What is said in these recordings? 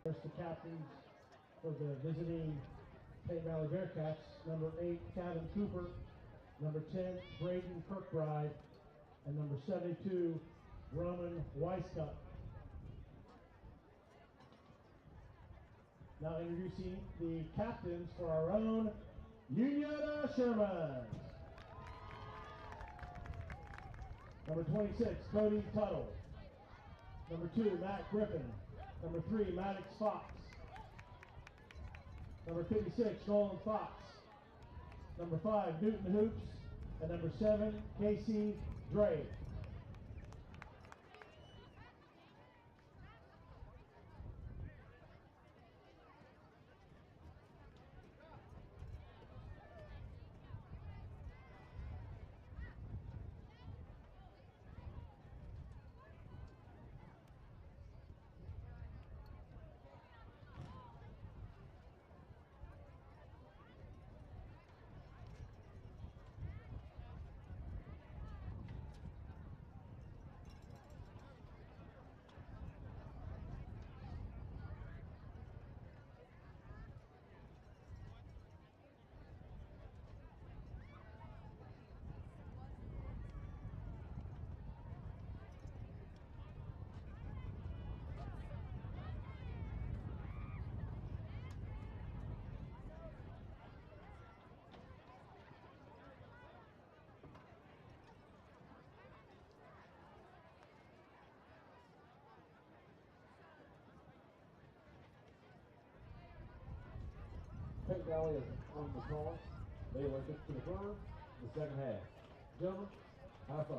There's the captains for the visiting St. Valley Bearcats, number 8, Kevin Cooper, number 10, Braden Kirkbride, and number 72, Roman Weiskup. Now introducing the captains for our own Unioto Shermans. Number 26, Cody Tuttle. Number 2, Matt Griffin. Number 3, Maddox Fox. Number 56, Nolan Fox. Number 5, Newton Hoops. And number 7, Casey Drake. St. Valley is on the call. They will get to the firm in the second half. Gentlemen, have fun.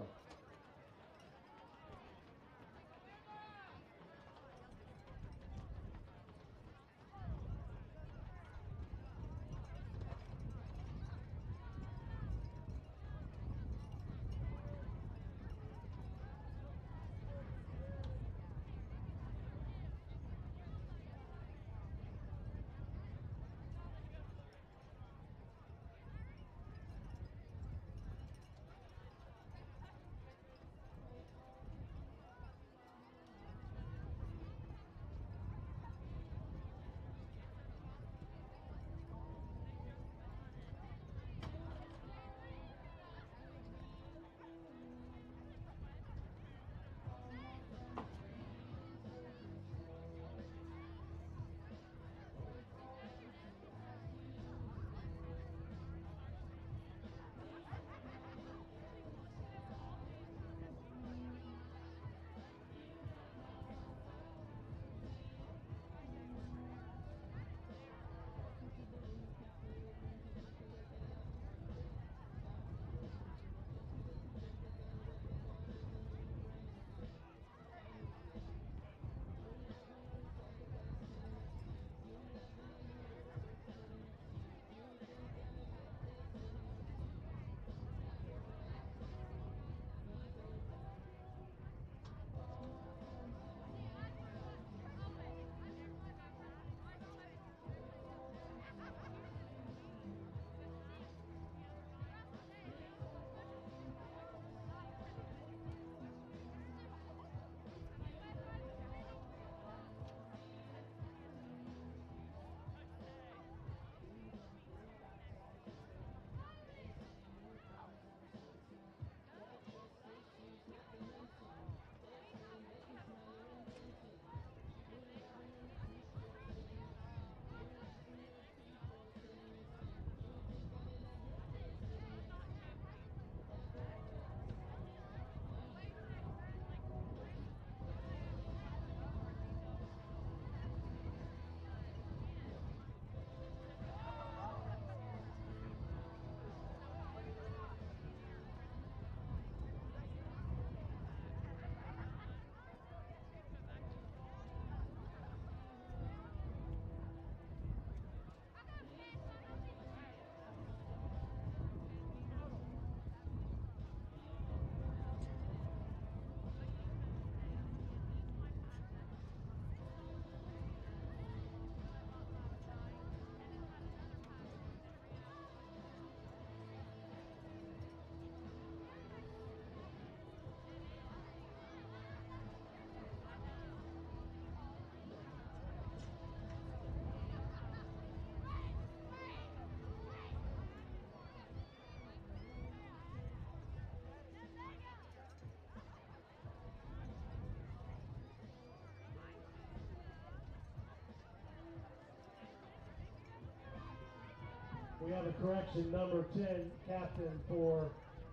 We have a correction. Number 10, captain for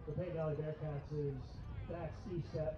the Payne Valley Bearcats is Dax Estep.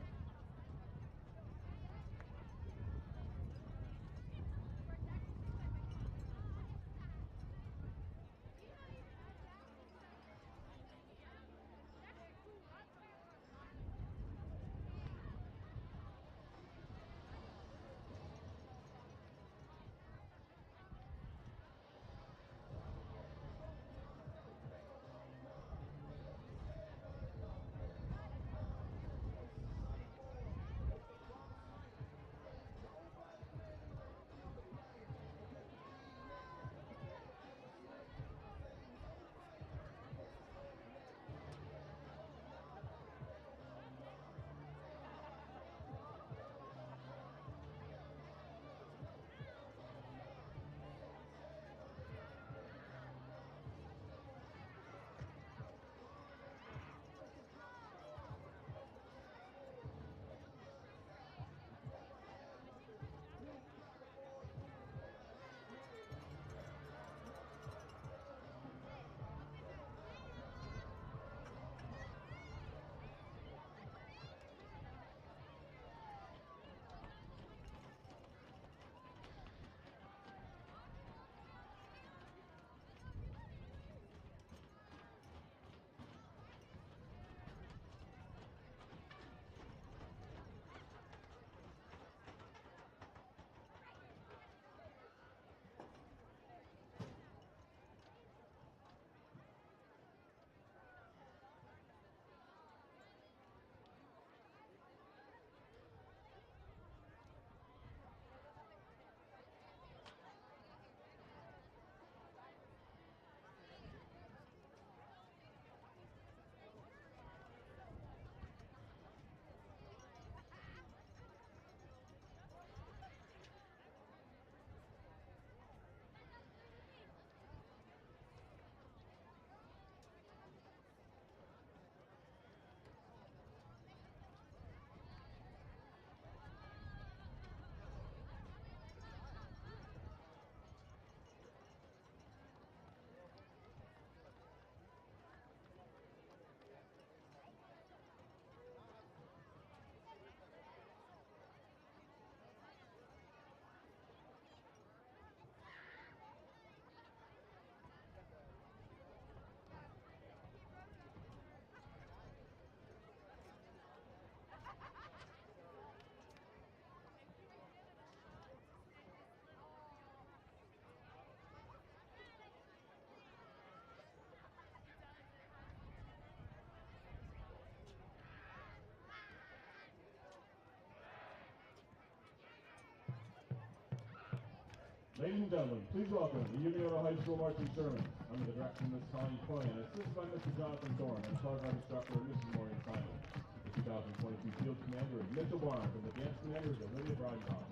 Ladies and gentlemen, please welcome the Unioto High School Marching Shermans under the direction of Ms. Connie Coyne, assisted by Mr. Jonathan Thorne, and taught by instructor Mrs. Maureen Simon. The 2022 field commander is Mitchell Barnes, and the dance commander is Olivia Broadcom.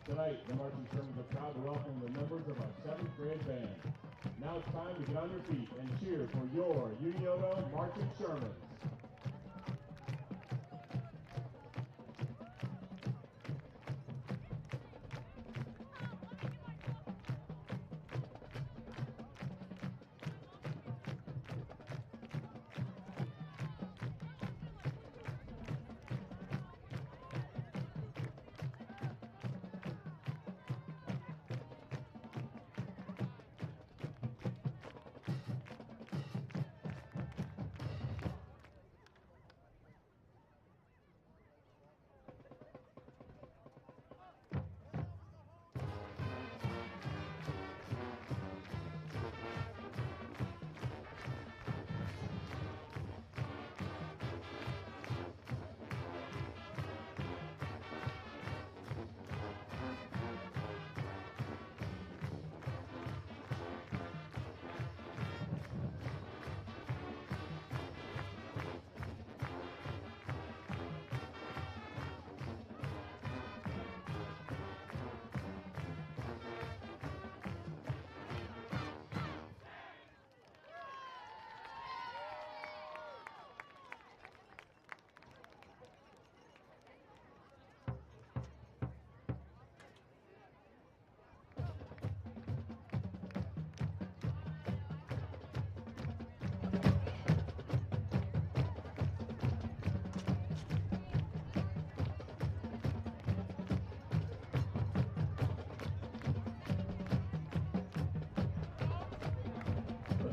Tonight, the Marching Shermans are proud to welcome the members of our 7th grade band. Now it's time to get on your feet and cheer for your Unioto Marching Shermans.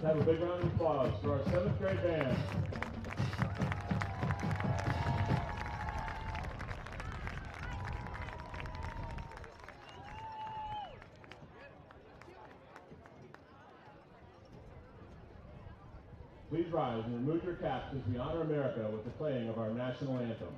Let's have a big round of applause for our 7th grade band. Please rise and remove your caps as we honor America with the playing of our national anthem.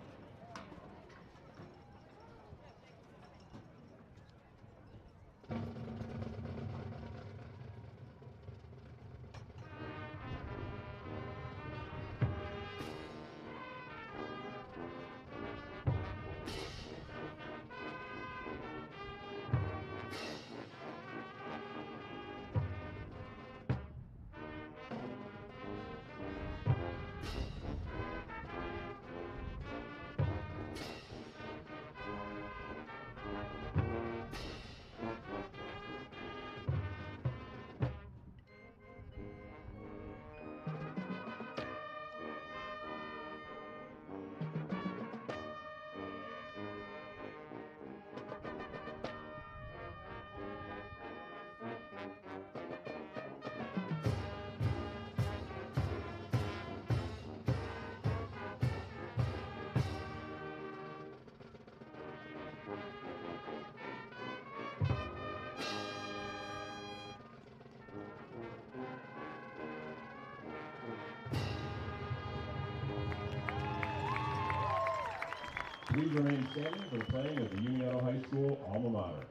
Please remain standing for the playing of the Unioto High School alma mater.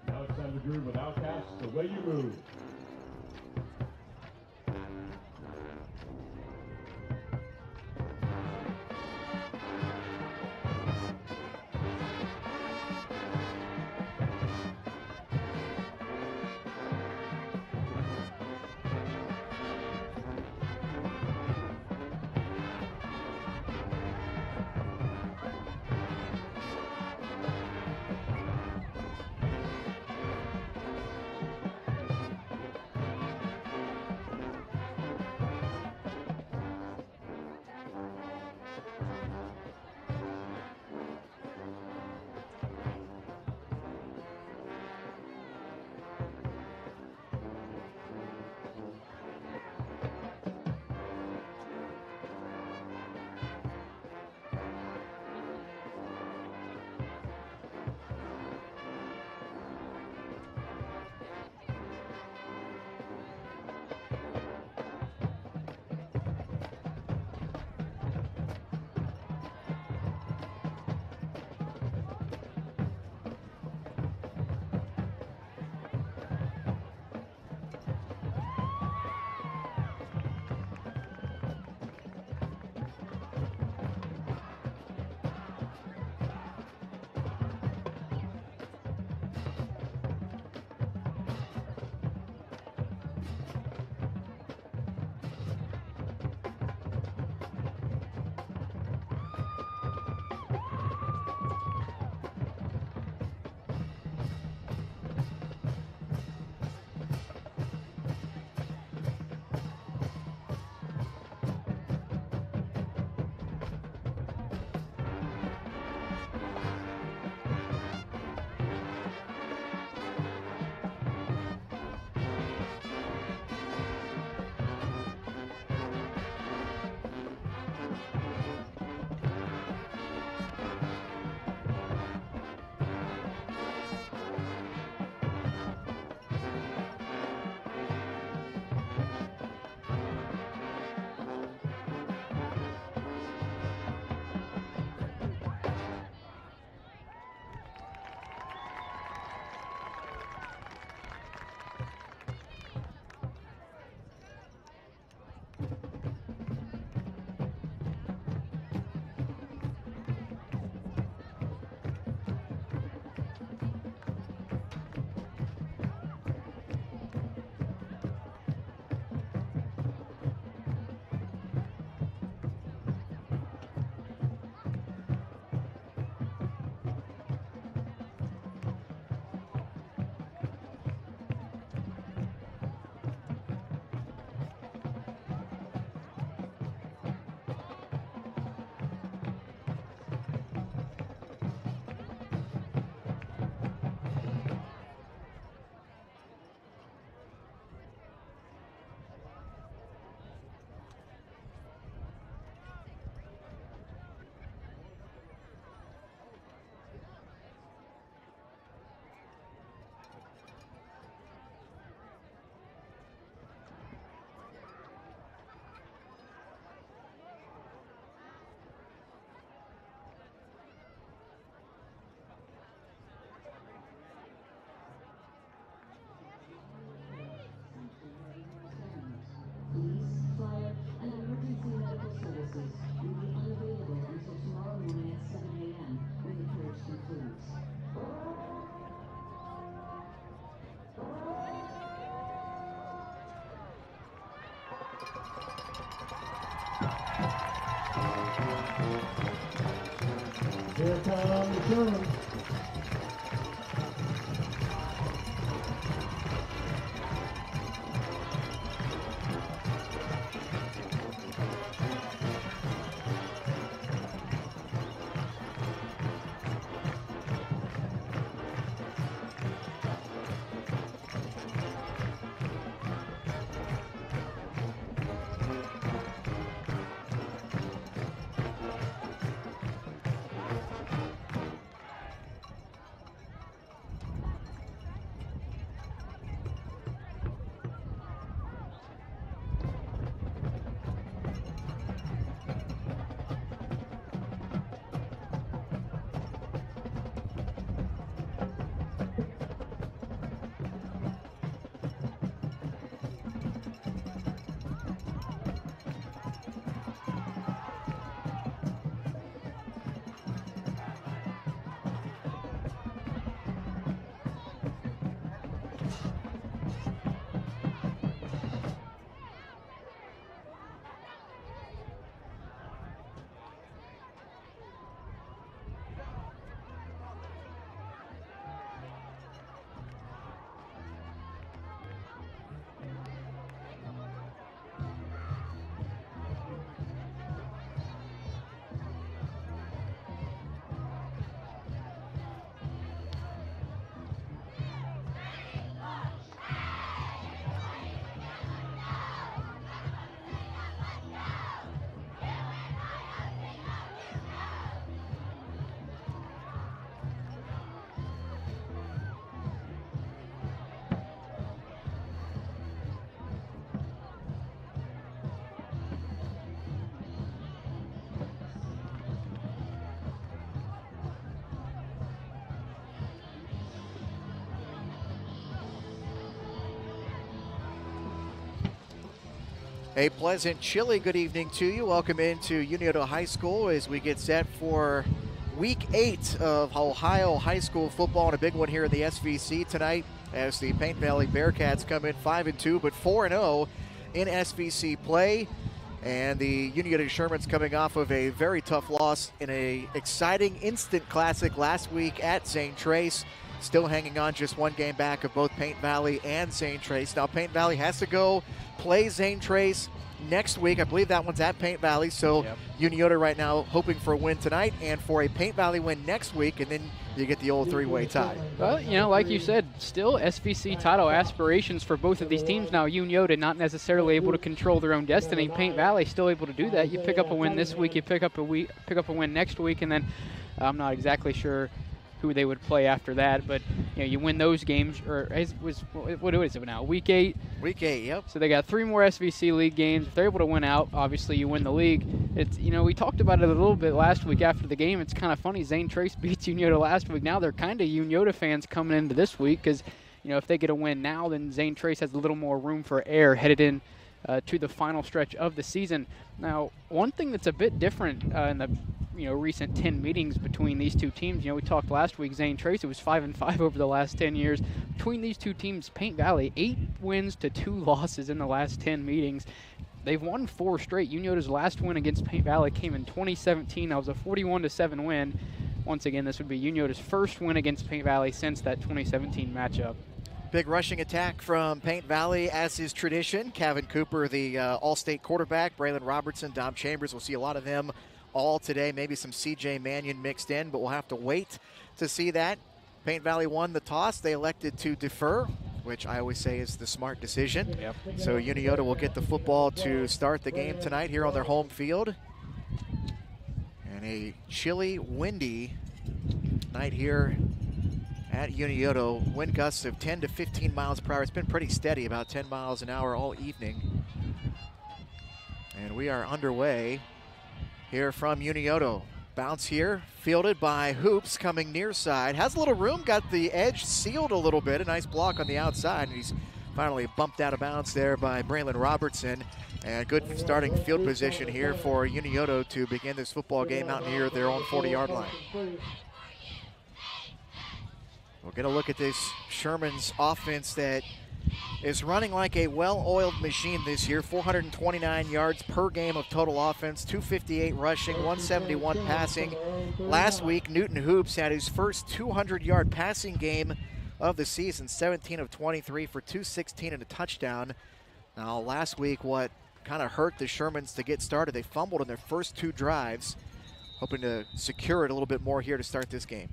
Now it's time to groove with Outcasts, The Way You Move. Here come the Shermans. A pleasant, chilly good evening to you. Welcome into Unioto High School as we get set for Week 8 of Ohio high school football, and a big one here in the SVC tonight as the Paint Valley Bearcats come in 5-2 but 4-0 in SVC play. And the Unioto Shermans coming off of a very tough loss in a exciting instant classic last week at St. Trace. Still hanging on just one game back of both Paint Valley and St. Trace. Now Paint Valley has to go play St. Trace next week. I believe that one's at Paint Valley. So Unioto right now hoping for a win tonight and for a Paint Valley win next week, and then you get the old three-way tie. Well, you know, like you said, still SVC title aspirations for both of these teams. Now Unioto not necessarily able to control their own destiny. Paint Valley still able to do that. You pick up a win this week, you pick up a win next week, and then I'm not exactly sure who they would play after that, but you know, you win those games, or what is it now? Week 8. Week 8, yep. So they got 3 more SVC league games. If they're able to win out, obviously you win the league. It's, you know, we talked about it a little bit last week after the game. It's kind of funny. St. Trace beats Unioto last week. Now they're kind of Unioto fans coming into this week because, you know, if they get a win now, then St. Trace has a little more room for error headed in to the final stretch of the season. Now, one thing that's a bit different in the recent 10 meetings between these two teams. You know, we talked last week, St. Trace, it was 5-5 over the last 10 years. Between these two teams, Paint Valley, 8 wins to 2 losses in the last 10 meetings. They've won 4 straight. Unioto's last win against Paint Valley came in 2017. That was a 41-7 win. Once again, this would be Unioto's first win against Paint Valley since that 2017 matchup. Big rushing attack from Paint Valley, as is tradition. Kevin Cooper, the All-State quarterback, Braylon Robertson, Dom Chambers. We'll see a lot of them all today. Maybe some C.J. Mannion mixed in, but we'll have to wait to see that. Paint Valley won the toss. They elected to defer, which I always say is the smart decision. Yep. So Unioto will get the football to start the game tonight here on their home field. And a chilly, windy night here at Unioto. Wind gusts of 10 to 15 miles per hour. It's been pretty steady, about 10 miles an hour all evening. And we are underway here from Unioto. Bounce here, fielded by Hoops, coming near side. Has a little room, got the edge sealed a little bit. A nice block on the outside, and he's finally bumped out of bounds there by Braylon Robertson. And good starting field position here for Unioto to begin this football game out near their own 40-yard line. We'll get a look at this Sherman's offense that is running like a well-oiled machine this year. 429 yards per game of total offense, 258 rushing, 171 passing. Last week, Newton Hoops had his first 200-yard passing game of the season, 17 of 23 for 216 and a touchdown. Now, last week, what kind of hurt the Shermans to get started, they fumbled in their first 2 drives, hoping to secure it a little bit more here to start this game.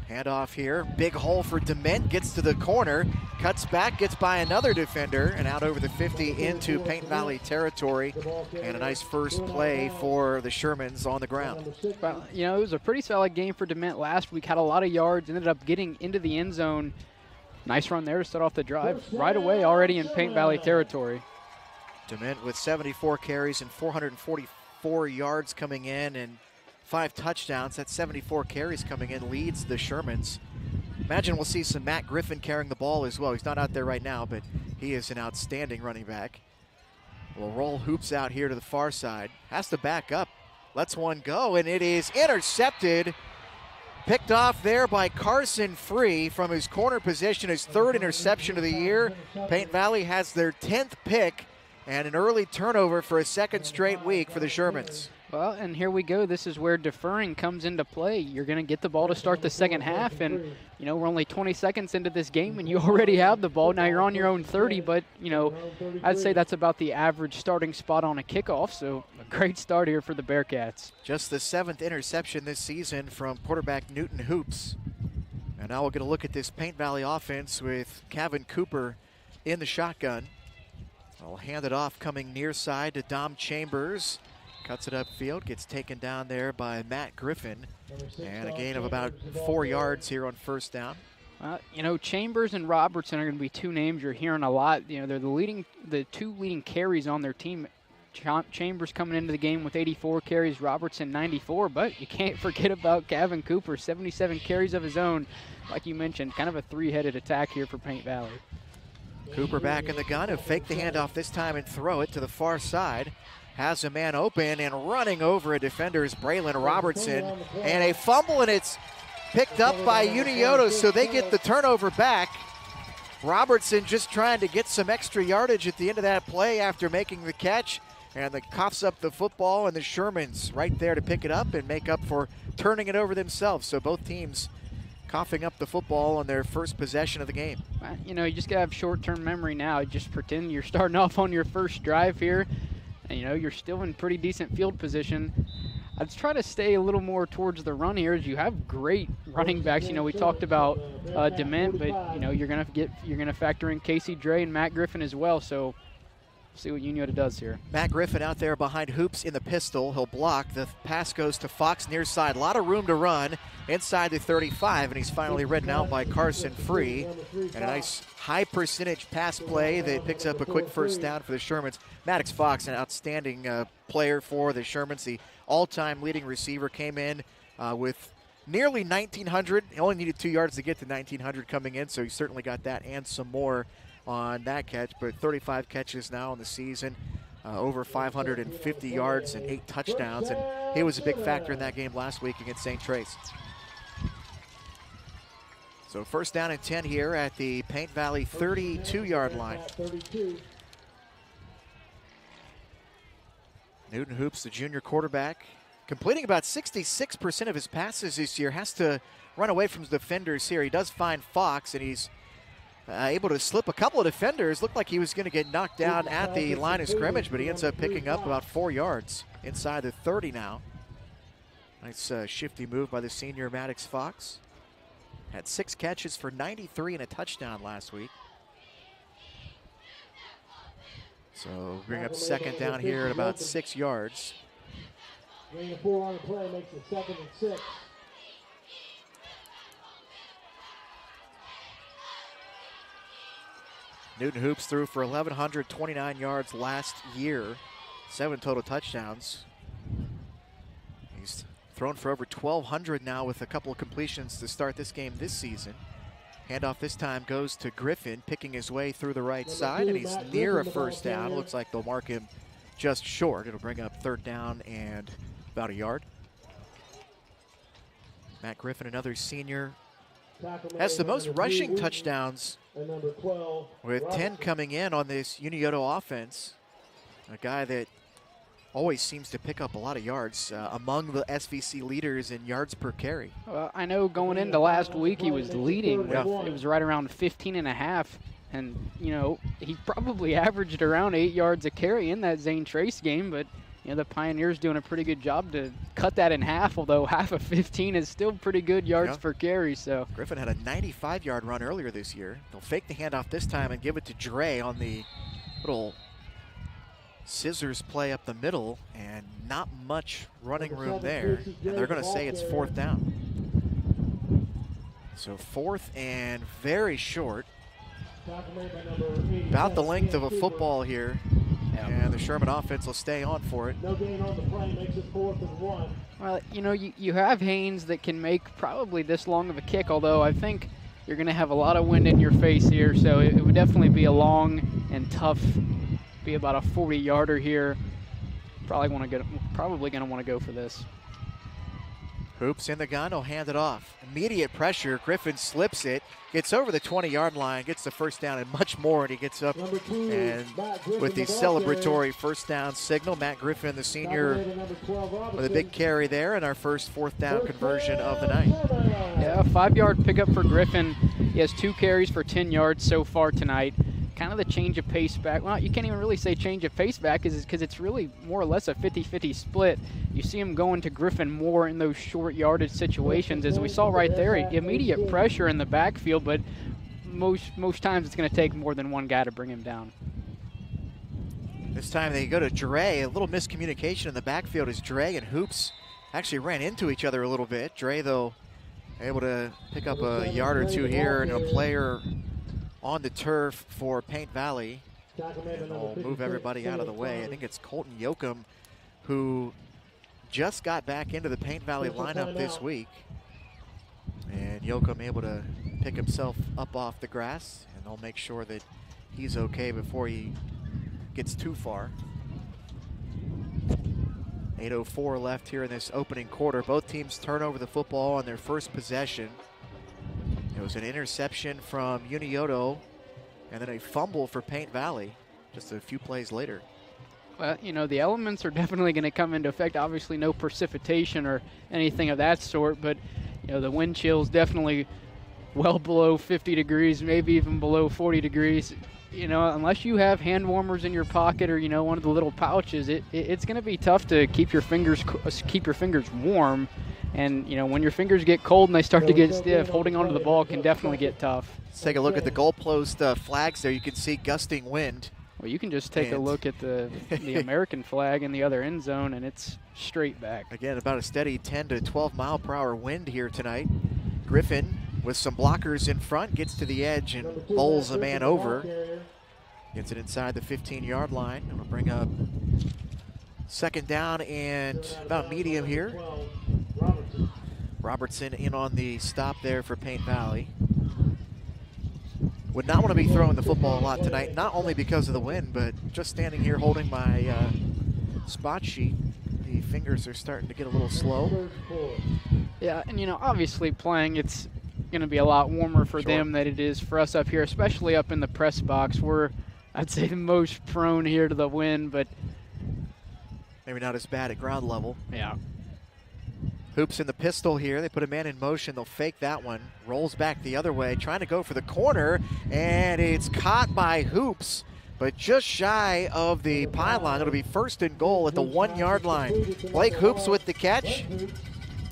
Handoff here, big hole for Dement, gets to the corner, cuts back, gets by another defender, and out over the 50 into Paint Valley territory, and a nice first play for the Shermans on the ground. Well, you know, it was a pretty solid game for Dement last week, had a lot of yards, ended up getting into the end zone. Nice run there to start off the drive, right away already in Paint Valley territory. Dement with 74 carries and 444 yards coming in, and 5 touchdowns. That's 74 carries coming in, leads the Shermans. Imagine we'll see some Matt Griffin carrying the ball as well. He's not out there right now, but he is an outstanding running back. We'll roll Hoops out here to the far side. Has to back up. Lets one go, and it is intercepted. Picked off there by Carson Free from his corner position, his 3rd interception of the year. Paint Valley has their 10th pick and an early turnover for a 2nd straight week for the Shermans. Well, and here we go. This is where deferring comes into play. You're going to get the ball to start the second half, and, you know, we're only 20 seconds into this game, and you already have the ball. Now you're on your own 30, but, you know, I'd say that's about the average starting spot on a kickoff, so a great start here for the Bearcats. Just the 7th interception this season from quarterback Newton Hoops. And now we'll get a look at this Paint Valley offense with Kevin Cooper in the shotgun. I'll hand it off coming near side to Dom Chambers. Cuts it upfield, gets taken down there by Matt Griffin. And a gain of about 4 yards here on first down. You know, Chambers and Robertson are going to be 2 names you're hearing a lot. You know, they're the 2 leading carries on their team. Chambers coming into the game with 84 carries, Robertson 94, but you can't forget about Kevin Cooper, 77 carries of his own. Like you mentioned, kind of a 3-headed attack here for Paint Valley. Cooper back in the gun, he'll fake the handoff this time and throw it to the far side. Has a man open, and running over a defender is Braylon Robertson. And a fumble, and it's picked up by Unioto, so they get the turnover back. Robertson just trying to get some extra yardage at the end of that play after making the catch. And then coughs up the football, and the Shermans right there to pick it up and make up for turning it over themselves. So both teams coughing up the football on their first possession of the game. You know, you just got to have short-term memory now. Just pretend you're starting off on your first drive here. And, you know, you're still in pretty decent field position. I'd try to stay a little more towards the run here, as you have great running backs. You know, we talked about Dement, but, you know, you're gonna factor in Casey Dre and Matt Griffin as well. So see what Unioto does here. Matt Griffin out there behind Hoops in the pistol. He'll block. The pass goes to Fox near side. A lot of room to run inside the 35, and he's finally ridden out by Carson Free. And a nice high percentage pass play that picks up a quick first down for the Shermans. Maddox Fox, an outstanding player for the Shermans. The all-time leading receiver, came in with nearly 1,900. He only needed 2 yards to get to 1,900 coming in, so he certainly got that and some more on that catch. But 35 catches now in the season, over 550 yards and 8 touchdowns, and he was a big factor in that game last week against St. Trace. So first down and 10 here at the Paint Valley 32-yard line. Newton Hoops, the junior quarterback, completing about 66% of his passes this year. Has to run away from his defenders here. He does find Fox, and he's able to slip a couple of defenders. Looked like he was going to get knocked down at the line of scrimmage, but he ends up picking up about 4 yards inside the 30 now. Nice shifty move by the senior Maddox Fox. Had 6 catches for 93 and a touchdown last week. So bring up second down here at about 6 yards. Bring 4 on the play, makes it 2nd and 6. Newton Hoops threw for 1,129 yards last year, 7 total touchdowns. He's thrown for over 1,200 now with a couple of completions to start this game this season. Handoff this time goes to Griffin, picking his way through the right side, and he's near a first down. Looks like they'll mark him just short. It'll bring up 3rd down and about a yard. Matt Griffin, another senior has the most rushing touchdowns And number 12, with 10 coming in on this Unioto offense. A guy that always seems to pick up a lot of yards, among the SVC leaders in yards per carry. Well, I know going into last week he was leading. Yeah. It was right around 15 and a half. And, you know, he probably averaged around 8 yards a carry in that Zane Trace game. But, you know, the Pioneers doing a pretty good job to cut that in half, although half of 15 is still pretty good yards per carry. So Griffin had a 95-yard run earlier this year. They'll fake the handoff this time and give it to Dre on the little scissors play up the middle, and not much running room there. And they're going to say it's 4th down. So 4th and very short. About the length of a football here. And the Sherman offense will stay on for it. No gain on the play, makes it 4th and 1. Well, you know, you have Haynes that can make probably this long of a kick, although I think you're going to have a lot of wind in your face here, so it would definitely be a long and tough, be about a 40-yarder here. Probably going to want to go for this. Hoops in the gun, he'll hand it off. Immediate pressure, Griffin slips it, gets over the 20-yard line, gets the first down and much more, and he gets up and with the celebratory first down signal. Matt Griffin, the senior, with a big carry there, and our first 4th down conversion of the night. Yeah, a 5-yard pickup for Griffin. He has 2 carries for 10 yards so far tonight. Kind of the change of pace back. Well, you can't even really say change of pace back because it's really more or less a 50-50 split. You see him going to Griffin more in those short yardage situations, as we saw right there. Immediate pressure in the backfield, but most times it's going to take more than one guy to bring him down. This time they go to Dre. A little miscommunication in the backfield as Dre and Hoops actually ran into each other a little bit. Dre, though, able to pick up a yard or two here, and a player on the turf for Paint Valley. And they'll move everybody out of the way. I think it's Colton Yoakum, who just got back into the Paint Valley lineup this week. And Yoakum able to pick himself up off the grass, and they'll make sure that he's okay before he gets too far. 8:04 left here in this opening quarter. Both teams turn over the football on their first possession. It was an interception from Unioto, and then a fumble for Paint Valley just a few plays later. Well, you know, the elements are definitely going to come into effect. Obviously no precipitation or anything of that sort, but, you know, the wind chill's definitely well below 50 degrees, maybe even below 40 degrees. You know, unless you have hand warmers in your pocket or, you know, one of the little pouches, it's going to be tough to keep your fingers warm. And, you know, when your fingers get cold and they start to get stiff, holding onto the ball can definitely get tough. Let's take a look at the goalpost flags there. You can see gusting wind. Well, you can just take a look at the American flag in the other end zone, and it's straight back. Again, about a steady 10 to 12 mile per hour wind here tonight. Griffin, with some blockers in front, gets to the edge and bowls a man over. Gets it inside the 15-yard line. And we'll bring up 2nd down and about medium here. Robertson in on the stop there for Paint Valley. Would not want to be throwing the football a lot tonight, not only because of the wind, but just standing here holding my spot sheet. The fingers are starting to get a little slow. Yeah, and, you know, obviously playing, it's going to be a lot warmer for them than it is for us up here, especially up in the press box. We're, I'd say, the most prone here to the wind, but maybe not as bad at ground level. Yeah. Hoops in the pistol here. They put a man in motion. They'll fake that one. Rolls back the other way, trying to go for the corner, and it's caught by Hoops, but just shy of the pylon. It'll be 1st and goal at the 1-yard line. Blake Hoops with the catch.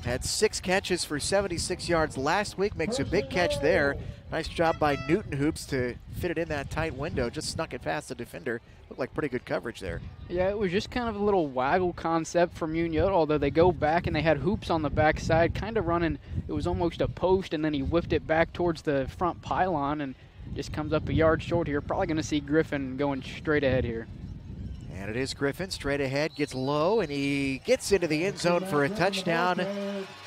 Had 6 catches for 76 yards last week. Makes a big catch there. Nice job by Newton Hoops to fit it in that tight window. Just snuck it past the defender. Looked like pretty good coverage there. Yeah, it was just kind of a little waggle concept from Unioto, although they go back and they had Hoops on the backside, kind of running. It was almost a post, and then he whipped it back towards the front pylon and just comes up a yard short here. Probably going to see Griffin going straight ahead here. And it is Griffin straight ahead, gets low, and he gets into the end zone for a touchdown.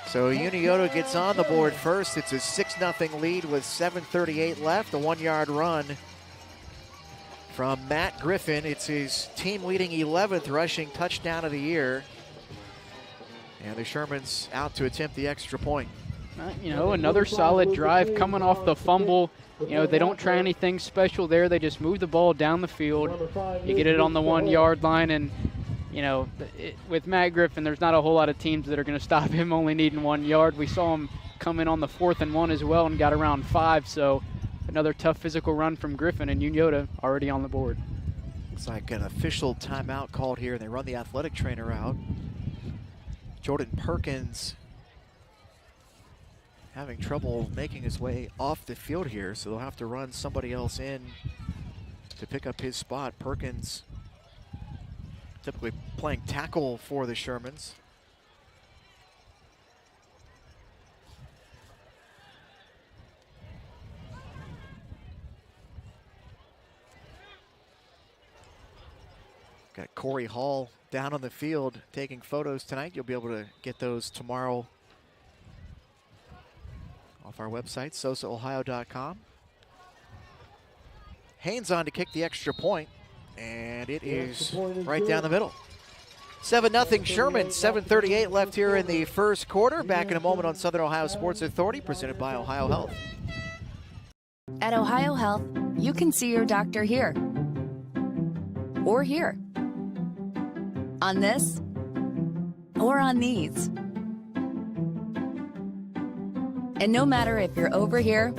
So Unioto gets on the board first. It's a 6-0 lead with 7:38 left, a 1-yard run from Matt Griffin. It's his team-leading 11th rushing touchdown of the year. And the Shermans out to attempt the extra point. Another solid drive coming off the fumble. They don't try anything special there. They just move the ball down the field. You get it on the 1 yard line, and with Matt Griffin, there's not a whole lot of teams that are going to stop him only needing 1 yard. We saw him come in on the 4th and 1 as well and got around 5. So another tough physical run from Griffin, and Unioto already on the board. Looks like an official timeout called here, and they run the athletic trainer out. Jordan Perkins having trouble making his way off the field here, so they'll have to run somebody else in to pick up his spot. Perkins typically playing tackle for the Shermans. Got Corey Hall down on the field taking photos tonight. You'll be able to get those tomorrow off our website, SOSAOhio.com. Haynes on to kick the extra point, and it is right down the middle. 7-0 Sherman, 7:38 left here in the first quarter. Back in a moment on Southern Ohio Sports Authority, presented by OhioHealth. At OhioHealth, you can see your doctor here or here, on this or on these. And no matter if you're over here,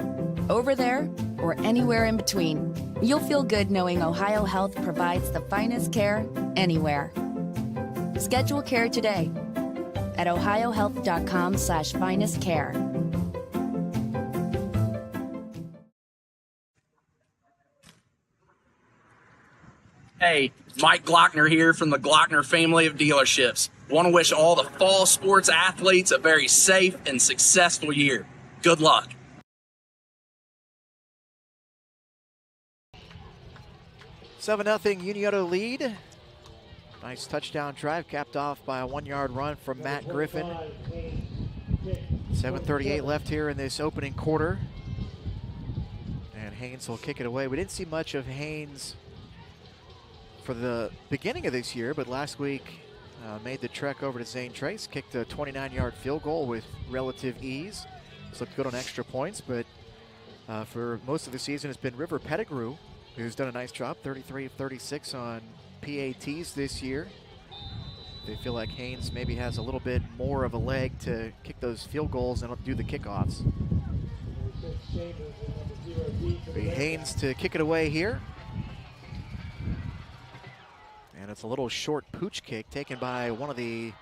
over there, or anywhere in between, you'll feel good knowing OhioHealth provides the finest care anywhere. Schedule care today at ohiohealth.com/finest care. Hey, Mike Glockner here from the Glockner family of dealerships. Want to wish all the fall sports athletes a very safe and successful year. Good luck. 7-0 Unioto lead. Nice touchdown drive capped off by a 1 yard run from Matt Griffin. 7:38 left here in this opening quarter. And Haynes will kick it away. We didn't see much of Haynes for the beginning of this year, but last week made the trek over to Zane Trace, kicked a 29-yard field goal with relative ease. It's looked good on extra points, but for most of the season it's been River Pettigrew who's done a nice job, 33 of 36 on PATs this year. They feel like Haynes maybe has a little bit more of a leg to kick those field goals and do the kickoffs. Haynes to kick it away here. And it's a little short pooch kick taken by one of the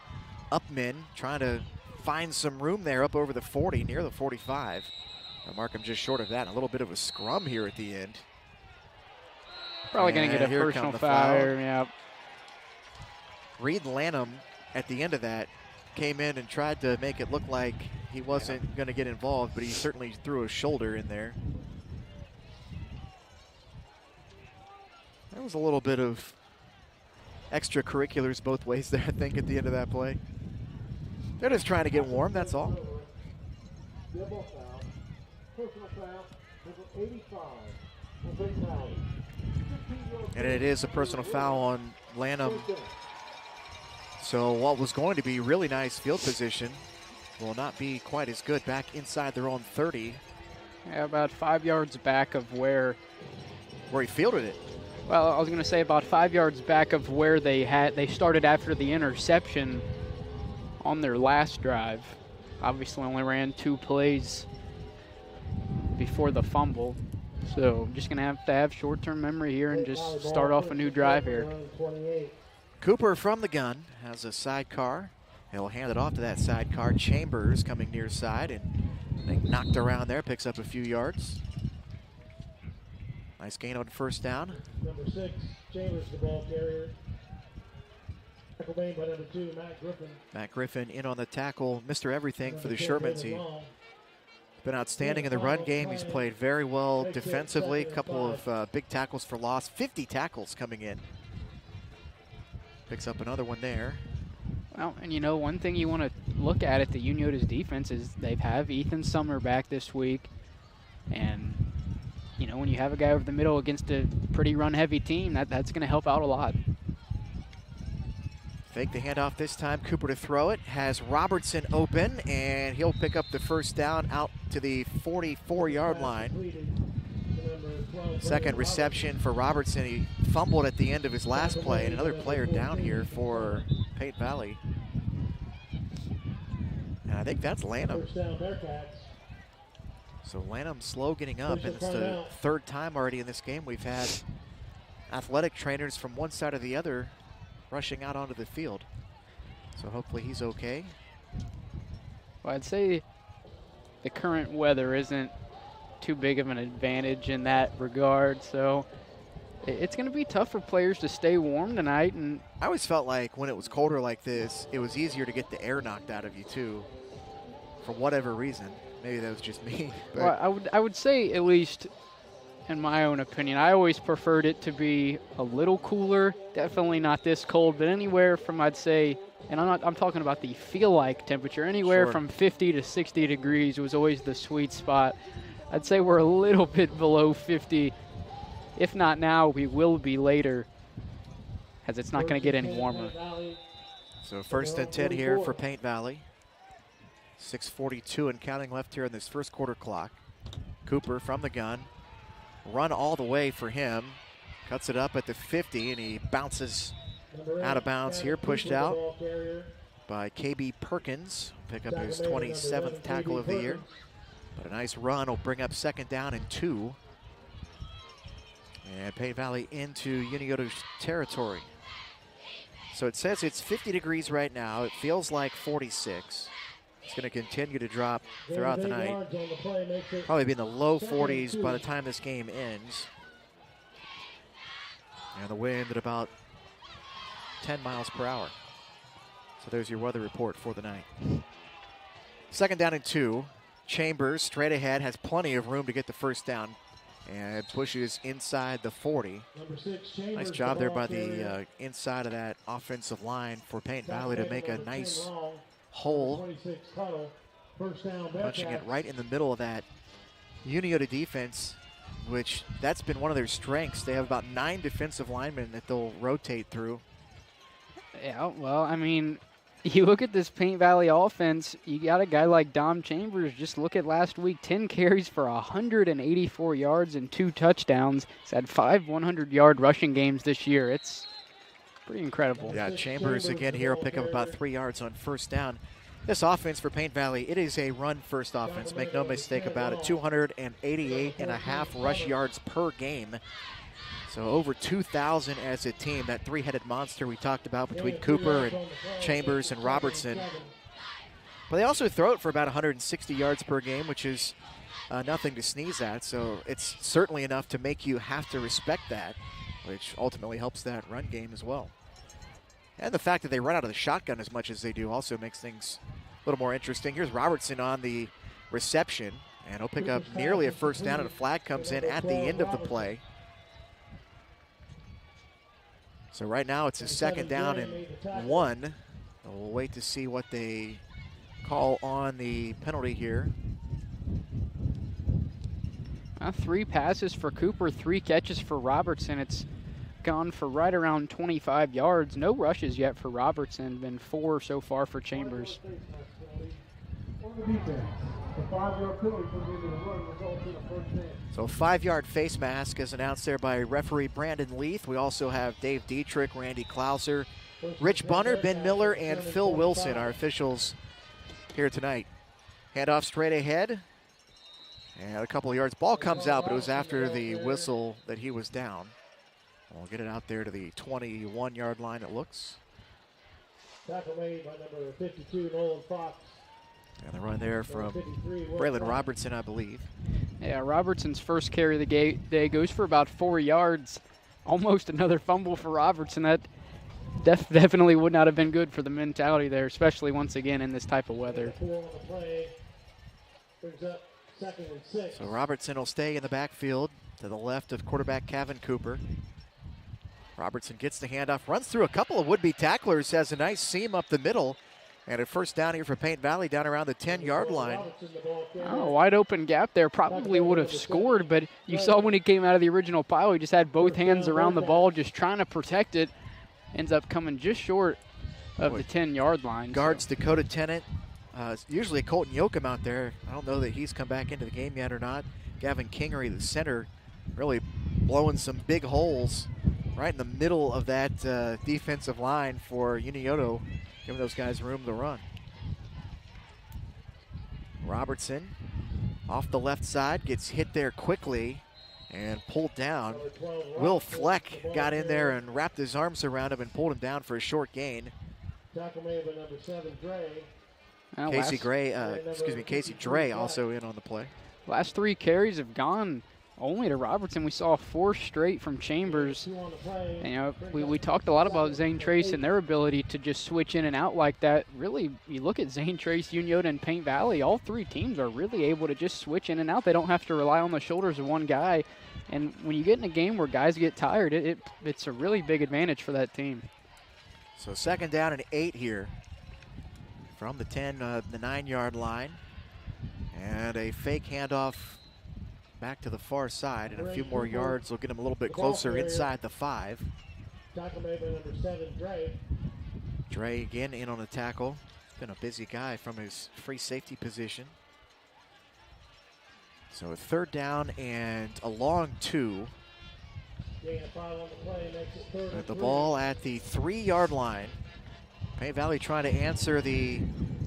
upmen, trying to find some room there up over the 40, near the 45. Markham just short of that. A little bit of a scrum here at the end. Probably going to get a personal foul. Yeah. Reed Lanham at the end of that came in and tried to make it look like he wasn't going to get involved, but he certainly threw a shoulder in there. There was a little bit of extracurriculars both ways there, I think, at the end of that play. They're just trying to get warm, that's all. And it is a personal foul on Lanham. So what was going to be really nice field position will not be quite as good back inside their own 30. Yeah, about 5 yards back of where he fielded it. Well, I was going to say about 5 yards back of where they started after the interception on their last drive. Obviously only ran 2 plays before the fumble. So just going to have short-term memory here and just start off a new drive here. Cooper from the gun has a sidecar. He'll hand it off to that sidecar. Chambers coming near side, and they knocked around there, picks up a few yards. Nice gain on first down. Number 6, Chambers, the ball carrier. Tackle made by number 2, Matt Griffin. Matt Griffin in on the tackle. Mr. Everything for the Shermans. He's been outstanding in the run game. He's played very well defensively. A couple of big tackles for loss. 50 tackles coming in. Picks up another one there. Well, and one thing you want to look at the Unioto's defense is they have Ethan Summer back this week. And, when you have a guy over the middle against a pretty run-heavy team, that's going to help out a lot. Fake the handoff this time. Cooper to throw it. Has Robertson open, and he'll pick up the first down out to the 44-yard line. Second reception for Robertson. He fumbled at the end of his last play, and another player down here for Paint Valley. And I think that's Lanham. So Lanham slow getting up, and it's the third time already in this game we've had athletic trainers from one side or the other rushing out onto the field. So hopefully he's okay. Well, I'd say the current weather isn't too big of an advantage in that regard, so it's going to be tough for players to stay warm tonight. And I always felt like when it was colder like this, it was easier to get the air knocked out of you too, for whatever reason. Maybe that was just me. Well, I would say, at least in my own opinion, I always preferred it to be a little cooler. Definitely not this cold, but anywhere from, I'd say, and I'm talking about the feel-like temperature, anywhere from 50 to 60 degrees was always the sweet spot. I'd say we're a little bit below 50. If not now, we will be later, as it's not going to get any warmer. So 1st and 10 here for Paint Valley. 6:42 and counting left here in this first quarter clock. Cooper from the gun. Run all the way for him. Cuts it up at the 50, and he bounces out of bounds here, pushed out by KB Perkins. Pick up his 27th tackle of the year. But a nice run will bring up 2nd down and 2. And Paint Valley into Unioto's territory. So it says it's 50 degrees right now. It feels like 46. It's going to continue to drop throughout the night. Probably be in the low 40s by the time this game ends. And the wind at about 10 miles per hour. So there's your weather report for the night. 2nd down and 2. Chambers straight ahead, has plenty of room to get the first down and pushes inside the 40. Nice job there by the inside of that offensive line for Paint Valley to make a nice hole, punching it right in the middle of that Unioto defense, which that's been one of their strengths. They have about 9 defensive linemen that they'll rotate through. Yeah, well, I mean, you look at this Paint Valley offense, you got a guy like Dom Chambers. Just look at last week, 10 carries for 184 yards and 2 touchdowns. He's had 5 100-yard rushing games this year. It's pretty incredible. Yeah, Chambers again here will pick up about 3 yards on first down. This offense for Paint Valley, it is a run-first offense. Make no mistake about it. 288.5 rush yards per game. So over 2,000 as a team. That 3-headed monster we talked about between Cooper and Chambers and Robertson. But they also throw it for about 160 yards per game, which is nothing to sneeze at. So it's certainly enough to make you have to respect that, which ultimately helps that run game as well. And the fact that they run out of the shotgun as much as they do also makes things a little more interesting. Here's Robertson on the reception, and he'll pick up nearly a first down, and a flag comes in at the end of the play. So right now it's a 2nd down and 1. We'll wait to see what they call on the penalty here. 3 passes for Cooper, 3 catches for Robertson. It's gone for right around 25 yards. No rushes yet for Robertson. Been 4 so far for Chambers. So 5-yard face mask is announced there by referee Brandon Leith. We also have Dave Dietrich, Randy Klauser, Rich Bunner, Ben Miller, and Phil Wilson, our officials here tonight. Handoff straight ahead. And a couple of yards. Ball comes out, but it was after the whistle that he was down. We'll get it out there to the 21-yard line, it looks. Tackle made by number 52, Nolan Fox. And the run there from Braylon Robertson, I believe. Yeah, Robertson's first carry of the day goes for about 4 yards. Almost another fumble for Robertson. That definitely would not have been good for the mentality there, especially once again in this type of weather. So Robertson will stay in the backfield to the left of quarterback Kevin Cooper. Robertson gets the handoff, runs through a couple of would-be tacklers, has a nice seam up the middle, and a first down here for Paint Valley down around the 10-yard line. Oh, wide open gap there. Probably would have scored, but you saw when he came out of the original pile, he just had both hands around the ball just trying to protect it. Ends up coming just short of the 10-yard line. Guards Dakota Tennant. Usually Colton Yoakum out there. I don't know that he's come back into the game yet or not. Gavin Kingery, the center, really blowing some big holes right in the middle of that defensive line for Unioto, giving those guys room to run. Robertson off the left side, gets hit there quickly and pulled down. Will Fleck got in there and wrapped his arms around him and pulled him down for a short gain. Tackle made by number 7, Dre. Casey Dre also in on the play. Last 3 carries have gone only to Robertson. We saw 4 straight from Chambers. And, you know, we talked a lot about Zane Trace and their ability to just switch in and out like that. Really, you look at Zane Trace, Unioto, and Paint Valley, all 3 teams are really able to just switch in and out. They don't have to rely on the shoulders of one guy. And when you get in a game where guys get tired, it's a really big advantage for that team. So 2nd down and 8 here from the 9-yard line. And a fake handoff back to the far side, and a few more yards will get him a little bit closer inside the 5. Tackle made by number 7, Dre. Dre again in on a tackle. Been a busy guy from his free safety position. So a 3rd down and a long 2. With the ball at the 3-yard line. Paint Valley trying to answer the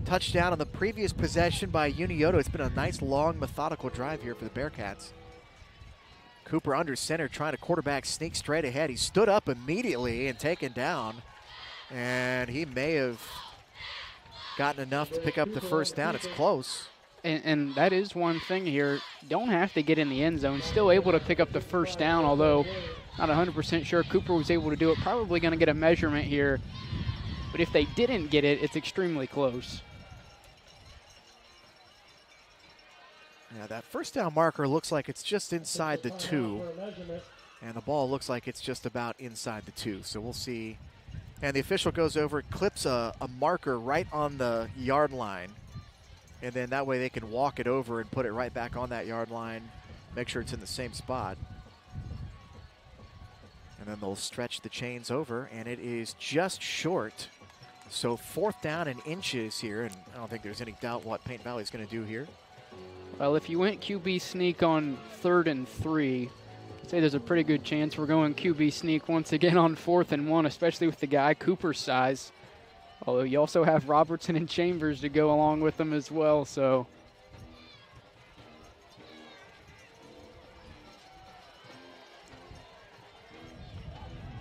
touchdown on the previous possession by Unioto. It's been a nice, long, methodical drive here for the Bearcats. Cooper under center trying to quarterback sneak straight ahead. He stood up immediately and taken down. And he may have gotten enough to pick up the 1st down. It's close. And that is one thing here. Don't have to get in the end zone. Still able to pick up the 1st down, although not 100% sure Cooper was able to do it. Probably going to get a measurement here. But if they didn't get it, it's extremely close. Yeah, that 1st down marker looks like it's just inside the 2. And the ball looks like it's just about inside the 2. So we'll see. And the official goes over, clips a marker right on the yard line. And then that way they can walk it over and put it right back on that yard line, make sure it's in the same spot. And then they'll stretch the chains over, and it is just short. So 4th down and inches here, and I don't think there's any doubt what Paint Valley is going to do here. Well, if you went QB sneak on 3rd and 3, I'd say there's a pretty good chance we're going QB sneak once again on 4th and 1, especially with the guy Cooper's size. Although you also have Robertson and Chambers to go along with them as well, so.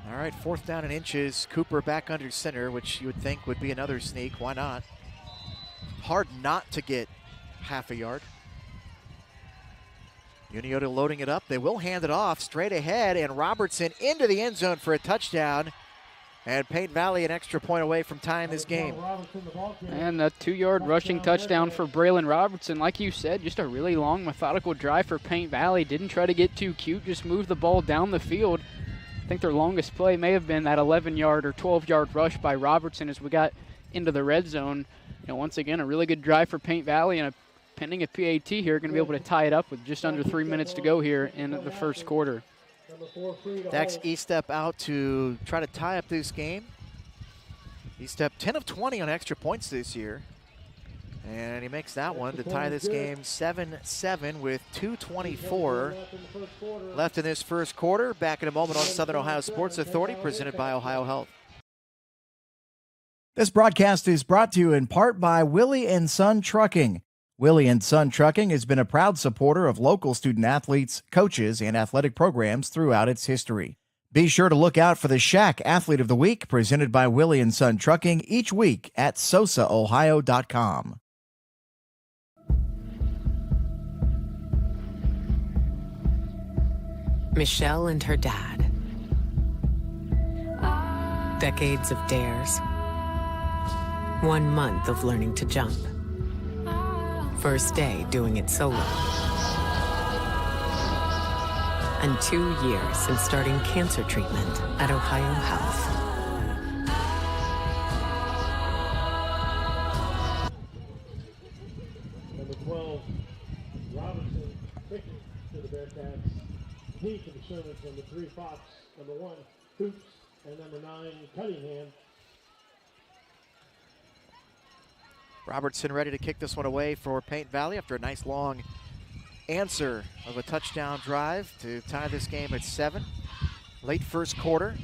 All right, 4th down and inches. Cooper back under center, which you would think would be another sneak. Why not? Hard not to get half a yard. Unioto loading it up. They will hand it off straight ahead, and Robertson into the end zone for a touchdown. And Paint Valley an extra point away from tying this game. And a 2-yard rushing touchdown for Braylon Robertson. Like you said, just a really long, methodical drive for Paint Valley. Didn't try to get too cute, just moved the ball down the field. I think their longest play may have been that 11-yard or 12-yard rush by Robertson as we got into the red zone. You know, once again, a really good drive for Paint Valley, and pending a PAT here, going to be able to tie it up with just under 3 minutes to go here in the 1st quarter. Dax Estep out to try to tie up this game. Estep 10 of 20 on extra points this year. And he makes that one to tie this game 7-7 with 2:24 left in this 1st quarter. Back in a moment on Southern Ohio Sports Authority, presented by OhioHealth. This broadcast is brought to you in part by Willie & Son Trucking. Willie & Son Trucking has been a proud supporter of local student athletes, coaches, and athletic programs throughout its history. Be sure to look out for the Shack Athlete of the Week, presented by Willie & Son Trucking, each week at SOSAOhio.com. Michelle and her dad. Decades of dares. 1 month of learning to jump. First day doing it solo. And 2 years since starting cancer treatment at OhioHealth. Number 12, Robinson, kicking to the Bearcats. He to the Shermans. Number 3, Fox. Number 1, Hoops. And number 9, Cunningham. Robertson ready to kick this one away for Paint Valley after a nice long answer of a touchdown drive to tie this game at 7. Late first quarter.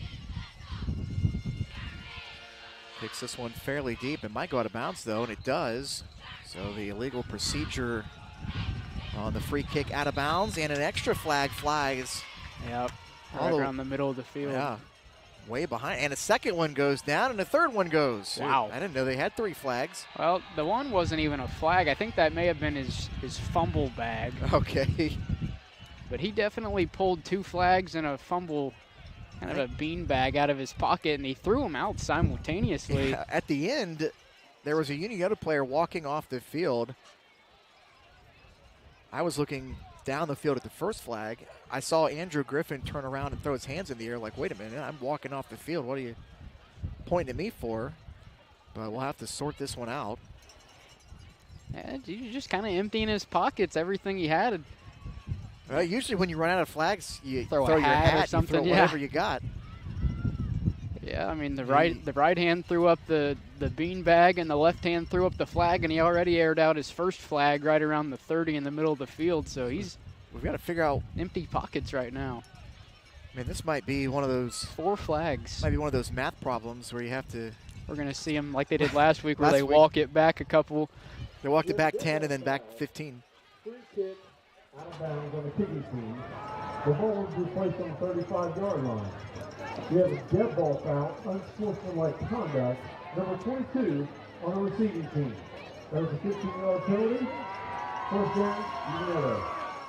Kicks this one fairly deep. It might go out of bounds though, and it does. So the illegal procedure on the free kick out of bounds, and an extra flag flies. Yep, right around the middle of the field. Yeah, way behind. And a second one goes down, and a third one goes. Wow. I didn't know they had 3 flags. Well, the one wasn't even a flag. I think that may have been his fumble bag. Okay. But he definitely pulled 2 flags and a fumble, kind of a bean bag out of his pocket, and he threw them out simultaneously. Yeah, at the end, there was a Unioto player walking off the field. I was looking down the field at the first flag. I saw Andrew Griffin turn around and throw his hands in the air like, wait a minute, I'm walking off the field. What are you pointing at me for? But we'll have to sort this one out. Yeah, you're just kind of emptying his pockets, everything he had. Usually when you run out of flags, you throw your hat or hat, something, you throw whatever you got. Yeah, I mean, the right hand threw up the bean bag, and the left hand threw up the flag, and he already aired out his first flag right around the 30 in the middle of the field. So we've got to figure out empty pockets right now. I mean, this might be one of those 4 flags. Might be one of those math problems where you have to. We're gonna see them like they did last week, where they walk it back a couple. They walked it back 10 and then back 15. Free kick out of bounds on the kicking team. The ball will be placed on the 35-yard line. We have a dead ball foul, unsportsmanlike conduct, number 22 on the receiving team. That was a 15-yard penalty. First down, Unioto.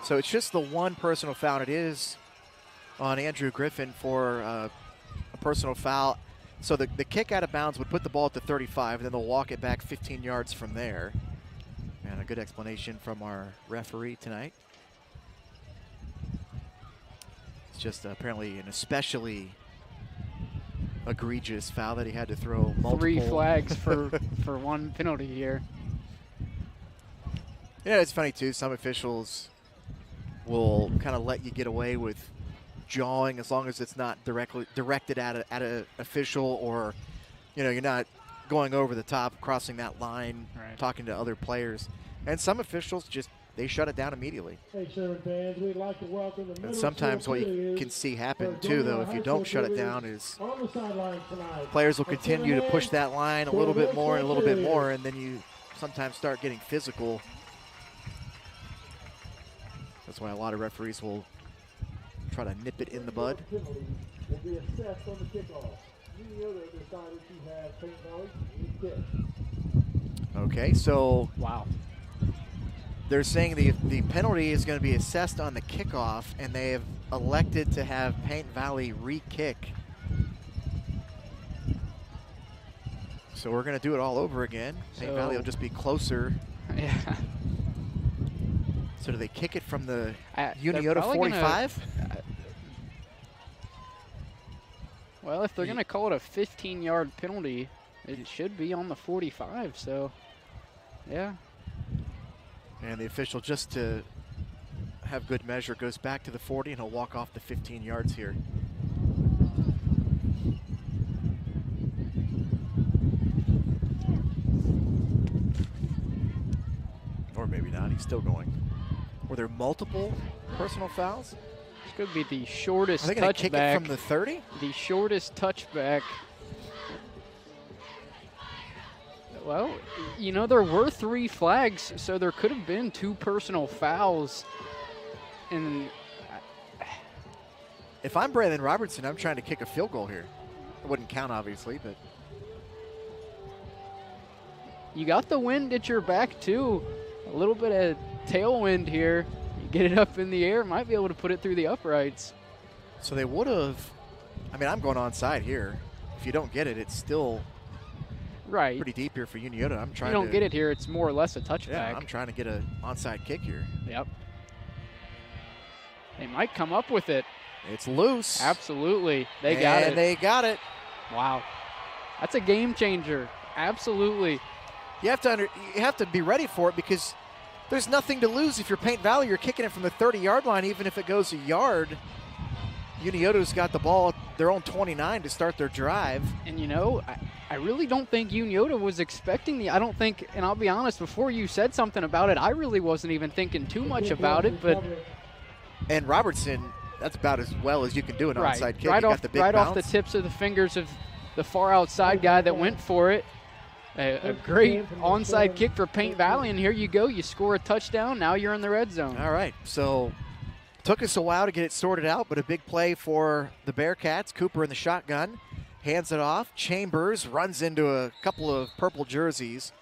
So it's just the one personal foul, and it is on Andrew Griffin for a personal foul. So the kick out of bounds would put the ball at the 35, and then they'll walk it back 15 yards from there. And a good explanation from our referee tonight. It's just apparently an especially egregious foul that he had to throw multiple. 3 flags for one penalty here. Yeah, it's funny too. Some officials will kind of let you get away with jawing as long as it's not directed at an official, or you're not going over the top, crossing that line, talking to other players. And some officials they shut it down immediately. Hey, Sherman fans, we'd like to welcome the and sometimes what you can see happen too, though, if you don't shut it down, is players will continue to push that line a little bit more and a little bit more, and then you sometimes start getting physical. That's why a lot of referees will try to nip it in the bud. Will be assessed on the kickoff. Unioto decided to have Paint Valley kick. Okay, so wow. They're saying the penalty is going to be assessed on the kickoff, and they have elected to have Paint Valley re-kick. So we're going to do it all over again. Paint Valley will just be closer. Yeah. So do they kick it from the Unioto 45? Well, if they're going to call it a 15-yard penalty, it should be on the 45. So, yeah. And the official, just to have good measure, goes back to the 40, and he'll walk off the 15 yards here. Or maybe not. He's still going. Were there multiple personal fouls? This could be the shortest touchback. Are they going to kick it from the 30? The shortest touchback. Well, there were 3 flags, so there could have been 2 personal fouls. And if I'm Braylon Robertson, I'm trying to kick a field goal here. It wouldn't count, obviously, but you got the wind at your back, too. A little bit of tailwind here. You get it up in the air, might be able to put it through the uprights. So they would have, I'm going onside here. If you don't get it, it's still pretty deep here for Unioto. I'm trying. If you don't get it here, it's more or less a touchback. Yeah, I'm trying to get an onside kick here. Yep. They might come up with it. It's loose. Absolutely. They got it. And they got it. Wow. That's a game changer. Absolutely. You have to be ready for it, because there's nothing to lose if you're Paint Valley. You're kicking it from the 30-yard line, even if it goes a yard. Unioto's got the ball at their own 29 to start their drive. And, you know, I really don't think Unioto was expecting I don't think, and I'll be honest, before you said something about it, I really wasn't even thinking too much about it. But And Robertson, that's about as well as you can do an onside kick. Right, you got the big right bounce. off the tips of the fingers of the far outside guy that went for it. A great onside kick for Paint Valley, and here you go. You score a touchdown. Now you're in the red zone. All right, so took us a while to get it sorted out, but a big play for the Bearcats. Cooper in the shotgun, hands it off. Chambers runs into a couple of purple jerseys.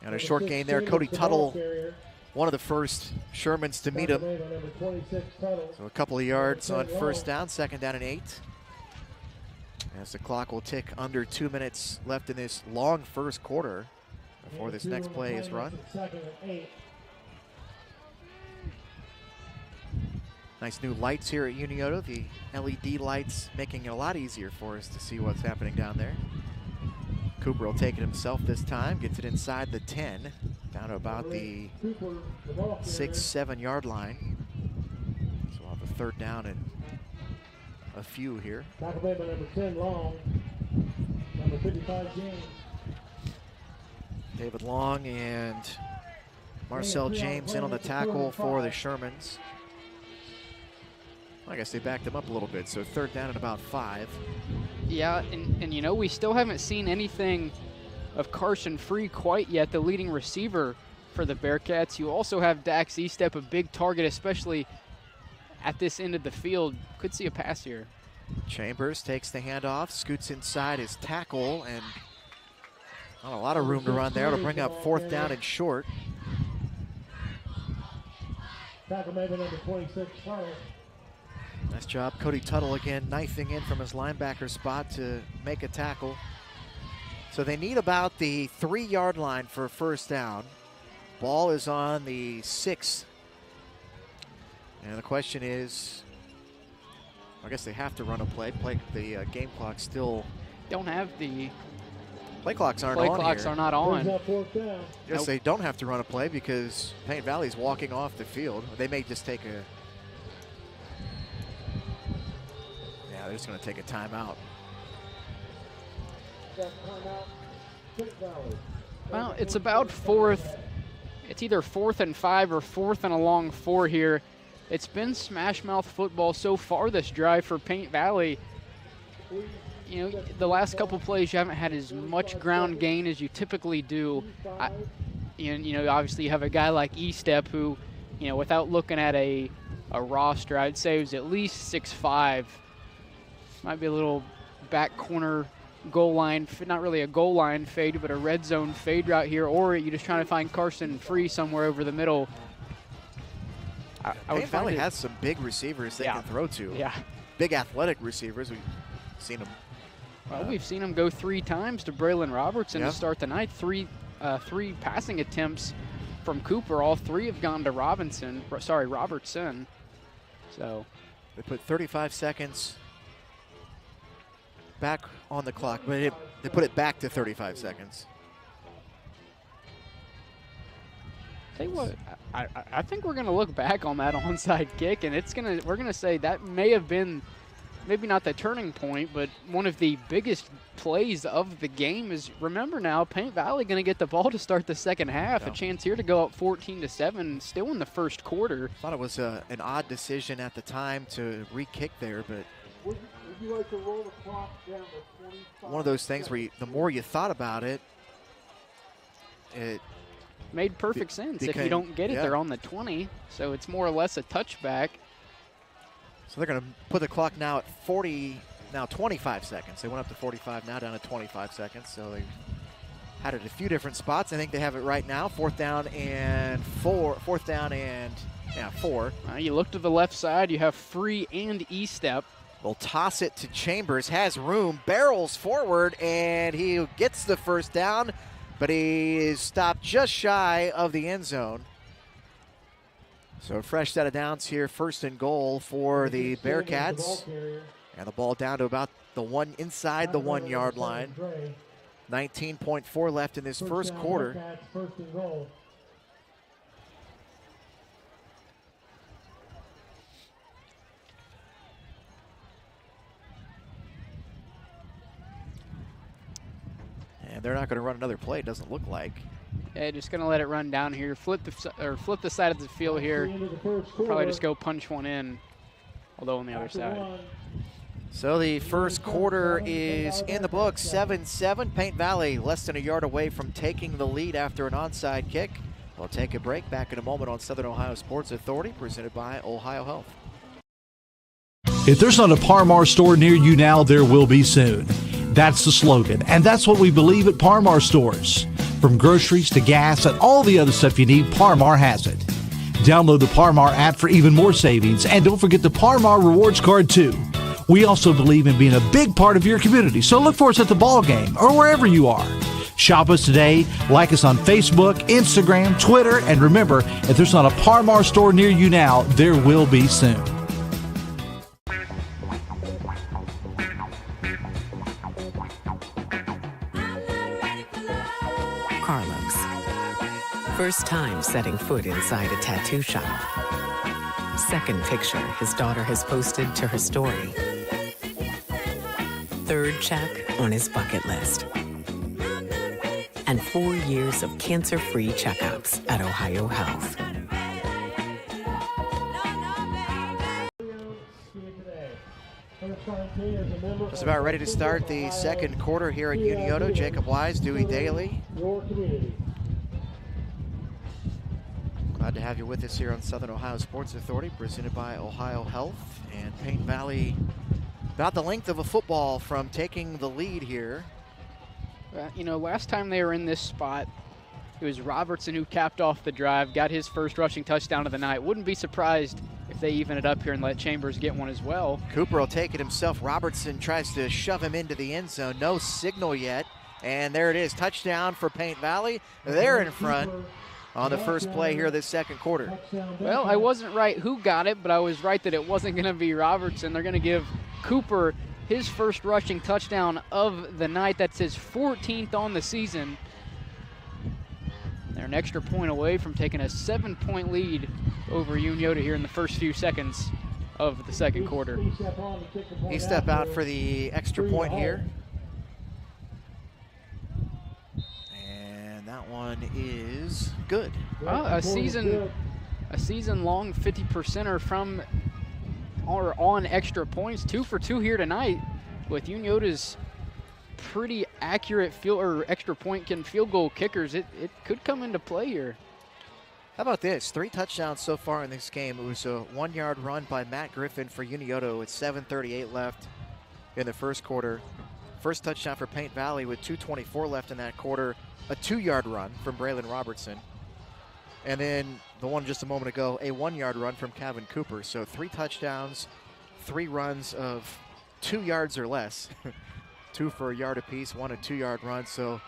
And a short gain there. Cody Tuttle, one of the first Shermans to meet him. So a couple of yards on first down, second down and 8. As the clock will tick under 2 minutes left in this long first quarter before this next play is run. Nice new lights here at Unioto. The LED lights making it a lot easier for us to see what's happening down there. Cooper will take it himself this time, gets it inside the 10, down to about the 6-7 yard line. So we'll have a third down and a few here. Tackle made by number 10, Long. Number 55, James. David Long and Marcel James in on the tackle for the Shermans. I guess they backed them up a little bit, so third down at about 5. Yeah, and you know, we still haven't seen anything of Carson Free quite yet, the leading receiver for the Bearcats. You also have Dax Estep, a big target, especially at this end of the field. Could see a pass here. Chambers takes the handoff, scoots inside his tackle, and not a lot of room to run there. It'll bring up fourth down and short. Tackle made by number 26, Tuttle. Nice job, Cody Tuttle again, knifing in from his linebacker spot to make a tackle. So they need about the 3 yard line for a first down. Ball is on the 6. And the question is, I guess they have to run a play. The game clock still. Don't have the play clocks aren't play on clocks here. are not on. Yes, nope. They don't have to run a play because Paint Valley's walking off the field. They may just take a. Yeah, they're just going to take a timeout. Well, it's about fourth. It's either 4th and 5 or 4th and a long 4 here. It's been smash mouth football so far this drive for Paint Valley. You know, the last couple plays you haven't had as much ground gain as you typically do. You know, obviously you have a guy like Estep who, you know, without looking at a roster, I'd say was at least 6'5". Might be a little back corner goal line, not really a goal line fade, but a red zone fade route here, or you're just trying to find Carson Free somewhere over the middle. Paint Valley has some big receivers they can throw to. Yeah. Big athletic receivers. We've seen them. Well, we've seen them go 3 times to Braylon Robertson to start the night. Three passing attempts from Cooper. All 3 have gone to Robertson. So they put 35 seconds back on the clock, but they put it back to 35 seconds. Tell you what, I think we're gonna look back on that onside kick, and we're gonna say that may have been, maybe not the turning point, but one of the biggest plays of the game. Is, remember now, Paint Valley gonna get the ball to start the second half. A chance here to go up 14-7, still in the first quarter. Thought it was an odd decision at the time to re-kick there, but Would you like to roll the clock down to 25? One of those things where the more you thought about it, it made perfect sense. If you don't get it, they're on the 20, so it's more or less a touchback. So they're going to put the clock now at 25 seconds. They went up to 45, now down to 25 seconds. So they had it a few different spots. I think they have it right now. Fourth down and 4. You look to the left side. You have Free and Estep. Will toss it to Chambers, has room, barrels forward, and he gets the first down, but he is stopped just shy of the end zone. So a fresh set of downs here, first and goal for the Bearcats. And the ball down to about inside the 1 yard line. 19.4 left in this first quarter. First and goal. And they're not going to run another play, it doesn't look like. Yeah, just going to let it run down here. Flip the side of the field here. Probably just go punch one in, although on the other side. So the first quarter is in the books, 7-7. Paint Valley less than a yard away from taking the lead after an onside kick. We'll take a break. Back in a moment on Southern Ohio Sports Authority, presented by OhioHealth. If there's not a Par-Mar store near you now, there will be soon. That's the slogan, and that's what we believe at Par-Mar stores. From groceries to gas and all the other stuff you need, Par-Mar has it. Download the Par-Mar app for even more savings, and don't forget the Par-Mar rewards card too. We also believe in being a big part of your community, so look for us at the ball game or wherever you are. Shop us today, like us on Facebook, Instagram, Twitter, and remember, if there's not a Par-Mar store near you now, there will be soon. Carlos. First time setting foot inside a tattoo shop. Second picture his daughter has posted to her story. Third check on his bucket list. And 4 years of cancer-free checkups at OhioHealth. Just about ready to start the second quarter here at Unioto. Jacob Wise, Dewey Daly. Glad to have you with us here on Southern Ohio Sports Authority, presented by OhioHealth. And Paint Valley about the length of a football from taking the lead here. You know, last time they were in this spot, it was Robertson who capped off the drive, got his first rushing touchdown of the night. Wouldn't be surprised if they even it up here and let Chambers get one as well. Cooper will take it himself. Robertson tries to shove him into the end zone. No signal yet. And there it is. Touchdown for Paint Valley. They're in front on the first play here of this second quarter. Well, I wasn't right who got it, but I was right that it wasn't going to be Robertson. They're going to give Cooper his first rushing touchdown of the night. That's his 14th on the season. They're an extra point away from taking a 7-point lead over Unioto here in the first few seconds of the second quarter. He step out for the extra point here. And that one is good. Well, a season-long 50%er from or on extra points. 2 for 2 here tonight with Unioto's pretty accurate extra point field goal kickers. It could come into play here. How about this? 3 touchdowns so far in this game. It was a 1-yard run by Matt Griffin for Unioto with 7:38 left in the first quarter. First touchdown for Paint Valley with 2:24 left in that quarter. A 2-yard run from Braylon Robertson. And then the one just a moment ago, a 1-yard run from Kevin Cooper. So 3 touchdowns, 3 runs of 2 yards or less. 2 for a yard apiece, 1 a 2-yard run. So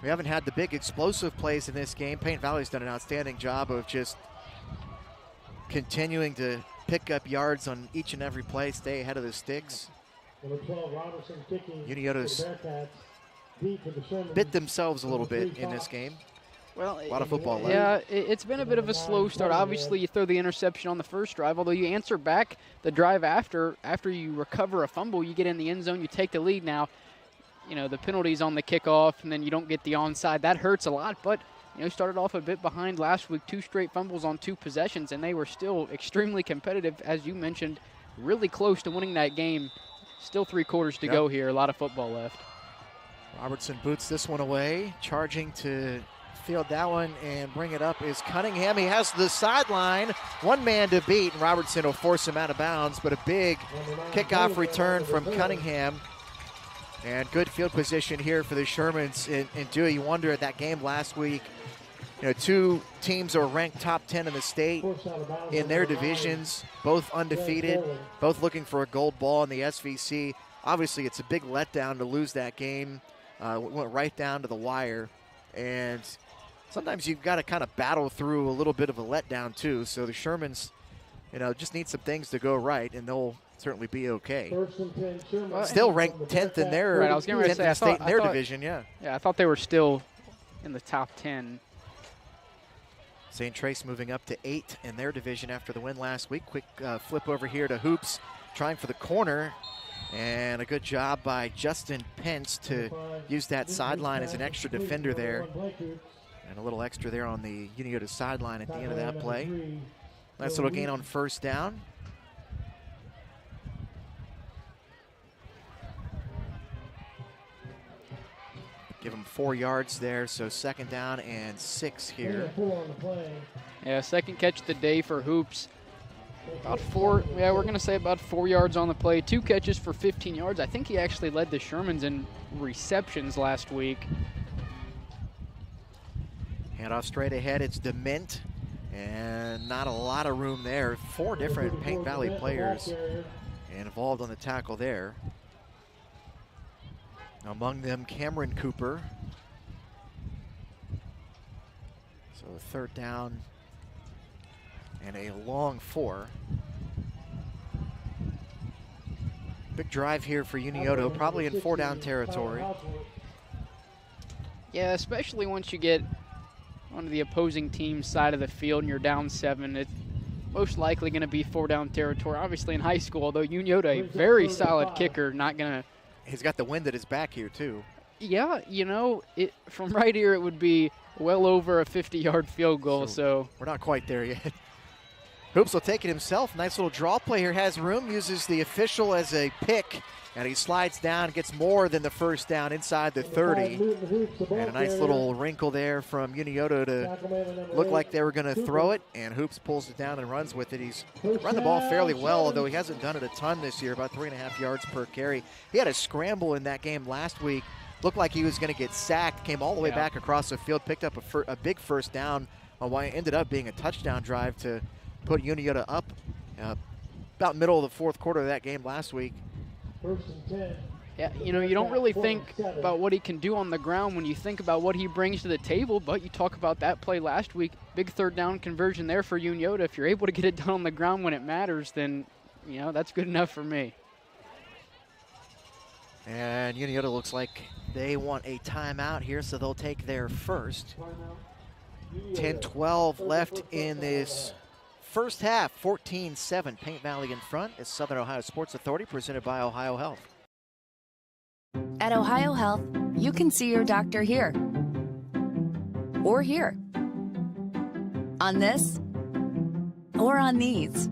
we haven't had the big explosive plays in this game. Paint Valley's done an outstanding job of just continuing to pick up yards on each and every play, stay ahead of the sticks. Unioto's bit themselves a little bit in this game. Well, a lot of football left. Yeah, it's been a bit of a slow start. Obviously, you throw the interception on the first drive, although you answer back the drive after you recover a fumble, you get in the end zone, you take the lead. Now, you know, the penalties on the kickoff, and then you don't get the onside. That hurts a lot, but, you know, started off a bit behind last week, 2 straight fumbles on 2 possessions, and they were still extremely competitive, as you mentioned, really close to winning that game. Still 3 quarters to go here, a lot of football left. Robertson boots this one away, charging to field that one and bring it up is Cunningham. He has the sideline, 1 man to beat, and Robertson will force him out of bounds, but a big kickoff return from Cunningham. And good field position here for the Shermans. And Dewey, you wonder at that game last week, you know, 2 teams are ranked top 10 in the state in their divisions, both undefeated, both looking for a gold ball in the SVC. Obviously, it's a big letdown to lose that game. Went right down to the wire. And sometimes you've got to kind of battle through a little bit of a letdown too. So the Shermans, you know, just need some things to go right, and they'll certainly be okay. Still ranked 10th in their, right, I was going to say, state in their division, yeah. Yeah, I thought they were still in the top 10. St. Trace moving up to 8 in their division after the win last week. Quick flip over here to Hoops, trying for the corner, And a good job by Justin Pence to use that sideline as an extra defender there. And a little extra there on the Unioto sideline at the end of that play. Nice little gain on first down. Give him 4 yards there, so 2nd down and 6 here. Yeah, second catch of the day for Hoops. About 4, yeah, we're going to say about 4 yards on the play. 2 catches for 15 yards. I think he actually led the Shermans in receptions last week. Handoff straight ahead, it's DeMint, and not a lot of room there. 4 different Paint Valley players involved on the tackle there. Among them, Cameron Cooper. So 3rd down and a long 4. Big drive here for Unioto, probably in 4-down territory. Yeah, especially once you get onto the opposing team's side of the field and you're down 7. It's most likely going to be 4-down territory. Obviously in high school, although Unioto, a very solid kicker, not going to. He's got the wind at his back here too. Yeah, you know, from right here it would be well over a 50-yard field goal. So we're not quite there yet. Hoops will take it himself. Nice little draw play here. Has room, uses the official as a pick, and he slides down, gets more than the 1st down inside the 30. And a nice little wrinkle there from Unioto to look like they were going to throw it, and Hoops pulls it down and runs with it. He's run the ball fairly well, although he hasn't done it a ton this year, about 3.5 yards per carry. He had a scramble in that game last week. Looked like he was going to get sacked, came all the way back across the field, picked up a big 1st down on what ended up being a touchdown drive to put Unioto up about middle of the 4th quarter of that game last week. 1st and 10. Yeah, you know, you don't really think about what he can do on the ground when you think about what he brings to the table, but you talk about that play last week, big 3rd down conversion there for Unioto. If you're able to get it done on the ground when it matters, then, you know, that's good enough for me. And Unioto looks like they want a timeout here, so they'll take their first. 10-12 left in this first half, 14-7. Paint Valley in front is Southern Ohio Sports Authority, presented by OhioHealth. At OhioHealth, you can see your doctor here or here, on this or on these.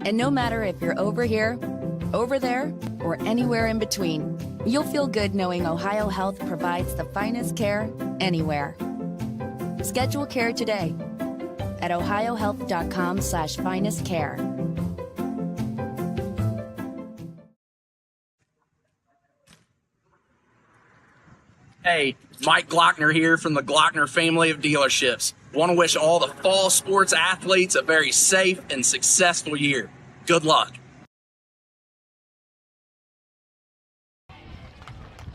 And no matter if you're over here, over there, or anywhere in between, you'll feel good knowing OhioHealth provides the finest care anywhere. Schedule care today at ohiohealth.com/finestcare. Hey, Mike Glockner here from the Glockner family of dealerships. Want to wish all the fall sports athletes a very safe and successful year. Good luck.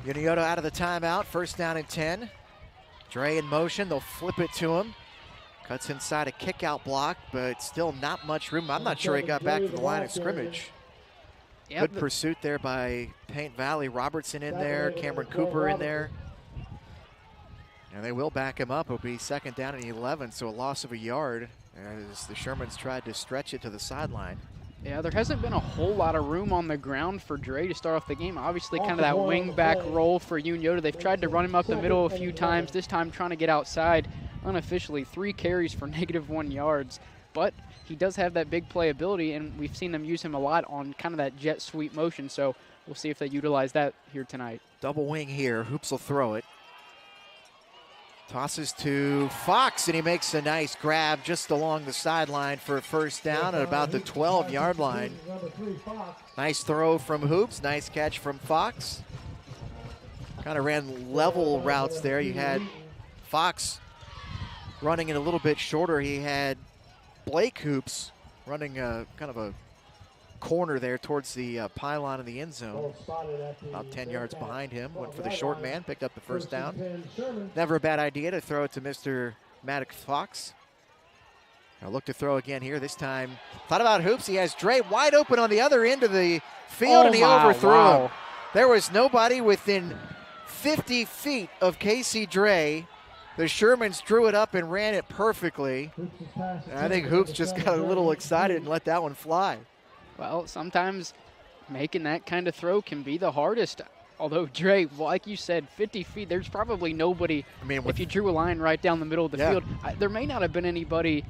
Unioto out of the timeout, 1st down and 10. Dre in motion, they'll flip it to him. Cuts inside a kick-out block, but still not much room. I'm not sure he got back to the line of scrimmage. Yep. Good pursuit there by Paint Valley. Robertson in there, Cameron Cooper in there. And they will back him up. It'll be 2nd down and 11, so a loss of a yard as the Shermans tried to stretch it to the sideline. Yeah, there hasn't been a whole lot of room on the ground for Dre to start off the game. Obviously, kind of that wing-back role for Unioto. They've tried to run him up the middle a few times, this time trying to get outside. Unofficially, 3 carries for -1 yards. But he does have that big playability, and we've seen them use him a lot on kind of that jet sweep motion, so we'll see if they utilize that here tonight. Double wing here. Hoops will throw it. Tosses to Fox, and he makes a nice grab just along the sideline for a 1st down at about the 12-yard line. Nice throw from Hoops, nice catch from Fox. Kind of ran level routes there. You had Fox running it a little bit shorter. He had Blake Hoops running kind of a corner there towards the pylon in the end zone. About 10 yards behind him. Went for the short man, picked up the 1st down. Never a bad idea to throw it to Mr. Maddox Fox. Now look to throw again here. This time, thought about Hoops. He has Dre wide open on the other end of the field, and he overthrew him. There was nobody within 50 feet of Casey Dre. The Shermans drew it up and ran it perfectly. And I think Hoops just got a little excited and let that one fly. Well, sometimes making that kind of throw can be the hardest. Although Dre, like you said, 50 feet, there's probably nobody. I mean, if you drew a line right down the middle of the field, there may not have been anybody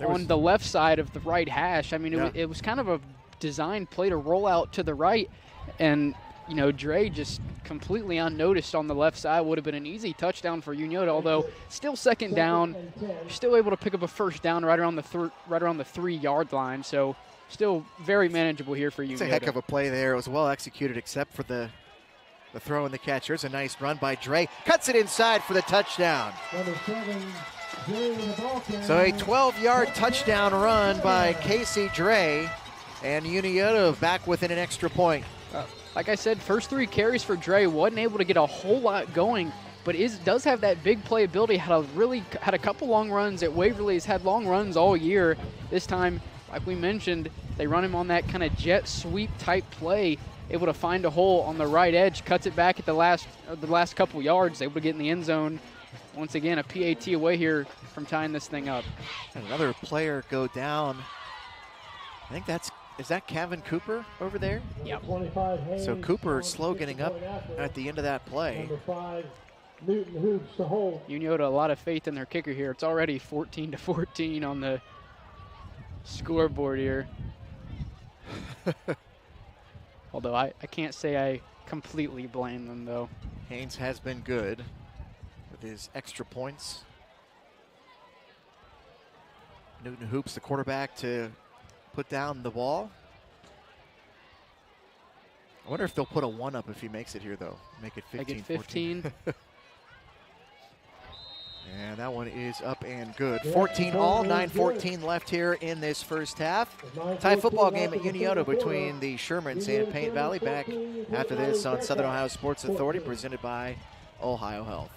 on the left side of the right hash. I mean, it was kind of a designed play to roll out to the right, and you know, Dre just completely unnoticed on the left side. Would have been an easy touchdown for Unioto, although still second down. You're still able to pick up a first down right around the 3-yard line. So still very manageable here for Unioto. It's a heck of a play there. It was well executed except for the throw and the catch. Here's a nice run by Dre. Cuts it inside for the touchdown. So a 12-yard touchdown run by Casey Dre, and Unioto back within an extra point. Like I said, first 3 carries for Dre, wasn't able to get a whole lot going, but does have that big playability. Had a couple long runs at Waverly. He's had long runs all year. This time, like we mentioned, they run him on that kind of jet sweep type play, able to find a hole on the right edge, cuts it back at the last couple yards, able to get in the end zone. Once again, a PAT away here from tying this thing up. Another player go down. I think is that Kevin Cooper over there? Yep. So Cooper slow getting up at the end of that play. Unioto, a lot of faith in their kicker here. It's already 14-14 on the scoreboard here. Although I can't say I completely blame them, though. Haynes has been good with his extra points. Newton Hoops, the quarterback, to put down the ball. I wonder if they'll put a 1 up if he makes it here, though. Make it 15-14. Make it 15. And that one is up and good. 14 all, 9:14 left here in this first half. Tie football game at Unioto between the Shermans and Paint Valley. Back after this on Southern Ohio Sports Authority, presented by OhioHealth.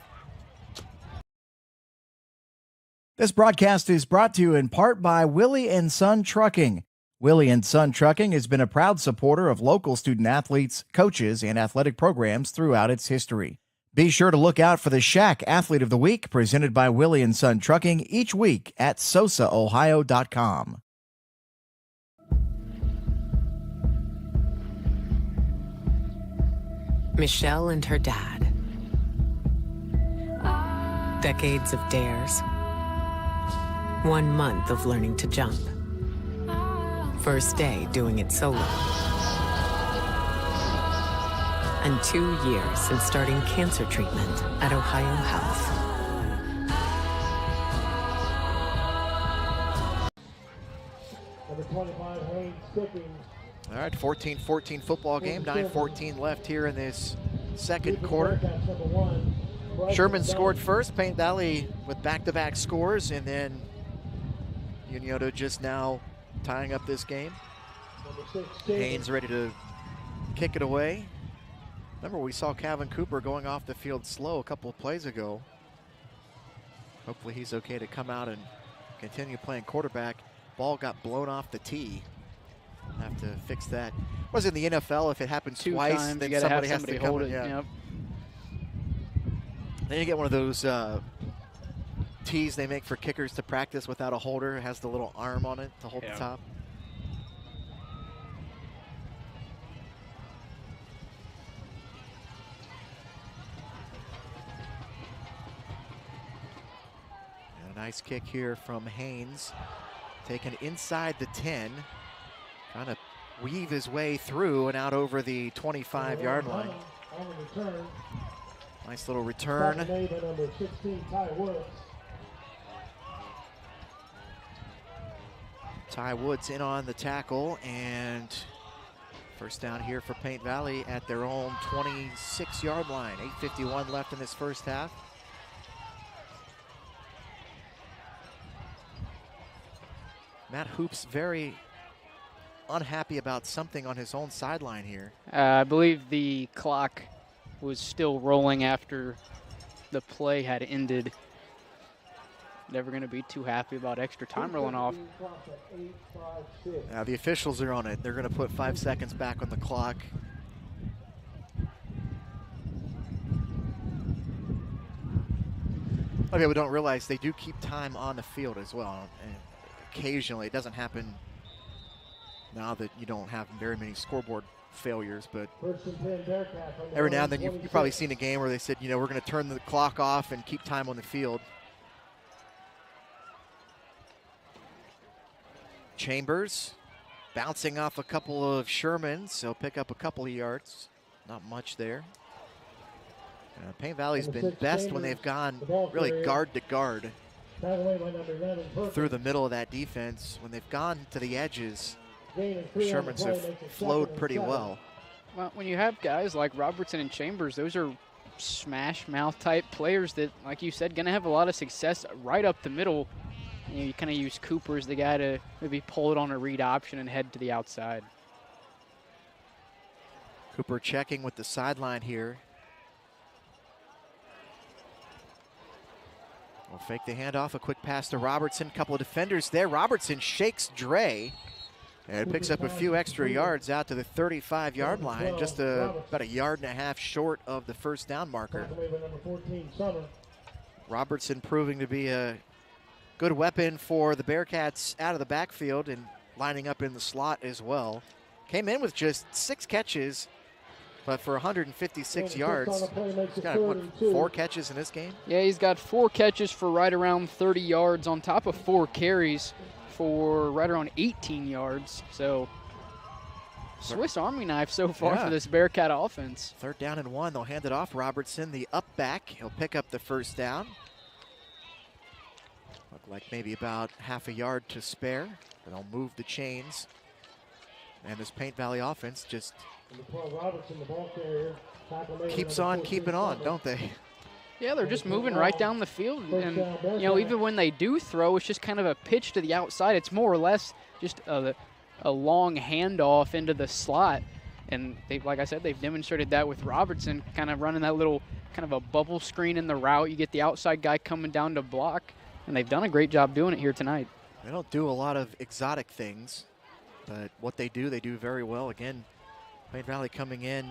This broadcast is brought to you in part by Willie and Son Trucking. Willie and Son Trucking has been a proud supporter of local student athletes, coaches, and athletic programs throughout its history. Be sure to look out for the Shack Athlete of the Week, presented by Willie and Son Trucking, each week at SOSAOhio.com. Michelle and her dad. Decades of dares. 1 month of learning to jump. First day doing it solo. And 2 years since starting cancer treatment at OhioHealth. Number 25, Haynes kicking. All right, 14-14 football game, 9:14 left here in this second quarter. Sherman scored first, Paint Valley with back-to-back scores, and then Unioto just now tying up this game. Haynes ready to kick it away. Remember, we saw Kevin Cooper going off the field slow a couple of plays ago. Hopefully he's okay to come out and continue playing quarterback. Ball got blown off the tee. Have to fix that. Was in the NFL, if it happens twice, then somebody has to hold it. Yeah. Yep. Then you get one of those tees they make for kickers to practice without a holder. It has the little arm on it to hold the top. And a nice kick here from Haynes. Taken inside the 10. Trying to weave his way through and out over the 25-yard line. Nice little return. Number 16, Ty Woods. Ty Woods in on the tackle, and first down here for Paint Valley at their own 26-yard line. 8:51 left in this first half. Matt Hoops very unhappy about something on his own sideline here. I believe the clock was still rolling after the play had ended. Never going to be too happy about extra time rolling off. Now the officials are on it. They're going to put 5 seconds back on the clock. A lot of people don't realize they do keep time on the field as well. And occasionally, it doesn't happen now that you don't have very many scoreboard failures, but First and 10 Bearcats on the every now line, and then you've 26. probably seen a game where they said, you know, we're going to turn the clock off and keep time on the field. Chambers bouncing off a couple of Shermans, so pick up a couple of yards. Not much there. Paint Valley's Number been 6 best when Chambers, they've gone the ball really carrier. guard to guard Tackled away by number 11, Perkins. through the middle of that defense. When they've gone to the edges, Gain of the 3 on the Shermans play have makes it flowed 2nd and pretty 7. well. Well, when you have guys like Robertson and Chambers, those are smash mouth type players that, like you said, going to have a lot of success right up the middle. You kind of use Cooper as the guy to maybe pull it on a read option and head to the outside. Cooper checking with the sideline here. We'll fake the handoff, a quick pass to Robertson. Couple of defenders there. Robertson shakes Dre and picks up a few extra yards out to the 35-yard line, just about a yard and a half short of the first down marker. Tackled away by number 14, Summer. Robertson proving to be a good weapon for the Bearcats out of the backfield and lining up in the slot as well. Came in with just 6 catches, but for 156 yards. He's got, what, 4 catches in this game? Yeah, he's got 4 catches for right around 30 yards on top of 4 carries for right around 18 yards. So Swiss Army knife so far for this Bearcat offense. 3rd down and 1. They'll hand it off. Robertson, the up back. He'll pick up the first down. Look like maybe about half a yard to spare. And they'll move the chains. And this Paint Valley offense just Number 12, Robertson, the ball carrier. Tackled away by keeps number on 14, keeping on, Summer. don't they? Yeah, they're just moving right down the field. And, you know, even when they do throw, it's just kind of a pitch to the outside. It's more or less just a long handoff into the slot. And they, like I said, they've demonstrated that with Robertson, kind of running that little kind of a bubble screen in the route. You get the outside guy coming down to block, and they've done a great job doing it here tonight. They don't do a lot of exotic things, but what they do very well. Again, Paint Valley coming in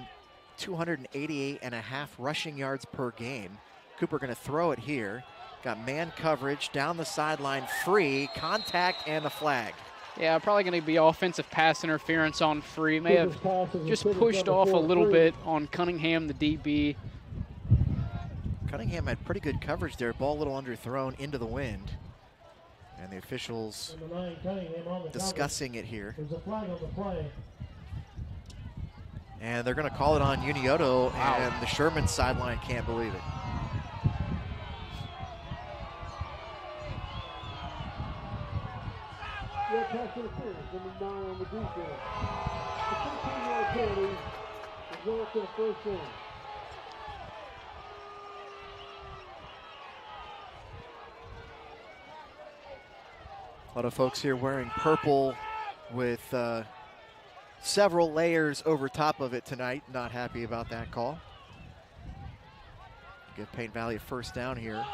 288.5 rushing yards per game. Cooper going to throw it here. Got man coverage down the sideline, free, contact, and a flag. Yeah, probably going to be offensive pass interference on free. May have just pushed off a little bit on Cunningham, the DB. Cunningham had pretty good coverage there. Ball a little underthrown into the wind. And the officials Number 9, Cunningham on the discussing it here. There's a flag on the play. And they're going to call it on Unioto, and the Sherman sideline can't believe it. Yeah, pass interference, number 9 on the defense. The 15-yard penalty results in a first down. A lot of folks here wearing purple with several layers over top of it tonight. Not happy about that call. Give Paint Valley a first down here.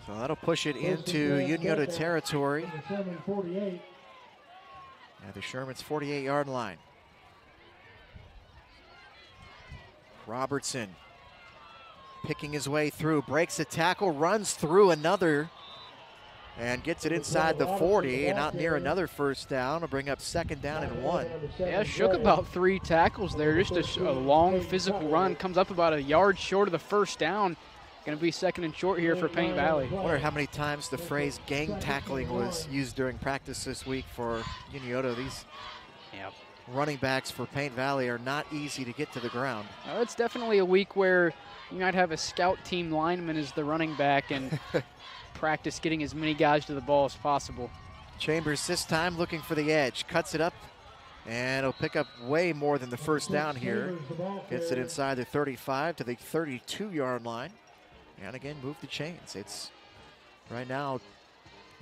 So that'll push it into Unioto territory. Number 48. At the Sherman's 48-yard line. Robertson picking his way through, breaks a tackle, runs through another, and gets it inside the 40 and out near another first down. Will bring up 2nd down and 1. Yeah, shook about 3 tackles there. Just a long physical run. Comes up about a yard short of the first down. Going to be 2nd and short here for Paint Valley. I wonder how many times the phrase gang tackling was used during practice this week for Unioto. These running backs for Paint Valley are not easy to get to the ground. It's definitely a week where you might have a scout team lineman as the running back and practice getting as many guys to the ball as possible. Chambers this time looking for the edge. Cuts it up, and he'll pick up way more than the first down here. Gets it inside the 35 to the 32-yard line. And again, move the chains. It's right now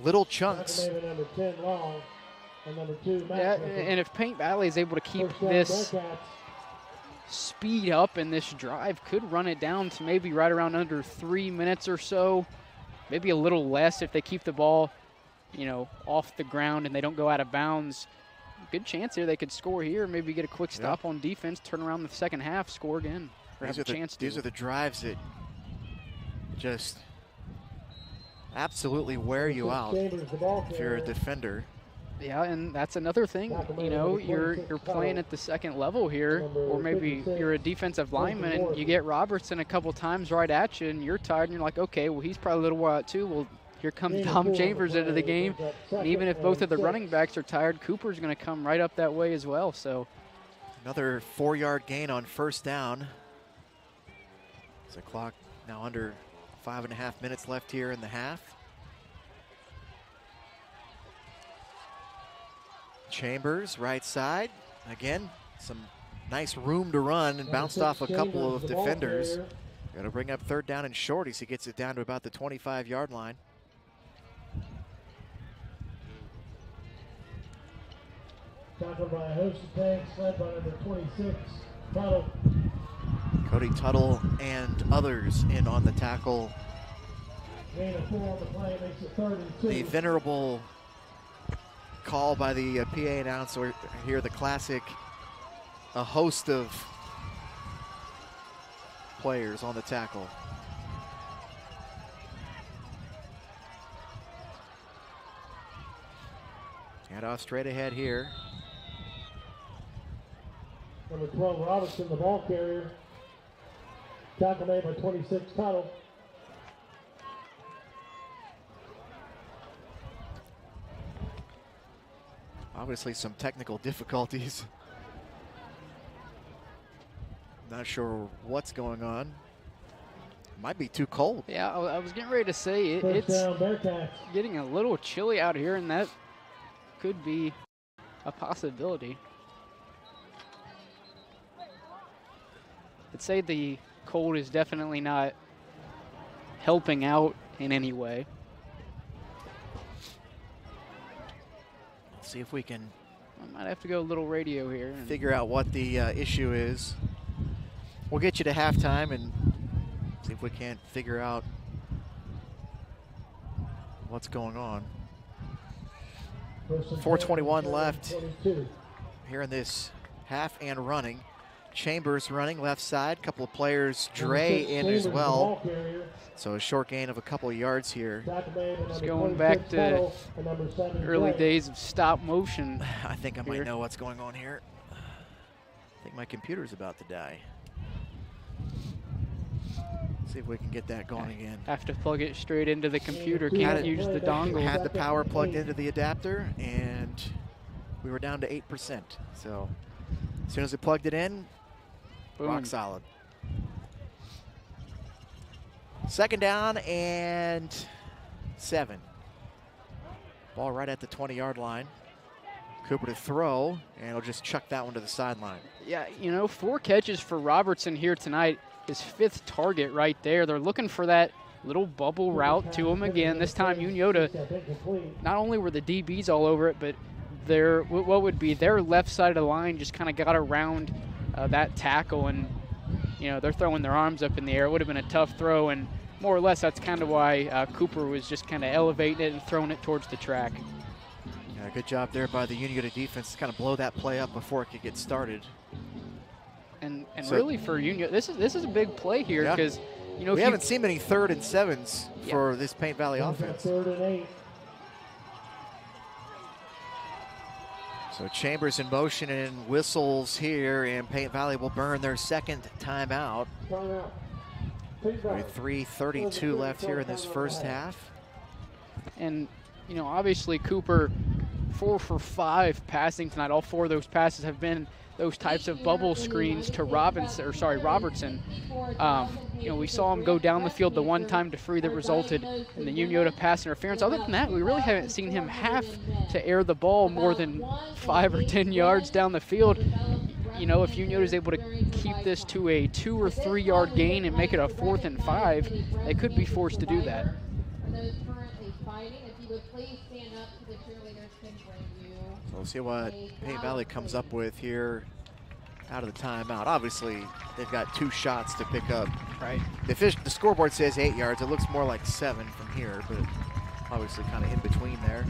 little chunks. Number 10 long, and number 2 Yeah, and if Paint Valley is able to keep this speed up in this drive, could run it down to maybe right around under 3 minutes or so. Maybe a little less if they keep the ball, you know, off the ground and they don't go out of bounds. good chance here they could score here, maybe get a quick stop on defense, turn around the second half, score again, or have a chance to. These are the drives that just absolutely wear you out if you're a defender. Yeah, and that's another thing. You know, you're playing at the second level here, or maybe you're a defensive lineman and you get Robertson a couple times right at you, and you're tired, and you're like, okay, well, he's probably a little while out too. Well, here comes Dom Chambers into the game, and even if both of the running backs are tired, Cooper's going to come right up that way as well. So another 4-yard gain on first down. There's a clock now under 5.5 minutes left here in the half. Chambers, right side. Again, some nice room to run and bounced off a couple of defenders. Got to bring up third down and short as he gets it down to about the 25-yard line. Tackled by Hosted Tanks, led by number 26, Tuttle. Cody Tuttle and others in on the tackle. Gain of 4 on the play, makes it 3rd and 2. The venerable call by the PA announcer here, the classic, a host of players on the tackle. Handoff straight ahead here. Number 12, Robertson, the ball carrier. Tackle made by 26, Tuttle. Obviously some technical difficulties. Not sure what's going on. Might be too cold. yeah, I was getting ready to say it's down, Bearcats. getting a little chilly out here, and that could be a possibility. I'd say the cold is definitely not helping out in any way. See if we can I might have to go a little radio here. figure out what the issue is. We'll get you to halftime and see if we can't figure out what's going on. 4:21 left here in this half and running. Chambers running left side, couple of players, Dre in as well. So a short gain of a couple of yards here. Just going back to early days of stop motion. I think I might know what's going on here. I think my computer's about to die. See if we can get that going again. Have to plug it straight into the computer, can't use the dongle. Had the power plugged into the adapter, and we were down to 8%. So as soon as it plugged it in, boom. Rock solid. Second down and 7. Ball right at the 20-yard line. Cooper to throw, and he'll just chuck that one to the sideline. Yeah, you know, 4 catches for Robertson here tonight. His 5th target right there. They're looking for that little bubble route to him again. This time, Unioto, not only were the DBs all over it, but their what would be their left side of the line just kind of got around that tackle, and you know, they're throwing their arms up in the air. It would have been a tough throw, and more or less that's kind of why Cooper was just kind of elevating it and throwing it towards the track. Yeah, good job there by the Unioto defense to kind of blow that play up before it could get started. And so really for Unioto, this is a big play here because you know we haven't seen many 3rd and 7s for this Paint Valley offense. 3rd and 8. So Chambers in motion and whistles here, and Paint Valley will burn their second timeout. With 3:32 left here in this first half. And you know, obviously Cooper 4 for 5 passing tonight. All 4 of those passes have been those types of bubble screens to Robertson. You know, we saw him go down the field the one time to free that resulted in the Unioto pass interference. Other than that, we really haven't seen him have to air the ball more than 5 or 10 yards down the field. You know, if Unioto is able to keep this to a 2 or 3 yard gain and make it a 4th and 5, they could be forced to do that. So we'll see what Paint Valley comes up with here out of the timeout. Obviously, they've got 2 shots to pick up. Right. The scoreboard says 8 yards. It looks more like 7 from here, but obviously kind of in between there.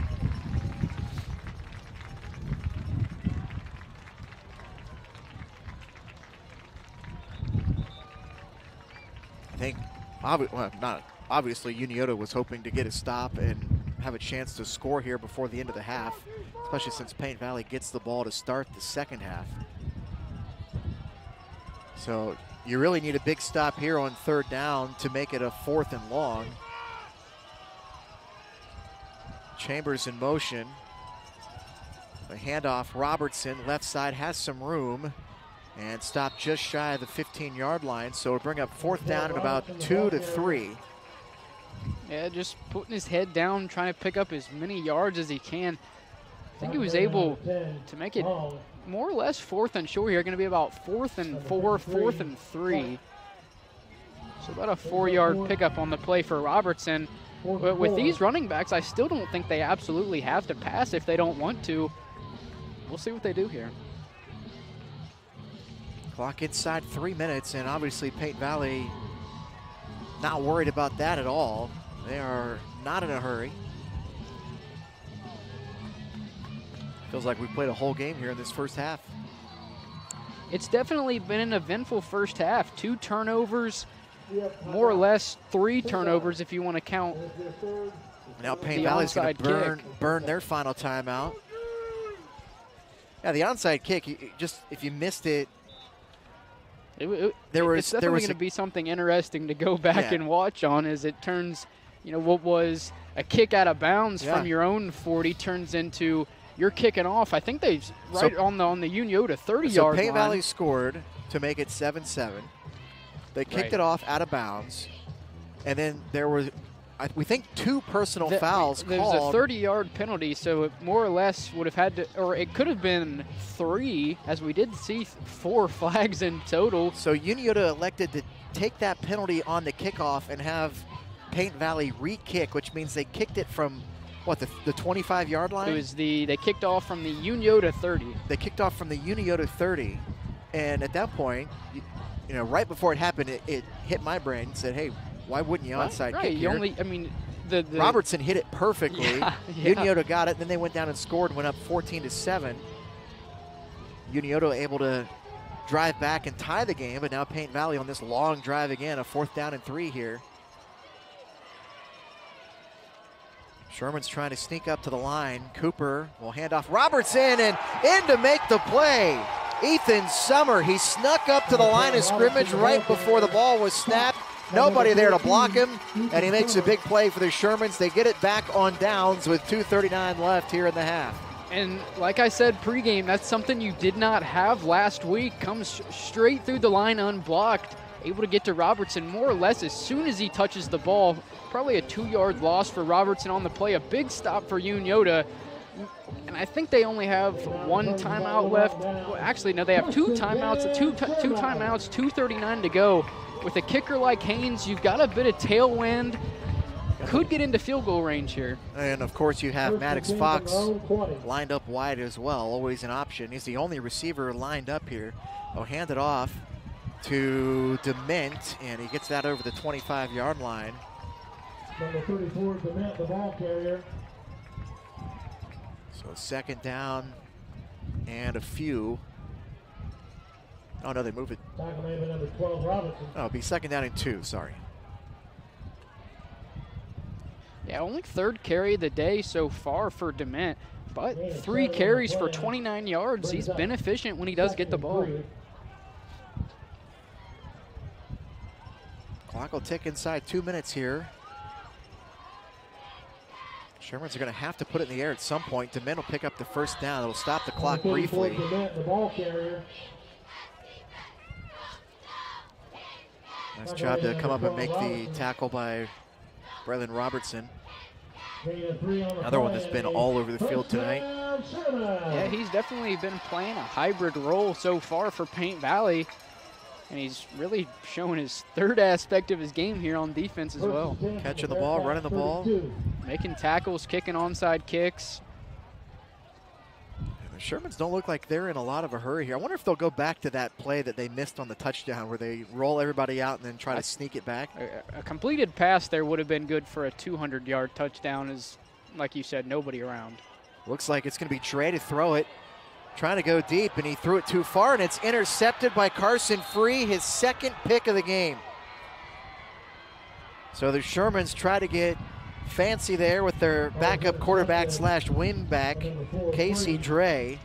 I think, not obviously, Unioto was hoping to get a stop and have a chance to score here before the end of the half, especially since Paint Valley gets the ball to start the second half. So you really need a big stop here on third down to make it a 4th and long. Chambers in motion. The handoff, Robertson, left side, has some room and stopped just shy of the 15-yard line. So it'll bring up 4th down and about 2 to 3. Yeah, just putting his head down, trying to pick up as many yards as he can. I think he was able to make it more or less 4th and short here. Going to be about 4th and 4, 4th and 3. So about a 4-yard pickup on the play for Robertson. But with these running backs, I still don't think they absolutely have to pass if they don't want to. We'll see what they do here. Clock inside 3 minutes, and obviously Paint Valley not worried about that at all. They are not in a hurry. Feels like we played a whole game here in this first half. It's definitely been an eventful first half. 2 turnovers, more or less 3 turnovers if you want to count. Now Paint Valley's going to burn their final timeout. Yeah, the onside kick, if you missed it, it's definitely going to be something interesting to go back and watch on as it turns, what was a kick out of bounds from your own 40 turns into you're kicking off. I think they've on the Unioto 30-yard line. So Paint Valley scored to make it 7-7. They kicked it off out of bounds, and then there was, we think, 2 personal fouls called. There's a 30-yard penalty, so it more or less would have had to, or it could have been 3, as we did see 4 flags in total. So Unioto elected to take that penalty on the kickoff and have Paint Valley re-kick, which means they kicked it from, the 25-yard line? It was they kicked off from the Unioto 30. They kicked off from the Unioto 30, and at that point, right before it happened, it hit my brain and said, hey, why wouldn't you onside kick here? The Robertson hit it perfectly. Yeah. Unioto got it, and then they went down and scored and went up 14-7. Unioto able to drive back and tie the game, but now Paint Valley on this long drive again, a 4th down and 3 here. Sherman's trying to sneak up to the line. Cooper will hand off Robertson and in to make the play. Ethan Summer, he snuck up to the line of scrimmage right before the ball was snapped. Nobody there to block him, and he makes a big play for the Shermans. They get it back on downs with 2:39 left here in the half. And like I said pregame, that's something you did not have last week. Comes straight through the line unblocked, able to get to Robertson more or less as soon as he touches the ball. Probably a 2-yard loss for Robertson on the play, a big stop for Unioto. And I think they only have 1 timeout left. Well, actually, no, they have 2 timeouts, two timeouts, 2:39 to go. With a kicker like Haynes, you've got a bit of tailwind. Could get into field goal range here. And, of course, you have Maddox Fox lined up wide as well, always an option. He's the only receiver lined up here. They'll hand it off to Dement, and he gets that over the 25-yard line. Number 34, Dement, the ball carrier. So 2nd down and a few. Oh, no, they move it. Tackle may have been number 12, Robertson. Oh, it'll be 2nd down and 2, sorry. Yeah, only 3rd carry of the day so far for Dement, but 3 carries for 29 yards. He's been efficient when he does get the ball. Clock will tick inside 2 minutes here. Shermans are going to have to put it in the air at some point. Dement will pick up the 1st down. It'll stop the clock briefly. The ball carrier. Nice job to come up and make the tackle by Braylon Robertson. Another one that's been all over the field tonight. Yeah, he's definitely been playing a hybrid role so far for Paint Valley. And he's really showing his 3rd aspect of his game here on defense as well. Catching the ball, running the ball. Making tackles, kicking onside kicks. The Shermans don't look like they're in a lot of a hurry here. I wonder if they'll go back to that play that they missed on the touchdown where they roll everybody out and then try to sneak it back. A completed pass there would have been good for a 200-yard touchdown, as, like you said, nobody around. Looks like it's going to be Trey to throw it. Trying to go deep, and he threw it too far, and it's intercepted by Carson Free, his 2nd pick of the game. So the Shermans try to get fancy there with their backup quarterback slash wingback, Casey Dre.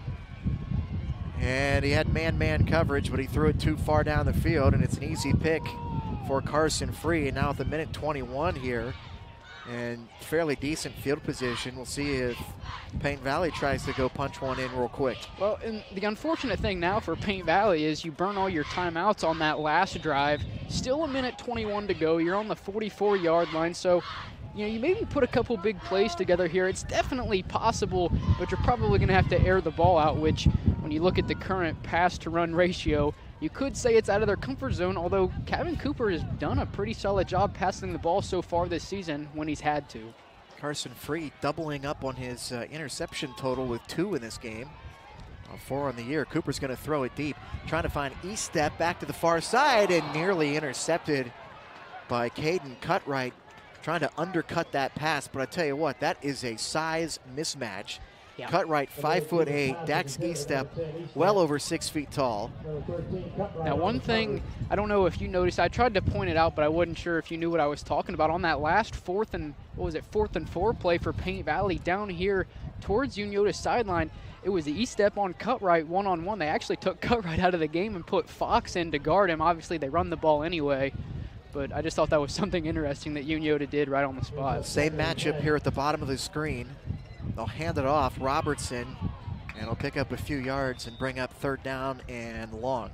And he had man-man coverage, but he threw it too far down the field, and it's an easy pick for Carson Free. And now at the minute 21 here, and fairly decent field position. We'll see if Paint Valley tries to go punch one in real quick. Well, and the unfortunate thing now for Paint Valley is you burn all your timeouts on that last drive. Still a minute 21 to go. You're on the 44-yard line, so you maybe put a couple big plays together here. It's definitely possible, but you're probably going to have to air the ball out, which when you look at the current pass-to-run ratio, you could say it's out of their comfort zone, although Kevin Cooper has done a pretty solid job passing the ball so far this season when he's had to. Carson Free doubling up on his interception total with 2 in this game. 4 on the year. Cooper's going to throw it deep, trying to find E-step back to the far side, and nearly intercepted by Caden Cutright, trying to undercut that pass. But I tell you what, that is a size mismatch. Yeah. Cutright 5'8", Dax E-step well over 6 feet tall. Now one thing, I don't know if you noticed, I tried to point it out, but I wasn't sure if you knew what I was talking about. On that last 4th and 4 play for Paint Valley down here towards Unioto's sideline, it was the E-step on Cutright one-on-one. They actually took Cutright out of the game and put Fox in to guard him. Obviously they run the ball anyway, but I just thought that was something interesting that Unioto did right on the spot. Same matchup here at the bottom of the screen. They'll hand it off, Robertson, and he'll pick up a few yards and bring up 3rd down and long.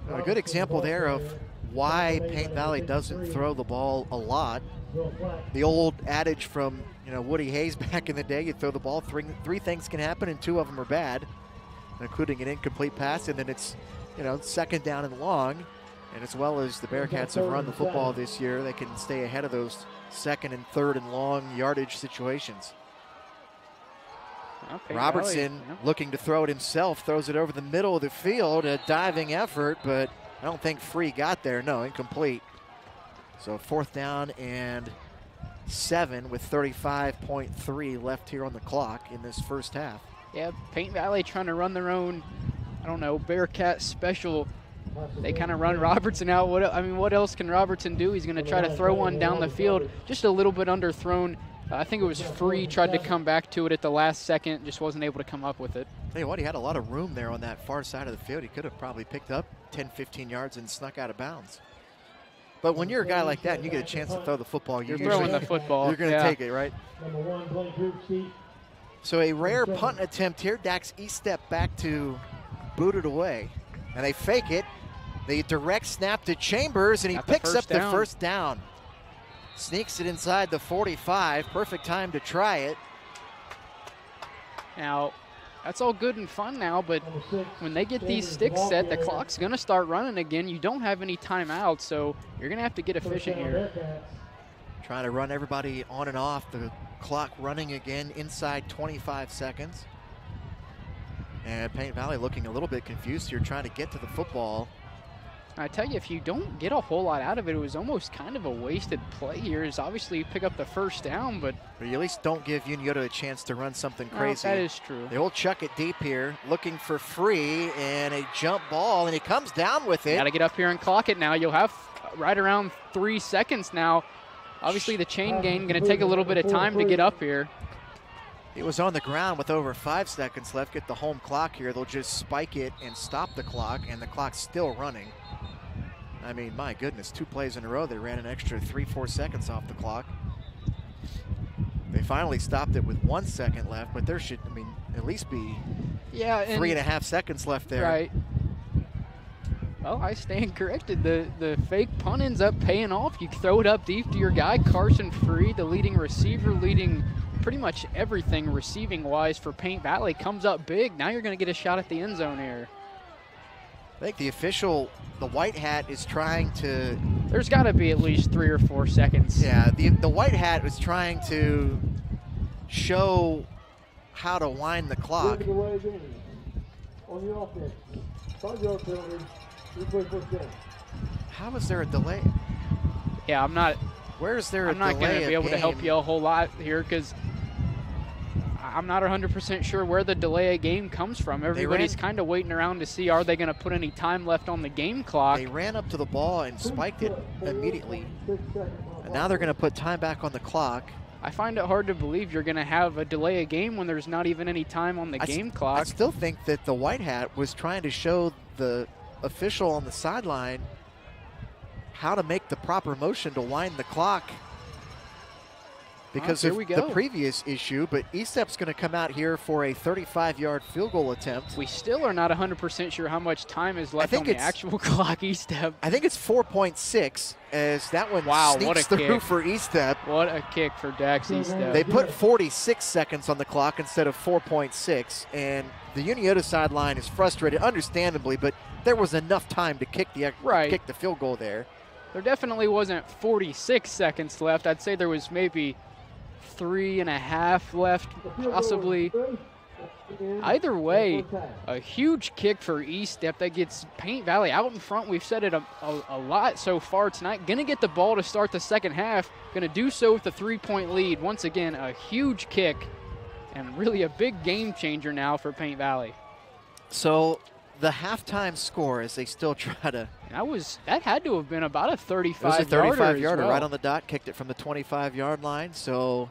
A good example there of why Paint Valley doesn't throw the ball a lot. The old adage from Woody Hayes back in the day, you throw the ball, three things can happen and 2 of them are bad, including an incomplete pass, and then it's 2nd down and long. And as well as the Bearcats have run the football this year, they can stay ahead of those 2nd and 3rd and long yardage situations. Okay, Robertson looking to throw it himself, throws it over the middle of the field, a diving effort, but I don't think Free got there. No, incomplete. So 4th down and 7 with 35.3 left here on the clock in this first half. Yeah, Paint Valley trying to run their own, Bearcat special. They kind of run Robertson out. What else can Robertson do? He's going to try to throw one down the field, just a little bit underthrown. I think it was Free, tried to come back to it at the last second, just wasn't able to come up with it. Tell you what, he had a lot of room there on that far side of the field. He could have probably picked up 10, 15 yards and snuck out of bounds. But when you're a guy like that and you get a chance to throw the football, you're throwing the football. You're going to take it, right? So a rare punt attempt here. Dax E-step back to boot it away. And they fake it. The direct snap to Chambers, and he picks up the 1st down. Sneaks it inside the 45. Perfect time to try it. Now, that's all good and fun now, but when they get these sticks set, the clock's going to start running again. You don't have any timeouts, so you're going to have to get efficient here. Trying to run everybody on and off. The clock running again inside 25 seconds. And Paint Valley looking a little bit confused here, trying to get to the football. I tell you, if you don't get a whole lot out of it, it was almost kind of a wasted play here. Is obviously you pick up the 1st down, but you at least don't give Unioto a chance to run something crazy. That is true. They will chuck it deep here, looking for Free, and a jump ball, and he comes down with it. Got to get up here and clock it now. You'll have right around 3 seconds now. Obviously, the chain gain going to take a little bit of time to get up here. He was on the ground with over 5 seconds left. Get the home clock here. They'll just spike it and stop the clock, and the clock's still running. I mean, my goodness, 2 plays in a row, they ran an extra 3-4 seconds off the clock. They finally stopped it with 1 second left, but there should, at least be 3.5 seconds left there. Right. Well, I stand corrected. The fake punt ends up paying off. You throw it up deep to your guy, Carson Free, the leading receiver, leading pretty much everything receiving-wise for Paint Valley. Comes up big. Now you're going to get a shot at the end zone here. I think the official, the white hat, is trying to... There's got to be at least 3 or 4 seconds. Yeah, the white hat was trying to show how to wind the clock. On the offense. How is there a delay? Yeah, I'm not... Where is there a delay? I'm not going to be able to help you a whole lot here because I'm not 100% sure where the delay of game comes from. Everybody's kind of waiting around to see, are they going to put any time left on the game clock? They ran up to the ball and spiked it immediately. And now they're going to put time back on the clock. I find it hard to believe you're going to have a delay of game when there's not even any time on the game clock. I still think that the white hat was trying to show the official on the sideline how to make the proper motion to wind the clock because of the previous issue, but ESTEP's going to come out here for a 35-yard field goal attempt. We still are not 100% sure how much time is left on the actual clock, ESTEP. I think it's 4.6 as that one sneaks through for ESTEP. What a kick for Dax ESTEP. They put 46 seconds on the clock instead of 4.6, and the Unioto sideline is frustrated, understandably, but there was enough time to kick the field goal there. There definitely wasn't 46 seconds left. I'd say there was maybe 3.5 left, possibly. Either way, a huge kick for ESTEP that gets Paint Valley out in front. We've said it a lot so far tonight. Going to get the ball to start the second half. Going to do so with a 3-point lead. Once again, a huge kick and really a big game changer now for Paint Valley. So the halftime score as they still try to. That had to have been about a 35-yarder. It was a 35-yarder right on the dot. Kicked it from the 25-yard line. So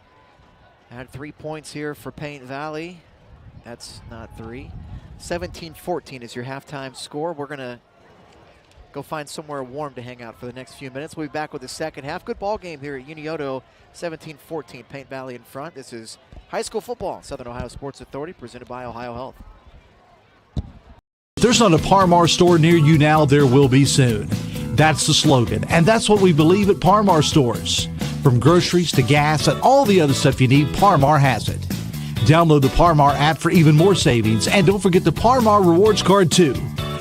had 3 points here for Paint Valley. That's not 3. 17-14 is your halftime score. We're going to go find somewhere warm to hang out for the next few minutes. We'll be back with the second half. Good ball game here at Unioto. 17-14, Paint Valley in front. This is high school football, Southern Ohio Sports Authority, presented by OhioHealth. If there's not a Parmar store near you now, there will be soon. That's the slogan, and that's what we believe at Parmar stores. From groceries to gas and all the other stuff you need, Parmar has it. Download the Parmar app for even more savings, and don't forget the Parmar Rewards Card too.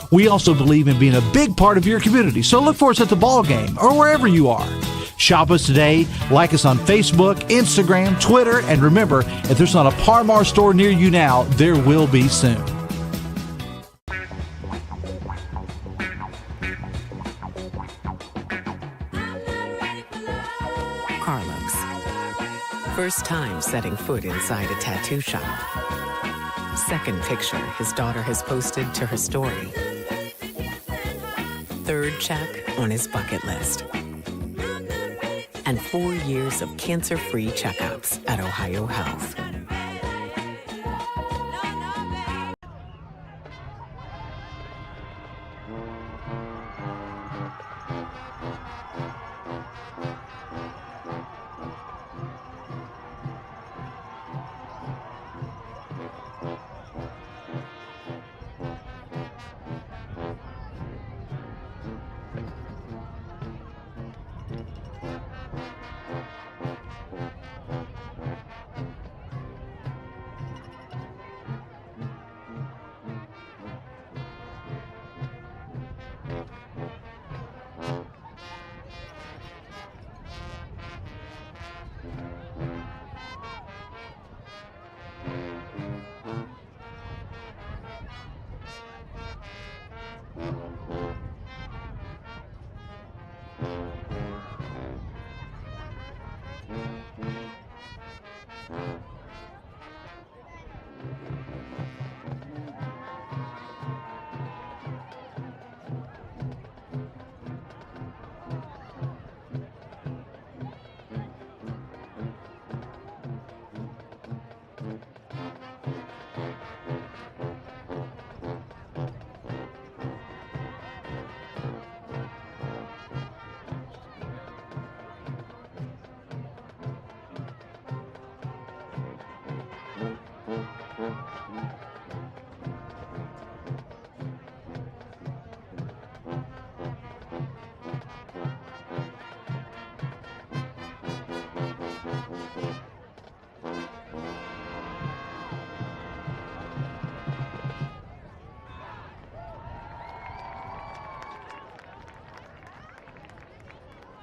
We also believe in being a big part of your community, so look for us at the ball game or wherever you are. Shop us today, like us on Facebook, Instagram, Twitter, and remember, if there's not a Parmar store near you now, there will be soon. First time setting foot inside a tattoo shop. Second picture his daughter has posted to her story. Third check on his bucket list. And 4 years of cancer-free checkups at OhioHealth.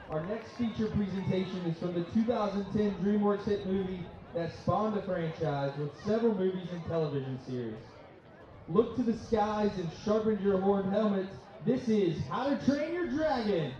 Our next feature presentation is from the 2010 DreamWorks hit movie that spawned a franchise with several movies and television series. Look to the skies and sharpen your horned helmets. This is How to Train Your Dragon.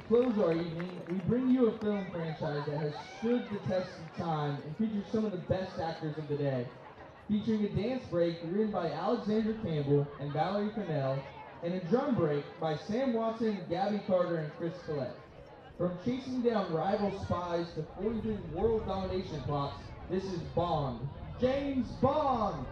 close our evening, we bring you a film franchise that has stood the test of time and features some of the best actors of the day. Featuring a dance break written by Alexander Campbell and Valerie Fennell, and a drum break by Sam Watson, Gabby Carter, and Chris Collette. From chasing down rival spies to forging world domination plots, this is Bond. James Bond!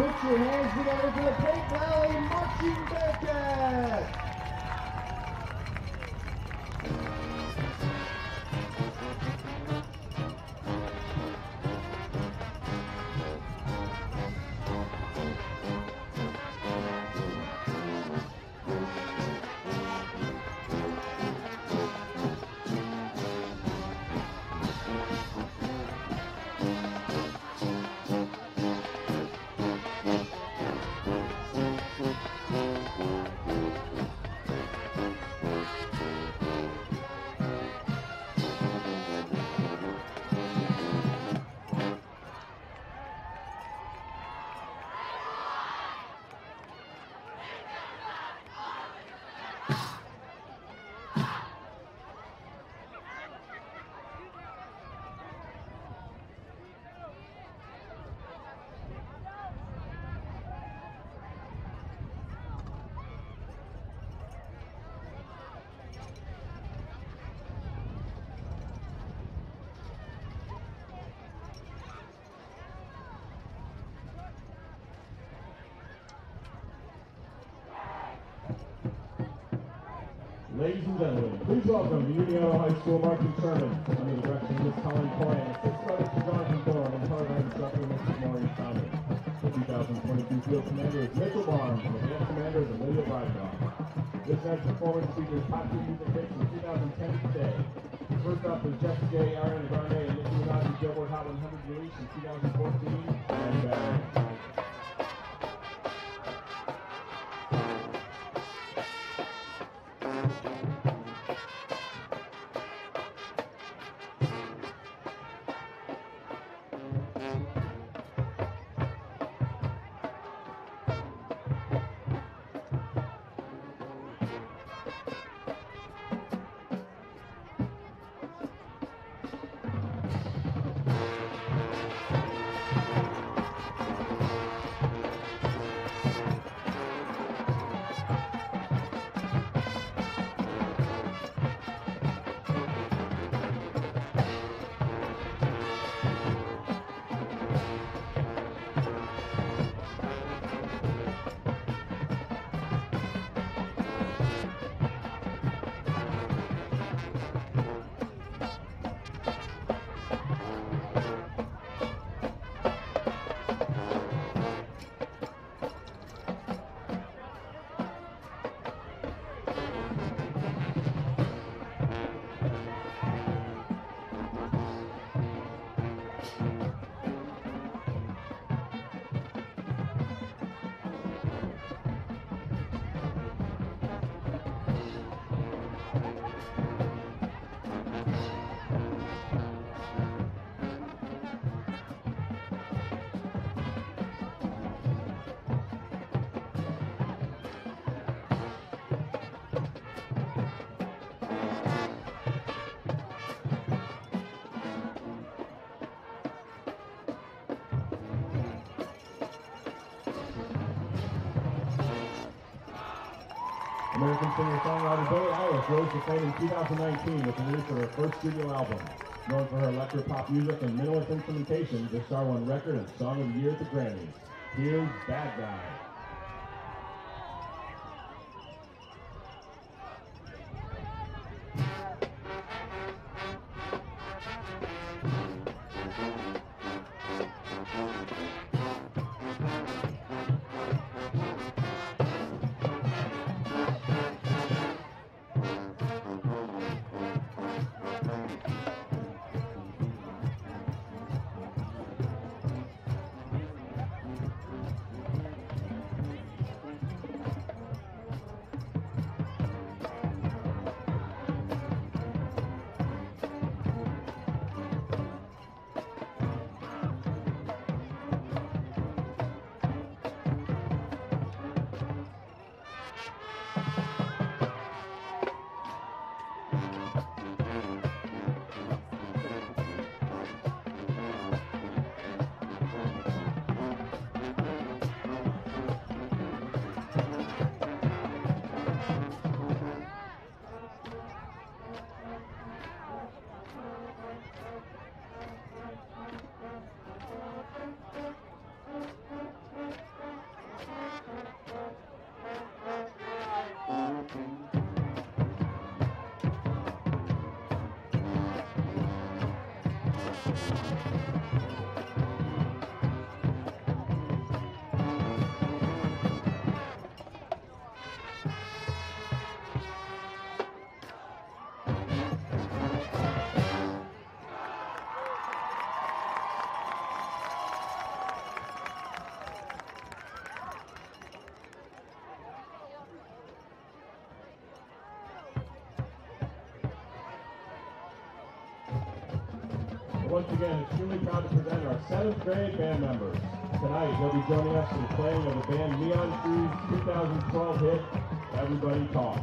Put your hands together for the Paint Valley Marching Bearcats! Ladies and gentlemen, please welcome the Unioto High School marching Shermans under the direction of Ms. Colleen Coy and assisted by Mr. Jonathan Thorne and part of our instructor, Mrs. Maureen Thomas. 2022 field commander is Mitchell Barnes, and the band commander is Amelia Brydoff. This night's performance features top 2 music hits from 2010 to today. First up is Jessica J, Ariana Grande, and Nicki Minaj's Billboard Hot 100 release in 2014, and Better. American singer-songwriter Billie Eilish rose to fame in 2019 with the release of her first studio album. Known for her electro-pop music and minimalist instrumentation, the star won Record and Song of the Year at the Grammys. Here's Bad Guy. Once again, extremely proud to present our 7th grade band members. Tonight, they'll be joining us in the playing of the band Neon Trees' 2012 hit, Everybody Talks.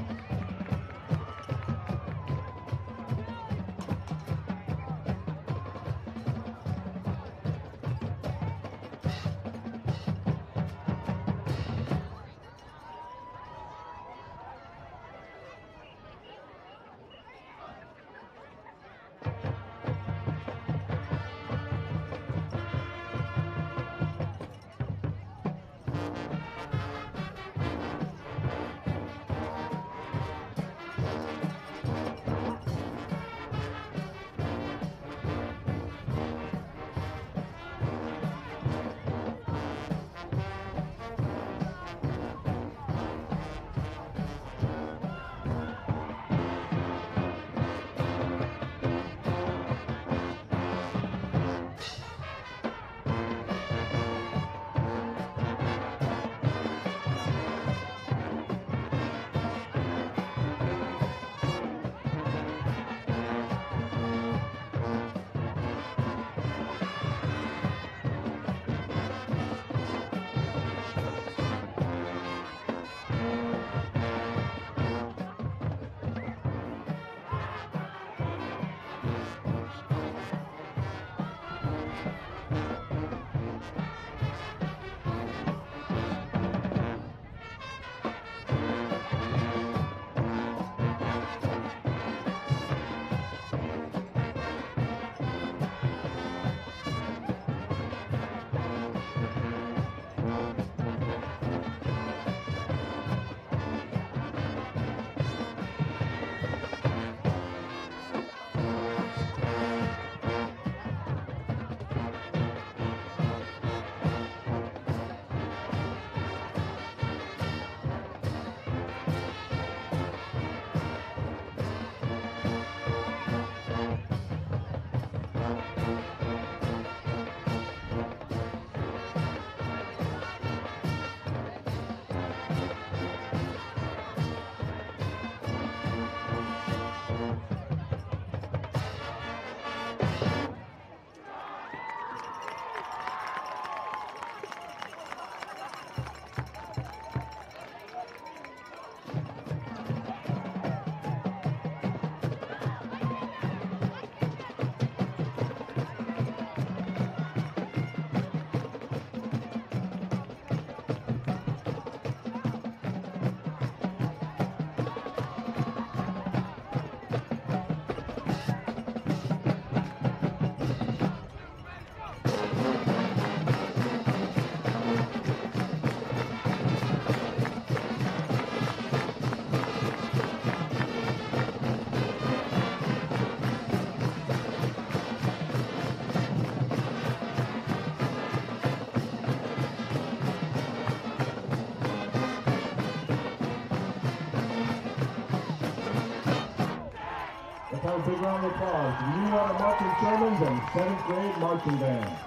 a big round of applause to the Unioto Marching Shermans and 7th grade marching band.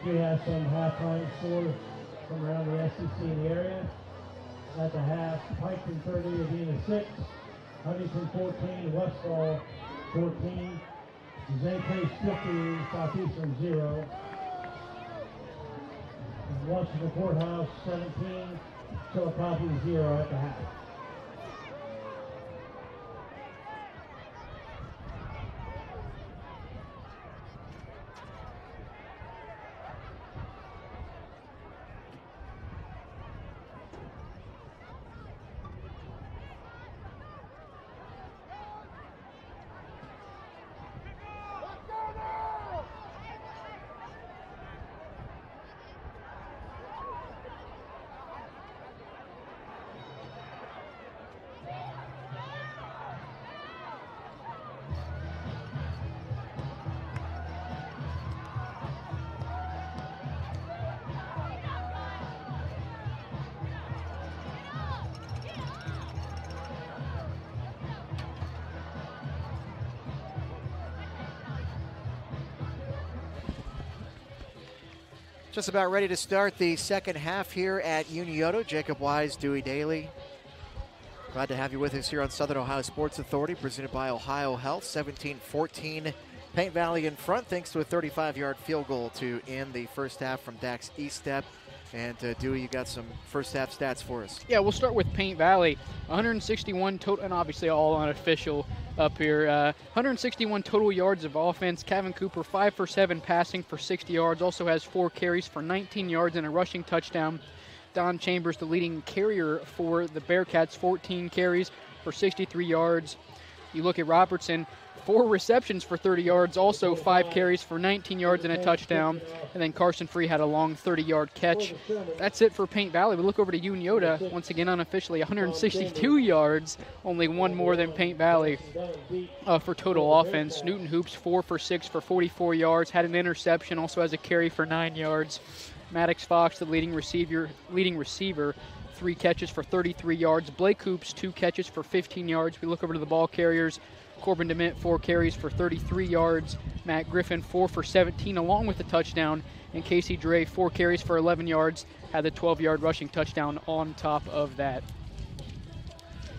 We have some halftime scores from around the SEC in the area. At the half, Piketon 30, Adena 6, Huntington 14, Westfall 14, St. Trace 15, Southeastern 0, Washington Courthouse 17, Chillicothe 0 at the half. Just about ready to start the second half here at Unioto. Jacob Wise, Dewey Daly. Glad to have you with us here on Southern Ohio Sports Authority, presented by OhioHealth. 17-14, Paint Valley in front, thanks to a 35-yard field goal to end the first half from Dax Eastep. And Dewey, you got some first half stats for us. Yeah, we'll start with Paint Valley. 161 total, and obviously all unofficial up here. 161 total yards of offense. Kevin Cooper 5 for 7 passing for 60 yards. Also has 4 carries for 19 yards and a rushing touchdown. Don Chambers, the leading carrier for the Bearcats, 14 carries for 63 yards. You look at Robertson, 4 receptions for 30 yards, also 5 carries for 19 yards and a touchdown. And then Carson Free had a long 30-yard catch. That's it for Paint Valley. We look over to Unioto, once again unofficially, 162 yards, only one more than Paint Valley for total offense. Newton Hoops, 4 for 6 for 44 yards, had an interception, also has a carry for 9 yards. Maddox Fox, the leading receiver, 3 catches for 33 yards. Blake Hoops, 2 catches for 15 yards. We look over to the ball carriers. Corbin DeMint, 4 carries for 33 yards. Matt Griffin, 4 for 17, along with the touchdown. And Casey Dre, 4 carries for 11 yards, had the 12-yard rushing touchdown on top of that.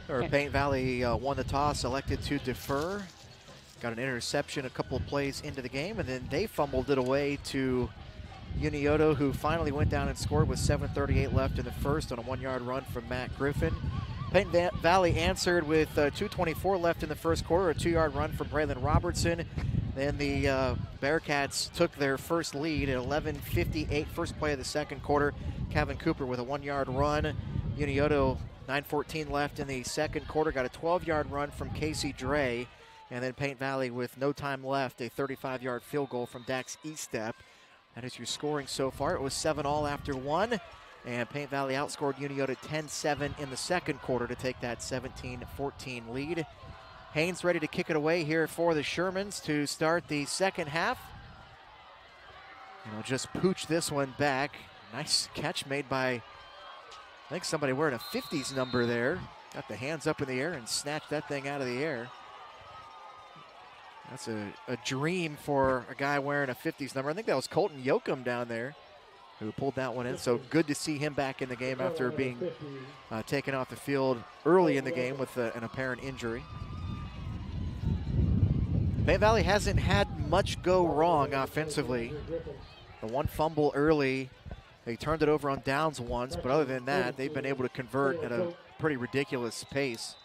Paint Valley won the toss, elected to defer. Got an interception a couple of plays into the game, and then they fumbled it away to Unioto, who finally went down and scored with 7:38 left in the first on a 1-yard run from Matt Griffin. Paint Valley answered with 2:24 left in the first quarter, a 2-yard run from Braylon Robertson. Then the Bearcats took their first lead at 11:58, first play of the second quarter. Kevin Cooper with a 1-yard run. Unioto, 9:14 left in the second quarter, got a 12-yard run from Casey Dre. And then Paint Valley with no time left, a 35-yard field goal from Dax Estep. That is your scoring so far. It was 7-all after 1. And Paint Valley outscored Unioto 10-7 in the second quarter to take that 17-14 lead. Haynes ready to kick it away here for the Shermans to start the second half. And he'll just pooch this one back. Nice catch made by, I think, somebody wearing a 50s number there. Got the hands up in the air and snatched that thing out of the air. That's a dream for a guy wearing a 50s number. I think that was Colton Yoakum down there who pulled that one in. So good to see him back in the game after being taken off the field early in the game with an apparent injury. Paint Valley hasn't had much go wrong offensively. The one fumble early, they turned it over on downs once, but other than that, they've been able to convert at a pretty ridiculous pace.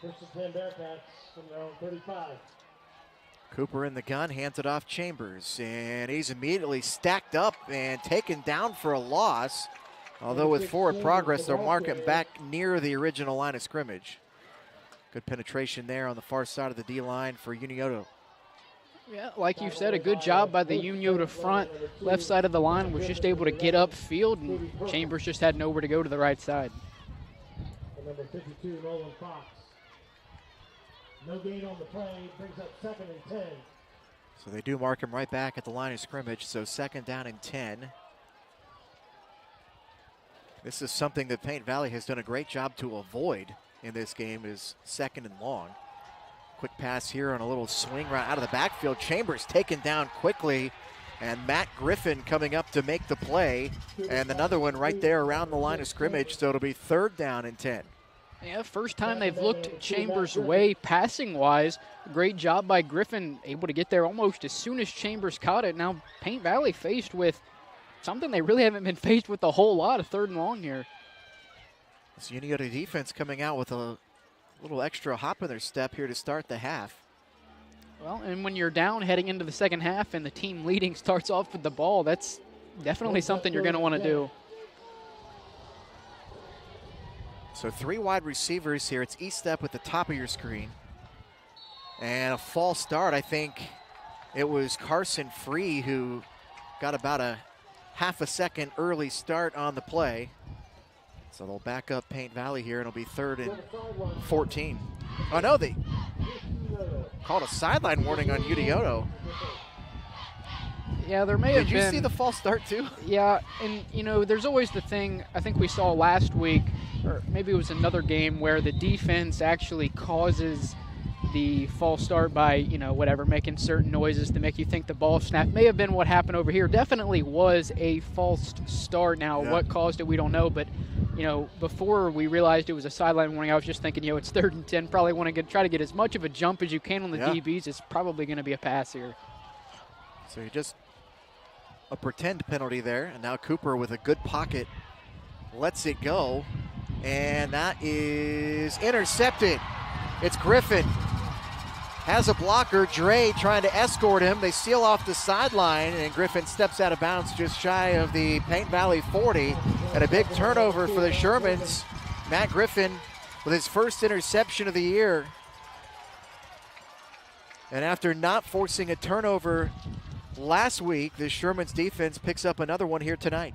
Cooper in the gun, hands it off Chambers, and he's immediately stacked up and taken down for a loss. Although with forward progress, they'll mark him back near the original line of scrimmage. Good penetration there on the far side of the D-line for Unioto. Yeah, like you said, a good job by the Unioto front. Left side of the line was just able to get upfield, and Chambers just had nowhere to go to the right side. Number 52, Nolan Fox. No gain on the play, brings up 2nd and 10. So they do mark him right back at the line of scrimmage, so 2nd down and 10. This is something that Paint Valley has done a great job to avoid in this game, is 2nd and long. Quick pass here on a little swing right out of the backfield. Chambers taken down quickly, and Matt Griffin coming up to make the play, and another one right there around the line of scrimmage, so it'll be 3rd down and 10. Yeah, first time they've looked Chambers' way passing-wise. Great job by Griffin, able to get there almost as soon as Chambers caught it. Now Paint Valley faced with something they really haven't been faced with a whole lot, a 3rd and long here. This Unioto defense coming out with a little extra hop in their step here to start the half. Well, and when you're down heading into the second half and the team leading starts off with the ball, that's definitely something you're going to want to do. So 3 wide receivers here. It's Estep at the top of your screen. And a false start. I think it was Carson Free who got about a half a second early start on the play. So they'll back up Paint Valley here, and it'll be 3rd and 14. Oh, no, they called a sideline warning on Unioto. Yeah, there may have been. Did you see the false start too? Yeah, and you know, there's always the thing I think we saw last week, or maybe it was another game, where the defense actually causes the false start by, you know, whatever, making certain noises to make you think the ball snapped. May have been what happened over here. Definitely was a false start. Now, what caused it, we don't know, but you know, before we realized it was a sideline warning, I was just thinking, you know, it's 3rd and 10. Probably want to try to get as much of a jump as you can on the DBs. It's probably going to be a pass here. So you just a pretend penalty there, and now Cooper with a good pocket lets it go, and that is intercepted. It's Griffin. Has a blocker, Dre trying to escort him. They seal off the sideline, and Griffin steps out of bounds just shy of the Paint Valley 40. And a big turnover for the Shermans. Matt Griffin with his first interception of the year. And after not forcing a turnover last week, the Shermans defense picks up another one here tonight.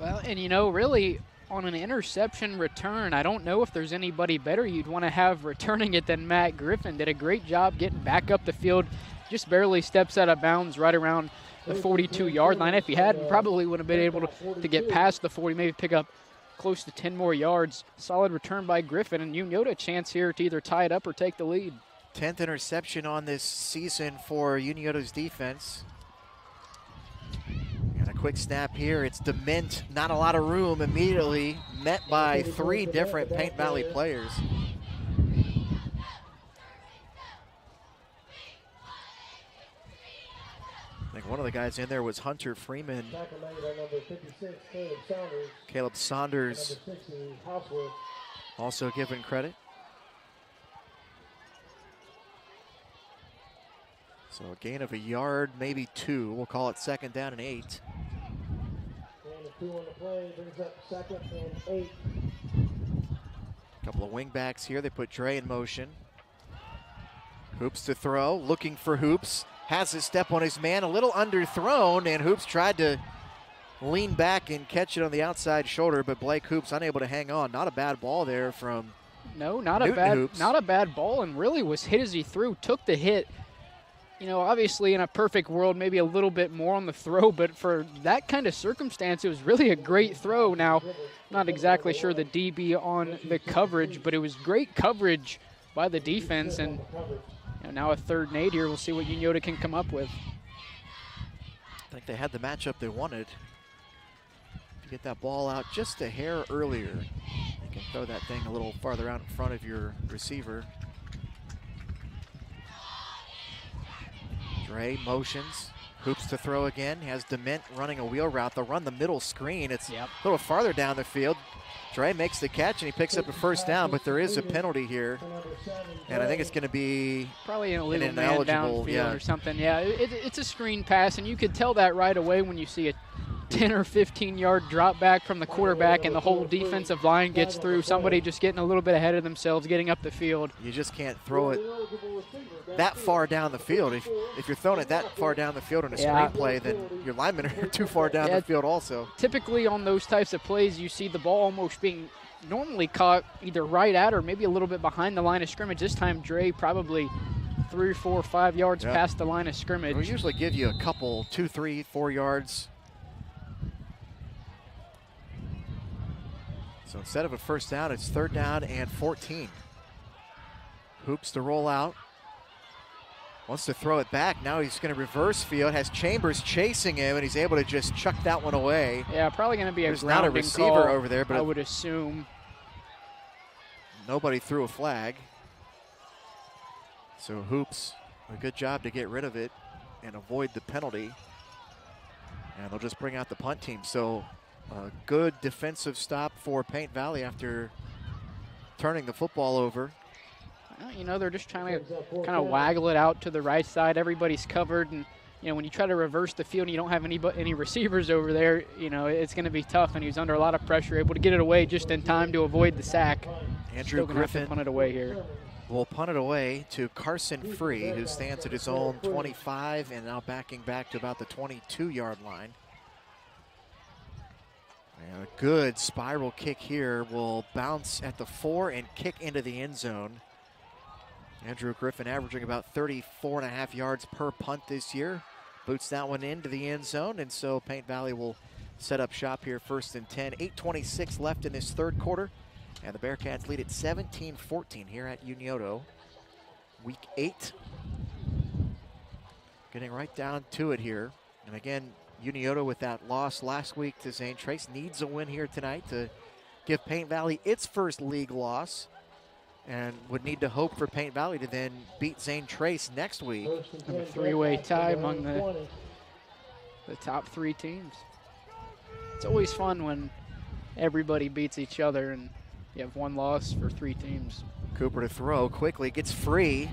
Well, and you know, really, on an interception return, I don't know if there's anybody better you'd want to have returning it than Matt Griffin. Did a great job getting back up the field, just barely steps out of bounds right around the 42-yard line. If he hadn't, probably would have been able to get past the 40, maybe pick up close to 10 more yards. Solid return by Griffin, and Unioto a chance here to either tie it up or take the lead. 10th interception on this season for Unioto's defense. And a quick snap here. It's Dement, not a lot of room, immediately met by 3 different Paint Valley players. I think one of the guys in there was Hunter Freeman. Caleb Saunders also given credit. So a gain of a yard, maybe 2. We'll call it 2nd down and 8. Gain of 2 on the play, brings up 2nd and 8. Couple of wing backs here. They put Dre in motion. Hoops to throw, looking for Hoops. Has his step on his man, a little underthrown, and Hoops tried to lean back and catch it on the outside shoulder, but Blake Hoops unable to hang on. Not a bad ball there from No, not Hoops. a bad ball, and really was hit as he threw, took the hit. You know, obviously in a perfect world, maybe a little bit more on the throw, but for that kind of circumstance, it was really a great throw. Now, not exactly sure the DB on the coverage, but it was great coverage by the defense, and now a 3rd and 8 here. We'll see what Unioto can come up with. I think they had the matchup they wanted. To get that ball out just a hair earlier, you can throw that thing a little farther out in front of your receiver. Dre motions, Hoops to throw again, has Dement running a wheel route. They'll run the middle screen. It's a little farther down the field. Dre makes the catch and he picks up a 1st down, but there is a penalty here. And I think it's going to be probably an illegal man downfield or something. Yeah, it's a screen pass, and you could tell that right away when you see a 10 or 15-yard drop back from the quarterback and the whole defensive line gets through. Somebody just getting a little bit ahead of themselves, getting up the field. You just can't throw it that far down the field. If you're throwing it that far down the field in a screen play, then your linemen are too far down the field also. Typically on those types of plays, you see the ball almost being normally caught either right at or maybe a little bit behind the line of scrimmage. This time Dre probably 3, 4, 5 yards past the line of scrimmage. We usually give you a couple, 2, 3, 4 yards. So instead of a 1st down, it's 3rd down and 14. Hoops to roll out. Wants to throw it back. Now he's going to reverse field. Has Chambers chasing him, and he's able to just chuck that one away. Yeah, probably going to be There's a not a grounding receiver call, over there, but I would assume. Nobody threw a flag. So Hoops, a good job to get rid of it and avoid the penalty. And they'll just bring out the punt team. So a good defensive stop for Paint Valley after turning the football over. Well, you know, they're just trying to kind of waggle it out to the right side. Everybody's covered, and you know, when you try to reverse the field and you don't have any receivers over there, you know, it's going to be tough. And he's under a lot of pressure, able to get it away just in time to avoid the sack. Andrew Griffin punt it away here. Will punt it away to Carson Free, who stands at his own 25 and now backing back to about the 22-yard line. And a good spiral kick here will bounce at the 4 and kick into the end zone. Andrew Griffin averaging about 34.5 yards per punt this year. Boots that one into the end zone, and so Paint Valley will set up shop here, 1st and 10. 8:26 left in this 3rd quarter, and the Bearcats lead at 17-14 here at Unioto. Week 8. Getting right down to it here. And again, Unioto with that loss last week to Zane Trace needs a win here tonight to give Paint Valley its first league loss, and would need to hope for Paint Valley to then beat Zane Trace next week. A 3-way tie among the top 3 teams. It's always fun when everybody beats each other and you have one loss for 3 teams. Cooper to throw quickly, gets free,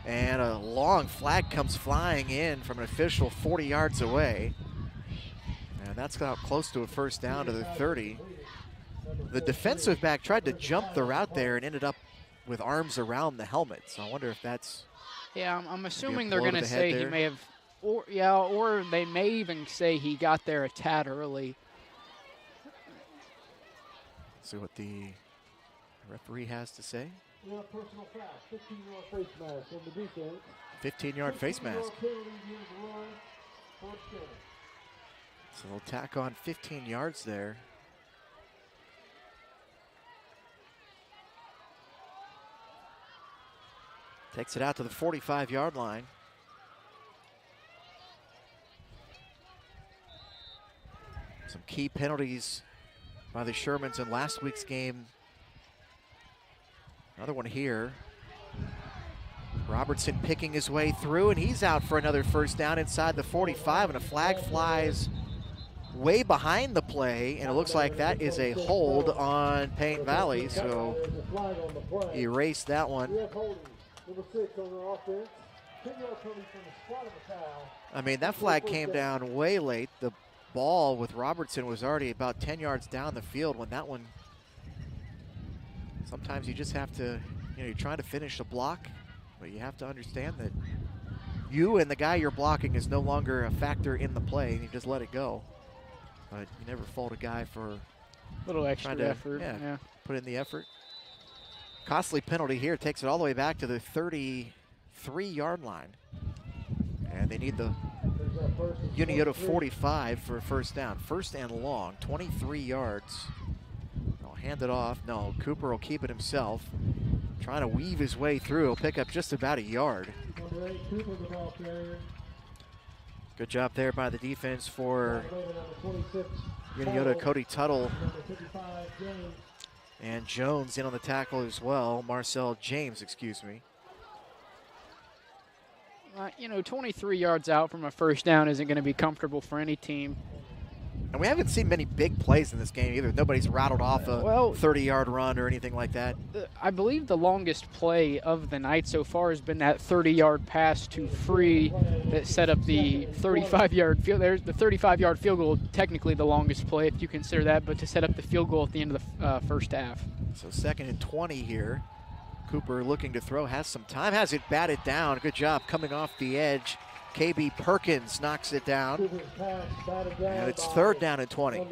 and a long flag comes flying in from an official 40 yards away. And that's got close to a 1st down to the 30. The defensive back tried to jump the route there and ended up with arms around the helmet. So I wonder if that's... Yeah, I'm assuming they're going to say he may have... Or they may even say he got there a tad early. See what the referee has to say. Yeah, personal foul, 15-yard face mask on the defense. 15-yard face mask. So they'll tack on 15 yards there. Takes it out to the 45-yard line. Some key penalties by the Shermans in last week's game. Another one here. Robertson picking his way through, and he's out for another 1st down inside the 45, and a flag flies way behind the play, and it looks like that is a hold on Paint Valley, so erase that one. Number 6 on the offense. I mean, that flag came down way late. The ball with Robertson was already about 10 yards down the field when that one. Sometimes you just have to, you're trying to finish a block, but you have to understand that you and the guy you're blocking is no longer a factor in the play, and you just let it go. But you never fault a guy for A little extra effort. Yeah, put in the effort. Costly penalty here, takes it all the way back to the 33-yard line. And they need the Unioto 45 for a first down. First and long, 23 yards. They'll hand it off. No, Cooper will keep it himself. Trying to weave his way through. He'll pick up just about a yard. Good job there by the defense for Unioto. Cody Tuttle and Jones in on the tackle as well. Marcel James, excuse me. 23 yards out from a first down isn't going to be comfortable for any team. And we haven't seen many big plays in this game either. Nobody's rattled off a 30-yard run or anything like that. I believe the longest play of the night so far has been that 30-yard pass to Free that set up the 35-yard field. There's the 35-yard field goal, technically the longest play if you consider that, but to set up the field goal at the end of the first half. So 2nd and 20 here. Cooper looking to throw, has some time, has it batted down. Good job coming off the edge. KB Perkins knocks it down. And it's 3rd down and 20.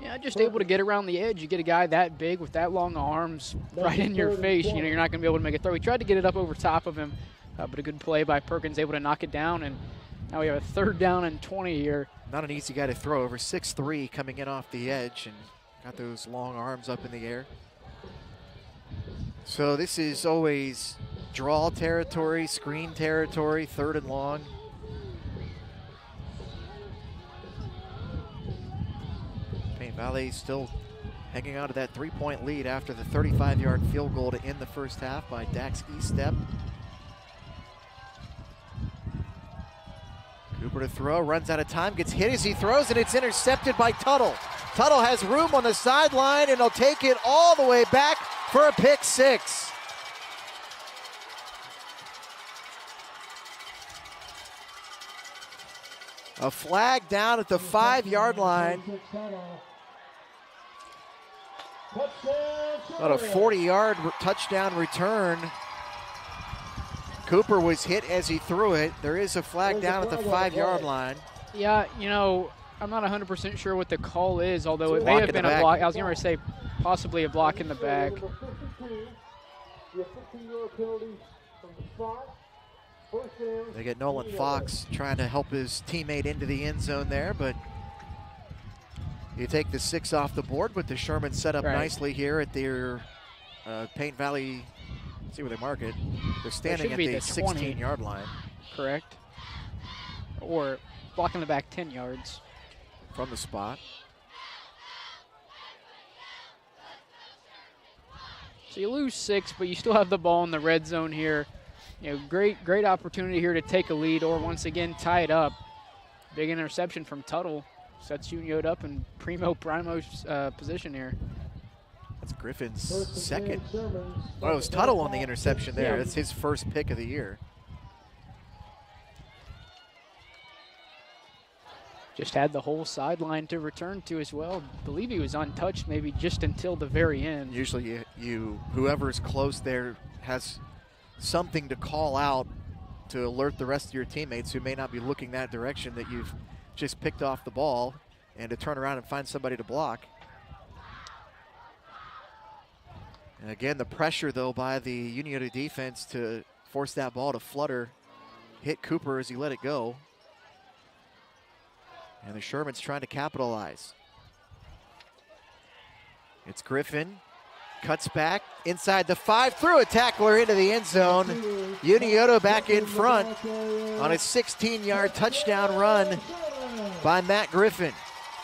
Yeah, just able to get around the edge. You get a guy that big with that long arms right in your face, you're not going to be able to make a throw. He tried to get it up over top of him, but a good play by Perkins, able to knock it down. And now we have a 3rd down and 20 here. Not an easy guy to throw, over 6'3", coming in off the edge and got those long arms up in the air. So this is always draw territory, screen territory, 3rd and long. Paint Valley still hanging on to that 3-point lead after the 35-yard field goal to end the first half by Dax Estep. Cooper to throw, runs out of time, gets hit as he throws, and it's intercepted by Tuttle. Tuttle has room on the sideline, and he'll take it all the way back for a pick 6. A flag down at the 5-yard line. About a 40-yard touchdown return. Cooper was hit as he threw it. There is a flag down at the 5-yard line. Yeah, I'm not 100% sure what the call is, although it may have been a block. I was going to say possibly a block in the back. They get Nolan Fox trying to help his teammate into the end zone there, but you take the 6 off the board with the Shermans set up nicely here at their Paint Valley. See where they mark it. They're standing at the 16-yard line. Correct. Or blocking the back 10 yards. From the spot. So you lose 6, but you still have the ball in the red zone here. Great opportunity here to take a lead or once again tie it up. Big interception from Tuttle. Sets Unioto up in primo's position here. That's Griffin's 2nd. Oh, it was Tuttle on the interception there. Yeah. That's his first pick of the year. Just had the whole sideline to return to as well. I believe he was untouched maybe just until the very end. Usually whoever's close there has something to call out to alert the rest of your teammates who may not be looking that direction that you've just picked off the ball, and to turn around and find somebody to block. And again, the pressure though by the Unioto defense to force that ball to flutter, hit Cooper as he let it go. And the Shermans trying to capitalize. It's Griffin, cuts back inside the 5, threw a tackler into the end zone. Unioto back in front on a 16-yard touchdown run by Matt Griffin.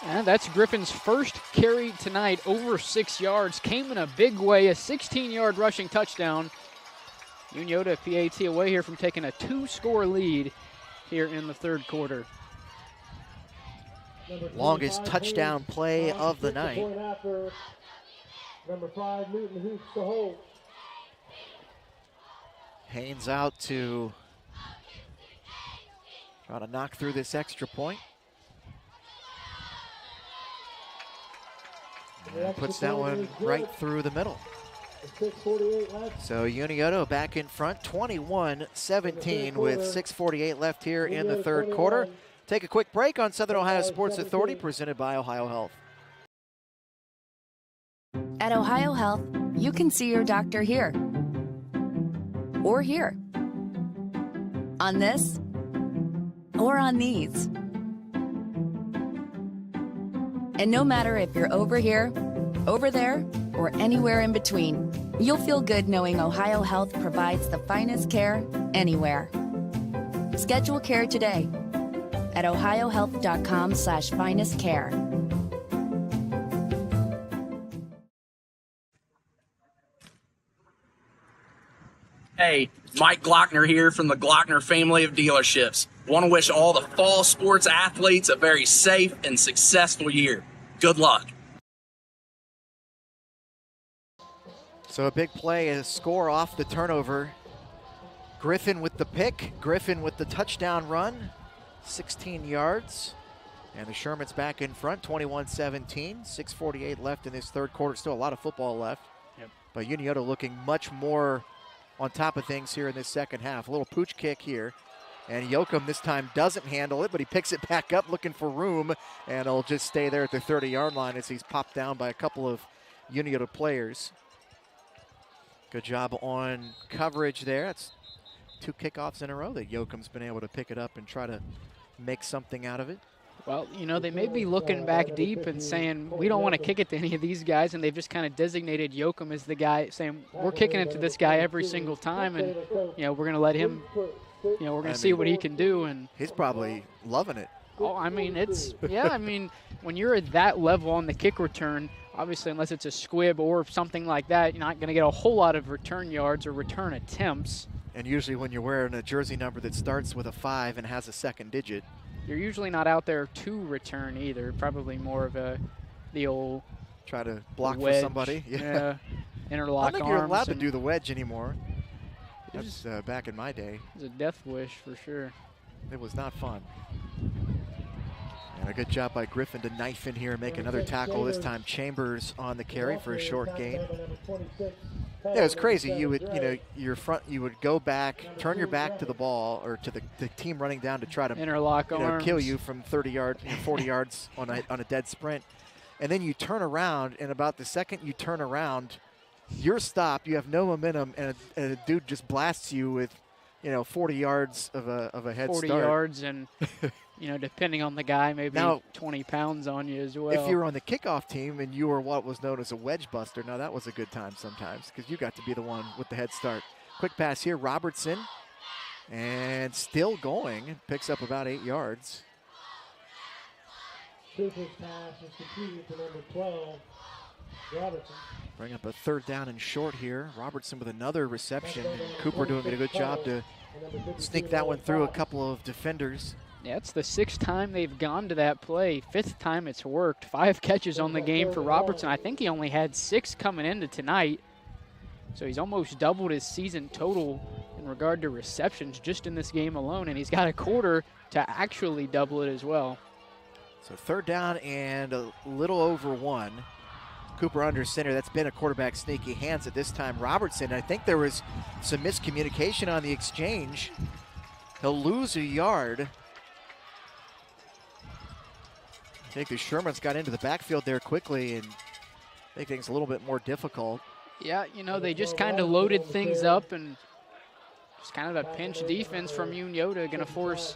And that's Griffin's first carry tonight, over 6 yards. Came in a big way, a 16-yard rushing touchdown. Unioto PAT away here from taking a 2-score lead here in the 3rd quarter. Longest touchdown play of the night. Number 5, Newton hoops to hold. Haynes out to Trying to knock through this extra point. And puts that one right through the middle. So Unioto back in front, 21-17 with 6:48 left here in the third quarter. Take a quick break on Southern Ohio Sports Authority, presented by OhioHealth. At OhioHealth, you can see your doctor here or here, on this or on these. And no matter if you're over here, over there, or anywhere in between, you'll feel good knowing OhioHealth provides the finest care anywhere. Schedule care today at ohiohealth.com/finestcare. Hey, Mike Glockner here from the Glockner family of dealerships. Want to wish all the fall sports athletes a very safe and successful year. Good luck. So a big play, a score off the turnover. Griffin with the pick, Griffin with the touchdown run, 16 yards. And the Shermans back in front, 21-17, 6:48 left in this third quarter. Still a lot of football left. Yep. But Unioto looking much more on top of things here in this second half. A little pooch kick here. And Yoakum this time doesn't handle it, but he picks it back up looking for room. And it'll just stay there at the 30-yard line as he's popped down by a couple of Unioto players. Good job on coverage there. That's 2 kickoffs in a row that Yoakum's been able to pick it up and try to make something out of it. Well, you know, they may be looking back deep and saying, we don't want to kick it to any of these guys, and they've just kind of designated Yoakum as the guy, saying, we're kicking it to this guy every single time, and, you know, we're going to let him, you know, we're going to see what he can do. And he's probably loving it. Oh, I mean, it's, yeah, I mean, when you're at that level on the kick return, obviously, unless it's a squib or something like that, you're not going to get a whole lot of return yards or return attempts. And usually when you're wearing a jersey number that starts with a 5 and has a second digit, you're usually not out there to return either. Probably more of the old try to block wedge, for somebody. Yeah, interlock I don't think arms. you're allowed to do the wedge anymore. That's back in my day. It was a death wish for sure. It was not fun. And a good job by Griffin to knife in here and make another tackle. This time Chambers on the carry for a short gain. Yeah, it was crazy. You would, you know, you would go back, turn your back to the ball or to the team running down to try to interlock arms, kill you from 30 yards, 40 yards on a dead sprint, and then you turn around, and about the second you turn around, you're stopped. You have no momentum, and a dude just blasts you with, 40 yards of a head 40 start. 40 yards and. Depending on the guy, maybe now, 20 pounds on you as well. If you were on the kickoff team and you were what was known as a wedge buster, now that was a good time sometimes because you got to be the one with the head start. Quick pass here, Robertson, and still going. Picks up about 8 yards. Cooper's pass is completed to number 12, Robertson. Bring up a third down and short here. Robertson with another reception. Cooper doing a good job to sneak that one through a couple of defenders. Yeah, it's the 6th time they've gone to that play. 5th time it's worked. 5 catches on the game for Robertson. I think he only had 6 coming into tonight. So he's almost doubled his season total in regard to receptions just in this game alone. And he's got a quarter to actually double it as well. So third down and a little over 1. Cooper under center. That's been a quarterback sneak. He hands it this time. Robertson, I think there was some miscommunication on the exchange. He'll lose a yard. I think the Shermans got into the backfield there quickly and make things a little bit more difficult. Yeah, they just kind of loaded things up and just kind of a pinch defense from Unioto, going to force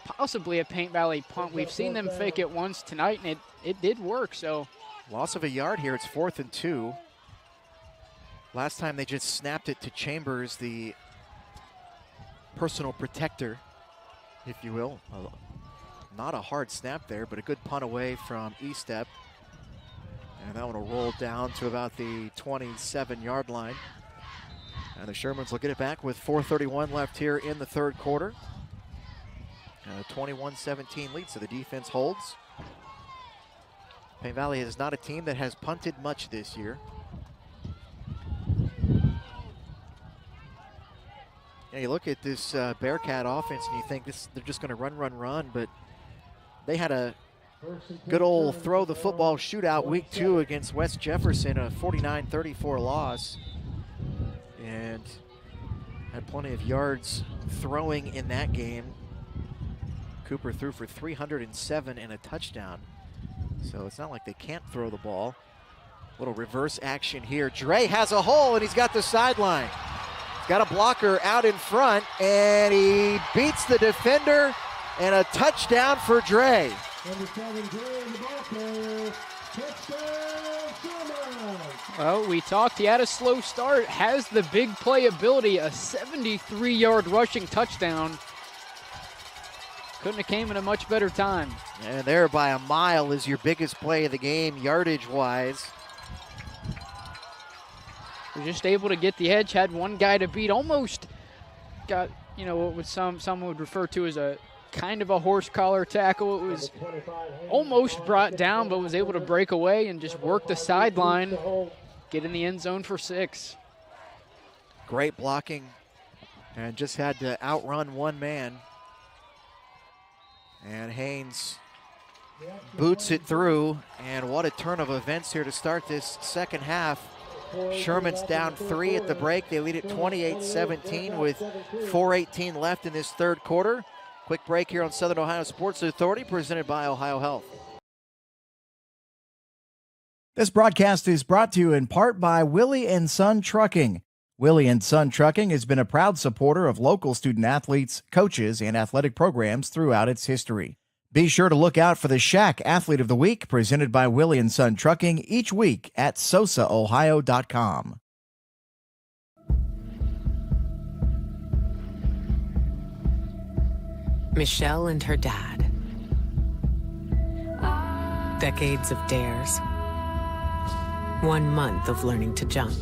possibly a Paint Valley punt. We've seen them fake it once tonight, and it did work. So loss of a yard here. It's 4th and 2. Last time they just snapped it to Chambers, the personal protector, if you will. Not a hard snap there, but a good punt away from Estep. And that one will roll down to about the 27-yard line. And the Shermans will get it back with 4:31 left here in the third quarter. And a 21-17 lead, so the defense holds. Paint Valley is not a team that has punted much this year. And you look at this Bearcat offense and you think they're just going to run, but they had a good old throw the football shootout week 2 against West Jefferson, a 49-34 loss, and had plenty of yards throwing in that game. Cooper threw for 307 and a touchdown, so it's not like they can't throw the ball. Little reverse action here. Dre has a hole and he's got the sideline. He's got a blocker out in front and he beats the defender, and a touchdown for Dre. Number 7, Dre, the ball carrier. Touchdown, Shermans. Well, we talked, he had a slow start, has the big playability, a 73-yard rushing touchdown. Couldn't have came in a much better time. And there by a mile is your biggest play of the game, yardage-wise. Was just able to get the edge, had one guy to beat, almost got, what would some would refer to as a kind of a horse collar tackle. It was almost brought down, but was able to break away and just work the sideline, get in the end zone for 6. Great blocking, and just had to outrun one man. And Haynes boots it through, and what a turn of events here to start this second half. Sherman's down 3 at the break. They lead at 28-17 with 4:18 left in this third quarter. Quick break here on Southern Ohio Sports Authority, presented by OhioHealth. This broadcast is brought to you in part by Willie and Son Trucking. Willie and Son Trucking has been a proud supporter of local student athletes, coaches, and athletic programs throughout its history. Be sure to look out for the Shack Athlete of the Week, presented by Willie and Son Trucking, each week at SOSAOhio.com. Michelle and her dad. Decades of dares. 1 month of learning to jump.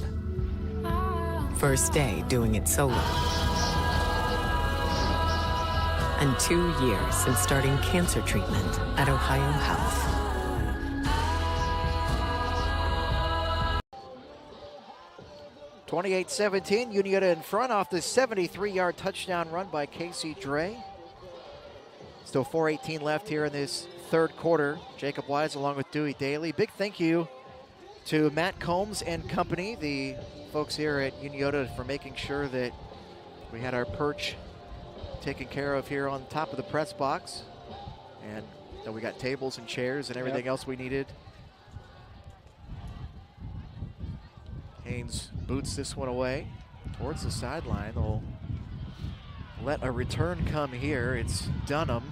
First day doing it solo. And 2 years since starting cancer treatment at OhioHealth. (28-17), Unioto in front off the 73-yard touchdown run by Casey Dre. Still 4:18 left here in this third quarter. Jacob Wise along with Dewey Daly. Big thank you to Matt Combs and company, the folks here at Unioto, for making sure that we had our perch taken care of here on top of the press box, and that we got tables and chairs and everything else we needed. Haynes boots this one away towards the sideline. They'll let a return come here. It's Dunham,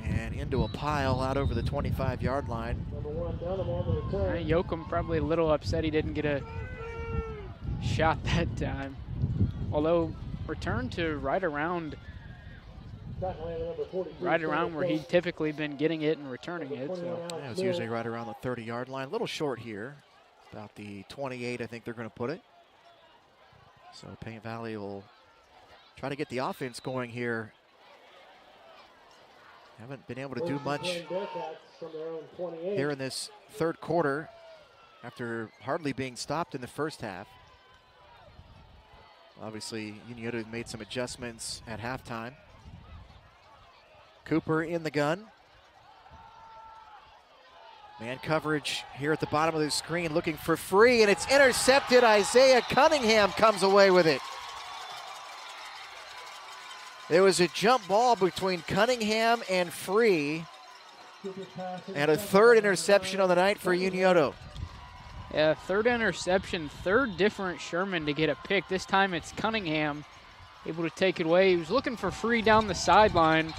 and into a pile out over the 25-yard line. Number 1, Dunham on the return. Yoakum probably a little upset he didn't get a shot that time. Although returned to right around where he'd typically been getting it and returning it. So. Yeah, it's usually right around the 30-yard line. A little short here. About the 28, I think they're going to put it. So Paint Valley will try to get the offense going here. Haven't been able to do much here in this third quarter after hardly being stopped in the first half. Obviously, Unioto made some adjustments at halftime. Cooper in the gun. Man coverage here at the bottom of the screen looking for free, and it's intercepted. Isaiah Cunningham comes away with it. There was a jump ball between Cunningham and Free, and a third interception on the night for Unioto. Yeah, third interception, third different Sherman to get a pick. This time it's Cunningham able to take it away. He was looking for Free down the sideline.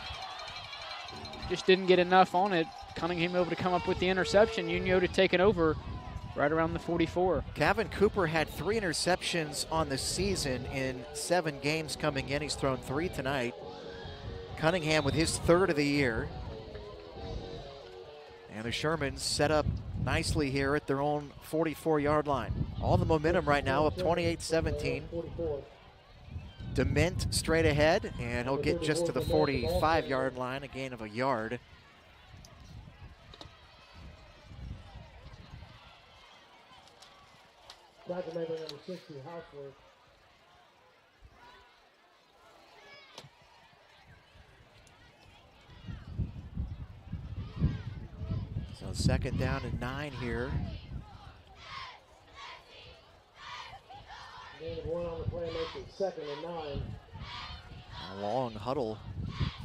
Just didn't get enough on it. Cunningham able to come up with the interception. Unioto taking over right around the 44. Gavin Cooper had 3 interceptions on the season in 7 games coming in. He's thrown 3 tonight. Cunningham with his 3rd of the year. And the Shermans set up nicely here at their own 44-yard line. All the momentum right now up 28-17. Dement straight ahead, and he'll get just to the 45-yard line, a gain of a yard. Number 60, housework. 2nd down and 9 here. Gain of 1 on the play makes it 2nd and 9. A long huddle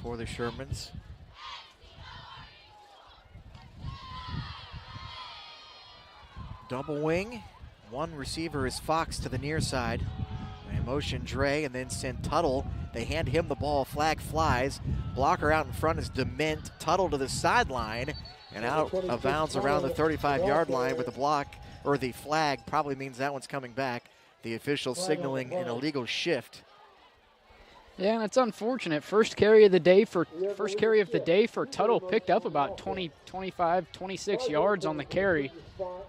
for the Shermans. Double wing. One receiver is Fox to the near side. They motion Dre and then send Tuttle. They hand him the ball. Flag flies. Blocker out in front is Dement. Tuttle to the sideline and out of bounds around the 35-yard line with the block, or the flag probably means that one's coming back. The official signaling an illegal shift. Yeah, and it's unfortunate. First carry of the day for Tuttle, picked up about 20, 25, 26 yards on the carry.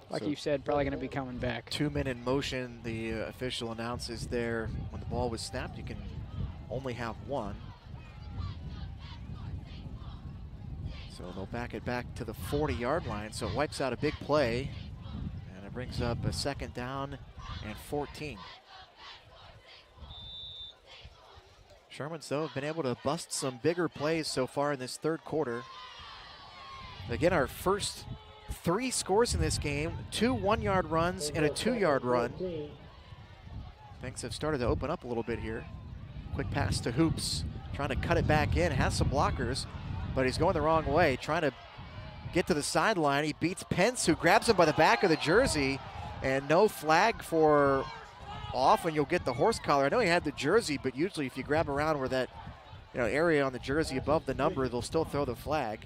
Like you said, probably going to be coming back. 2 men in motion, the official announces there. When the ball was snapped, you can only have one. So they'll back it back to the 40-yard line. So it wipes out a big play, and it brings up a 2nd down and 14. Shermans, though, have been able to bust some bigger plays so far in this 3rd quarter. Again, our first 3 scores in this game, 2 one-yard runs and a 2-yard run. Things have started to open up a little bit here. Quick pass to Hoops, trying to cut it back in, has some blockers, but he's going the wrong way, trying to get to the sideline. He beats Pence, who grabs him by the back of the jersey, and no flag for off, and you'll get the horse collar. I know he had the jersey, but usually if you grab around where that area on the jersey above the number, they'll still throw the flag.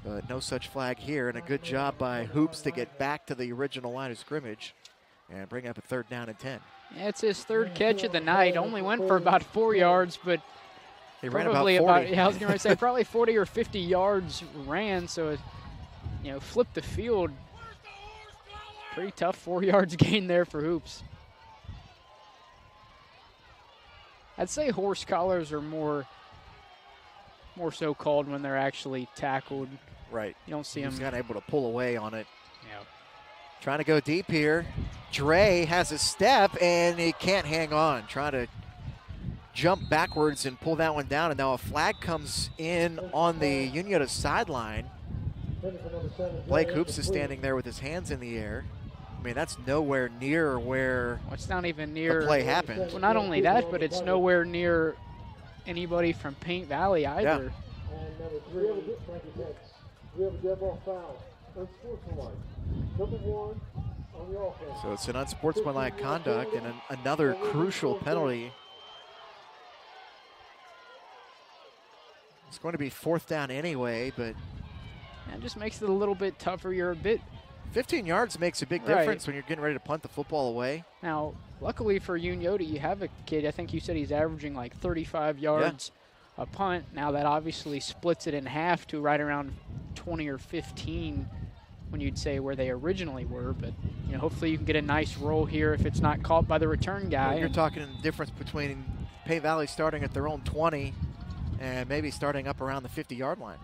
But no such flag here, and a good job by Hoops to get back to the original line of scrimmage and bring up a 3rd down and 10. Yeah, it's his 3rd catch of the night. Only went for about 4 yards, but he ran probably about 40. I was going to say probably 40 or 50 yards ran, so it flipped the field. Pretty tough 4 yards gain there for Hoops. I'd say horse collars are more so called when they're actually tackled. Right. You don't see him. He's not able to pull away on it. Yeah. Trying to go deep here. Dre has a step, and he can't hang on. Trying to jump backwards and pull that one down, and now a flag comes in on the Unioto sideline. Blake Hoops is standing there with his hands in the air. I mean, that's nowhere near where it's not even near the play happened. Well, not only that, but it's nowhere near anybody from Paint Valley either. Yeah. And number 3, we have a dead ball foul. Unsportsmanlike. Number 1 on the offense. So it's an unsportsmanlike conduct and another crucial penalty. It's going to be 4th down anyway, but it just makes it a little bit tougher. You're a bit 15 yards makes a big difference when you're getting ready to punt the football away. Now, luckily for Unioto, you have a kid, I think you said he's averaging like 35 yards a punt. Now that obviously splits it in half to right around 20 or 15 when you'd say where they originally were. But, hopefully you can get a nice roll here if it's not caught by the return guy. You're talking the difference between Paint Valley starting at their own 20 and maybe starting up around the 50-yard line.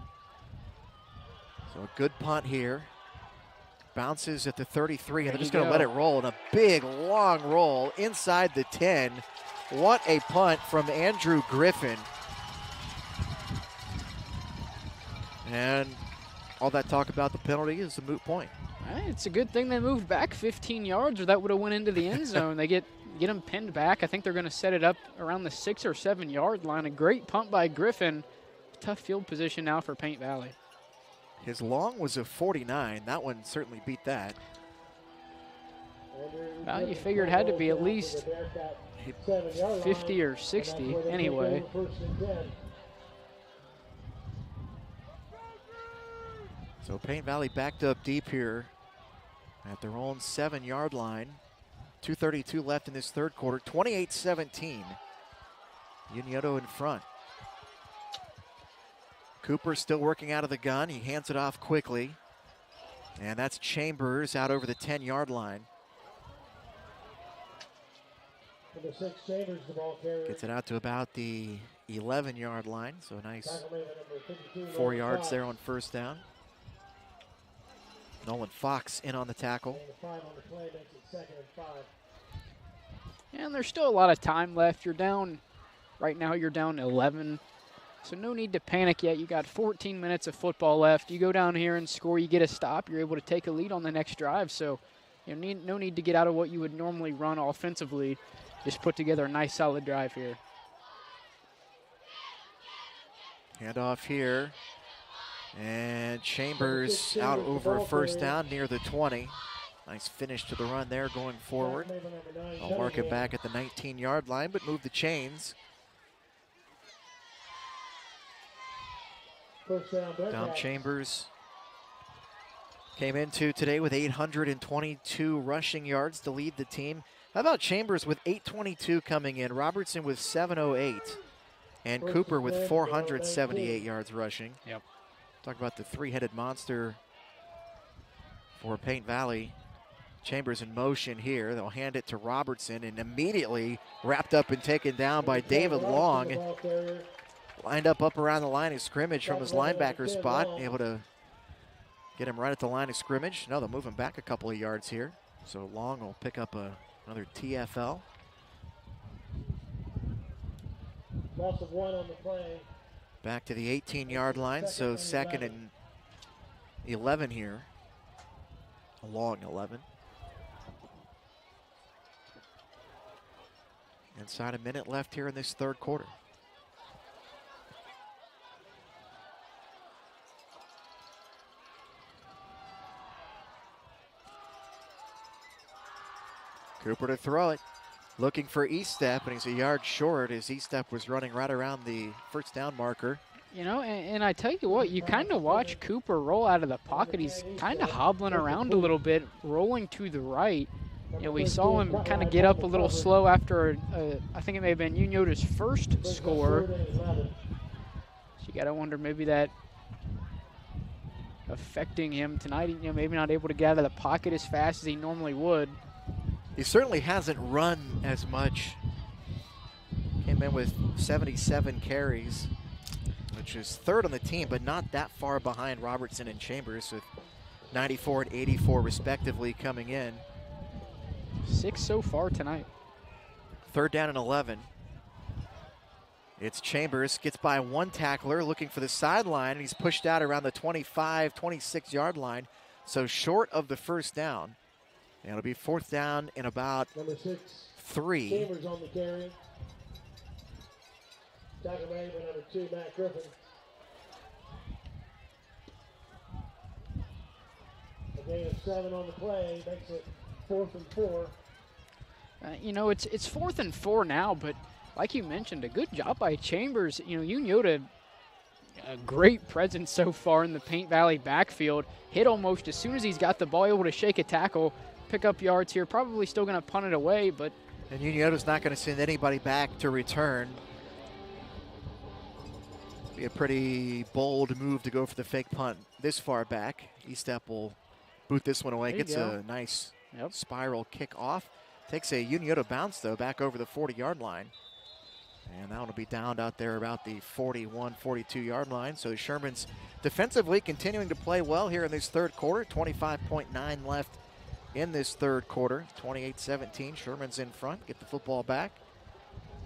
So a good punt here. Bounces at the 33, and they're just going to let it roll. And a big, long roll inside the 10. What a punt from Andrew Griffin. And all that talk about the penalty is a moot point. It's a good thing they moved back 15 yards, or that would have went into the end zone. They get them pinned back. I think they're going to set it up around the 6 or 7 yard line. A great punt by Griffin. Tough field position now for Paint Valley. His long was a 49. That one certainly beat that. Well, you figured it had to be at least 50 or 60 anyway. So Paint Valley backed up deep here at their own 7-yard line. 2:32 left in this 3rd quarter. 28-17. Unioto in front. Cooper still working out of the gun. He hands it off quickly. And that's Chambers out over the 10-yard line. Number 6, Chambers, the ball carrier. Gets it out to about the 11-yard line. So a nice 4 yards there on 1st down. Nolan Fox in on the tackle. And there's still a lot of time left. Right now you're down 11 So no need to panic yet. You got 14 minutes of football left. You go down here and score, you get a stop, you're able to take a lead on the next drive. So no need to get out of what you would normally run offensively. Just put together a nice solid drive here. Handoff here. And Chambers out over first down near the 20. Nice finish to the run there going forward. I'll mark it back at the 19-yard line, but move the chains. Dom Chambers came into today with 822 rushing yards to lead the team. How about Chambers with 822 coming in, Robertson with 708, and Cooper with 478 yards rushing. Yep. Talk about the three-headed monster for Paint Valley. Chambers in motion here. They'll hand it to Robertson and immediately wrapped up and taken down by David Long. Lined up around the line of scrimmage from his linebacker spot. Able to get him right at the line of scrimmage. No, they'll move him back a couple of yards here. So Long will pick up another TFL. Loss of 1 on the play. Back to the 18-yard line, so 2nd and 11 here. A long 11. Inside a minute left here in this third quarter. Cooper to throw it. Looking for Estep, and he's a yard short as Estep was running right around the first down marker. You know, and I tell you what, you kind of watch Cooper roll out of the pocket. He's kind of hobbling around a little bit, rolling to the right. You know, we saw him kind of get up a little slow after, I think it may have been Unioto's first score. So you got to wonder maybe that affecting him tonight. You know, maybe not able to get out of the pocket as fast as he normally would. He certainly hasn't run as much. Came in with 77 carries, which is 3rd on the team, but not that far behind Robertson and Chambers with 94 and 84 respectively coming in. 6 so far tonight. 3rd down and 11. It's Chambers, gets by one tackler, looking for the sideline, and he's pushed out around the 25, 26-yard line, so short of the first down. And it'll be 4th down in about Number 6, 3. Chambers on the carry. Tackle made by number 2, Matt Griffin. A gain of 7 on the play makes it 4th and 4. You know, it's 4th and 4 now, but like you mentioned, a good job by Chambers. You know, Unioto, a great presence so far in the Paint Valley backfield. Hit almost as soon as he's got the ball, able to shake a tackle, pick up yards here. Probably still going to punt it away, but. And Unioto's not going to send anybody back to return. Be a pretty bold move to go for the fake punt this far back. Estep will boot this one away. Gets a nice spiral kick off. Takes a Unioto bounce, though, back over the 40-yard line. And that one will be downed out there about the 41, 42-yard line. So the Shermans defensively continuing to play well here in this third quarter. 25.9 left in this third quarter. 28-17, Sherman's in front. Get the football back.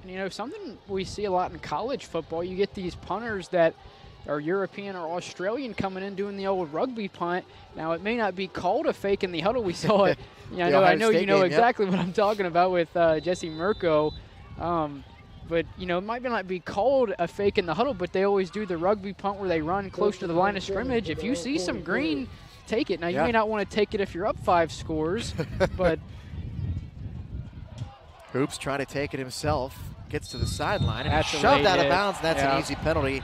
And, you know, something we see a lot in college football, you get these punters that are European or Australian coming in doing the old rugby punt. Now, it may not be called a fake in the huddle. We saw it. I know you know exactly what I'm talking about with Jesse Mirko. But, you know, it might not be called a fake in the huddle, but they always do the rugby punt where they run close to the line of scrimmage. If you see some green, take it. Now, you may not want to take it if you're up 5 scores, but. Hoops trying to take it himself. Gets to the sideline and shoved out of bounds. And that's an easy penalty.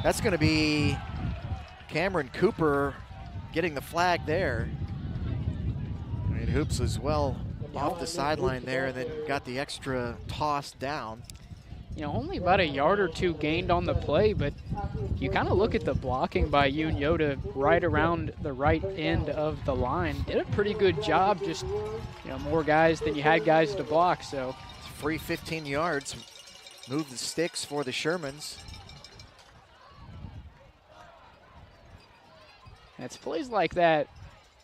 That's going to be Cameron Cooper getting the flag there. And Hoops as well off the sideline there and then got the extra toss down. You know, only about a yard or two gained on the play, but you kind of look at the blocking by Unioto right around the right end of the line. Did a pretty good job, just, you know, more guys than you had guys to block, so. Free 15 yards. Move the sticks for the Shermans. And it's plays like that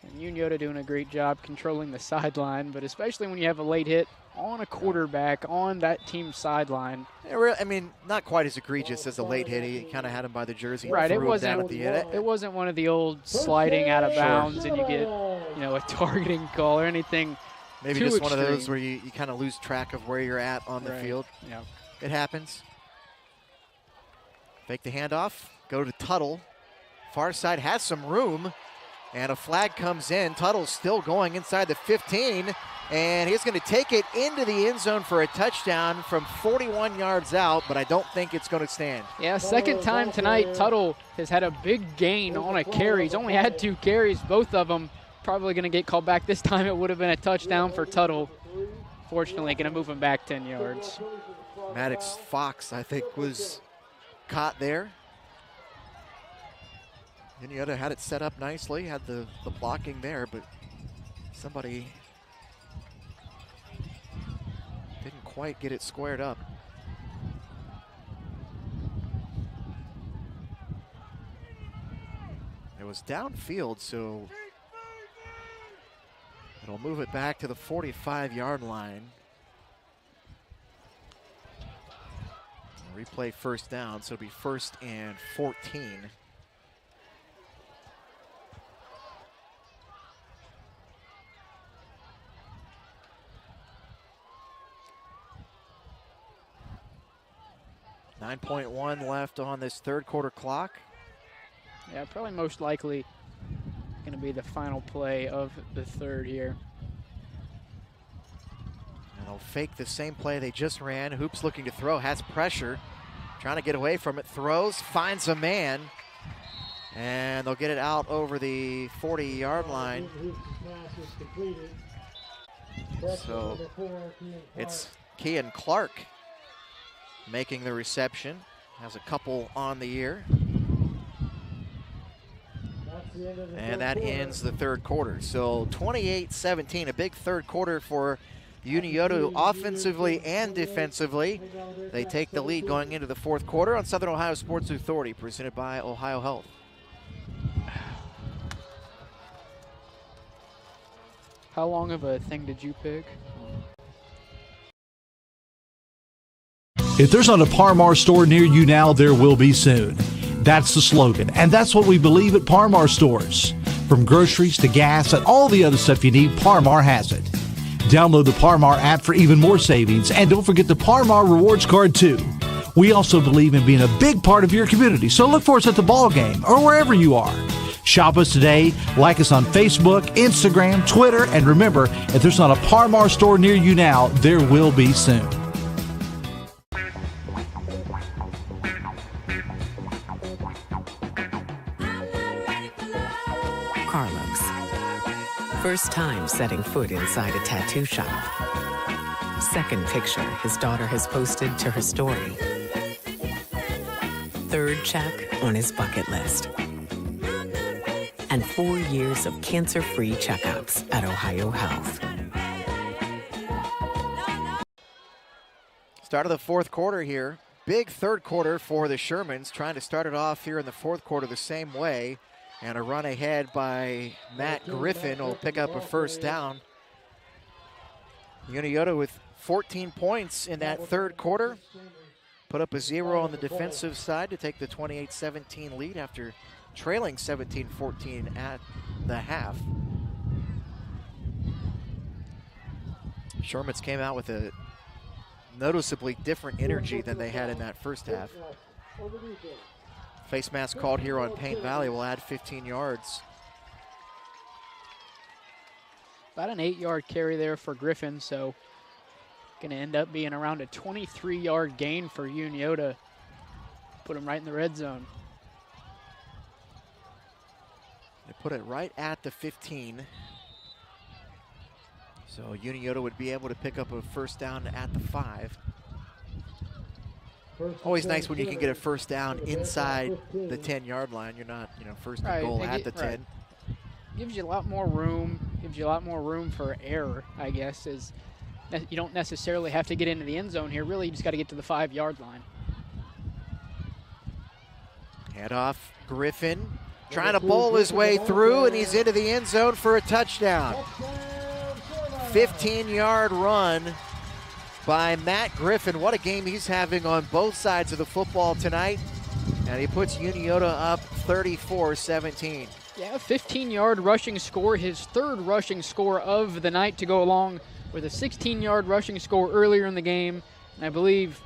And Unioto doing a great job controlling the sideline, but especially when you have a late hit on a quarterback on that team's sideline. I mean, not quite as egregious as the late hit. He kind of had him by the jersey. Right, and threw him down at the end. it wasn't one of the old sliding out of bounds and you get, a targeting call or anything. Maybe too just one of extreme. those where you kind of lose track of where you're at on the field. Yeah. It happens. Fake the handoff, go to Tuttle. Far side has some room, and a flag comes in. Tuttle's still going inside the 15, and he's going to take it into the end zone for a touchdown from 41 yards out, but I don't think it's going to stand. Yeah, second time tonight, Tuttle has had a big gain on a carry. He's only had 2 carries, both of them probably going to get called back. This time it would have been a touchdown for Tuttle. Fortunately, going to move him back 10 yards. Maddox Fox, I think, was caught there. Unioto had it set up nicely, had the blocking there, but somebody didn't quite get it squared up. It was downfield, so it'll move it back to the 45-yard line. Replay first down, so it'll be 1st and 14. .1 left on this third quarter clock. Yeah, probably most likely going to be the final play of the third here. And they'll fake the same play they just ran. Hoops looking to throw, has pressure, trying to get away from it, throws, finds a man, and they'll get it out over the 40-yard line. So it's Kean Clark making the reception, has a couple on the year. And that ends the third quarter. So 28-17, a big third quarter for Unioto offensively and defensively. They take the lead going into the fourth quarter on Southern Ohio Sports Authority, presented by OhioHealth. How long of a thing did you pick? If there's not a Parmar store near you now, there will be soon. That's the slogan, and that's what we believe at Parmar stores. From groceries to gas and all the other stuff you need, Parmar has it. Download the Parmar app for even more savings, and don't forget the Parmar Rewards Card too. We also believe in being a big part of your community, so look for us at the ball game or wherever you are. Shop us today, like us on Facebook, Instagram, Twitter, and remember, if there's not a Parmar store near you now, there will be soon. First time setting foot inside a tattoo shop. Second picture his daughter has posted to her story. Third check on his bucket list. And 4 years of cancer-free checkups at OhioHealth. Start of the fourth quarter here. Big third quarter for the Shermans, trying to start it off here in the fourth quarter the same way. And a run ahead by Matt Griffin will pick up a first down. Unioto with 14 points in that third quarter. Put up a 0 on the defensive side to take the 28-17 lead after trailing 17-14 at the half. Shermans came out with a noticeably different energy than they had in that first half. Face mask called here on Paint Valley will add 15 yards. About an 8-yard carry there for Griffin, so going to end up being around a 23-yard gain for Unioto. Put him right in the red zone. They put it right at the 15. So Unioto would be able to pick up a first down at the 5. Always nice when you can get a first down inside the 10-yard line. You're not, first and goal at the 10. Gives you a lot more room. Gives you a lot more room for error, I guess. Is you don't necessarily have to get into the end zone here. Really, you just got to get to the 5-yard line. Head off Griffin. trying to bowl his way through, and he's into the end zone for a touchdown. 15-yard run by Matt Griffin. What a game he's having on both sides of the football tonight. And he puts Unioto up 34-17. Yeah, 15-yard rushing score, his third rushing score of the night to go along with a 16-yard rushing score earlier in the game. And I believe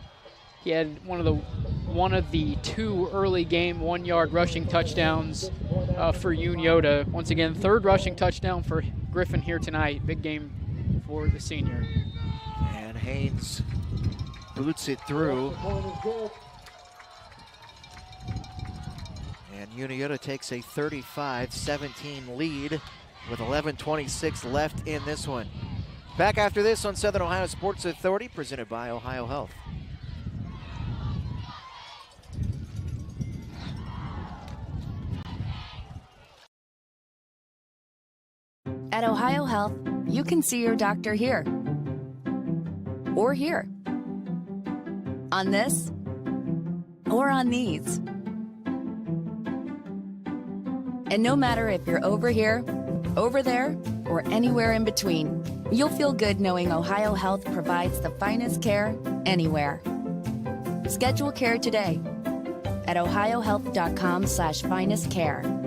he had one of the two early game 1-yard rushing touchdowns for Unioto. Once again, third rushing touchdown for Griffin here tonight. Big game for the senior. And Haynes boots it through. And Unioto takes a 35-17 lead with 11:26 left in this one. Back after this on Southern Ohio Sports Authority, presented by OhioHealth. At OhioHealth, you can see your doctor here or here, on this or on these. And no matter if you're over here, over there, or anywhere in between, you'll feel good knowing OhioHealth provides the finest care anywhere. Schedule care today at ohiohealth.com/finestcare.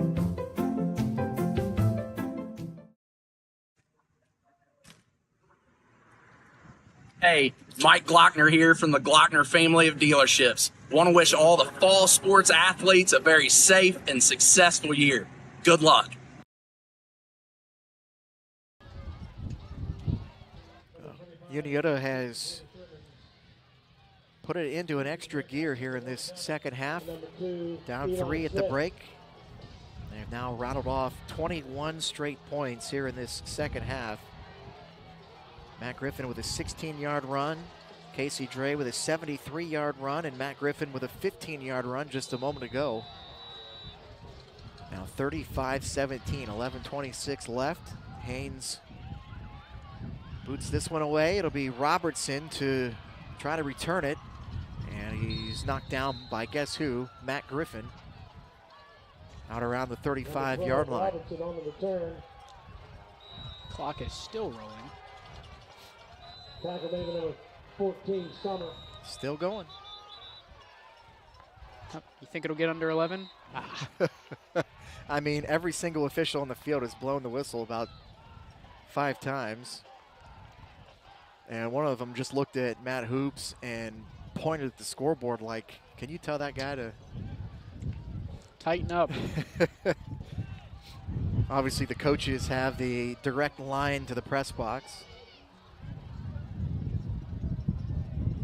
Hey, Mike Glockner here from the Glockner family of dealerships. Want to wish all the fall sports athletes a very safe and successful year. Good luck. Unioto has put it into an extra gear here in this second half. Down 3 at the break. They've now rattled off 21 straight points here in this second half. Matt Griffin with a 16-yard run. Casey Dre with a 73-yard run, and Matt Griffin with a 15-yard run just a moment ago. Now 35-17, 11:26 left. Haynes boots this one away. It'll be Robertson to try to return it. And he's knocked down by guess who? Matt Griffin. Out around the 35-yard line. Clock is still rolling. Tackle maybe number 14, Summer. Still going. You think it'll get under 11? I mean, every single official on the field has blown the whistle about 5 times. And one of them just looked at Matt Hoops and pointed at the scoreboard like, can you tell that guy to tighten up? Obviously, the coaches have the direct line to the press box.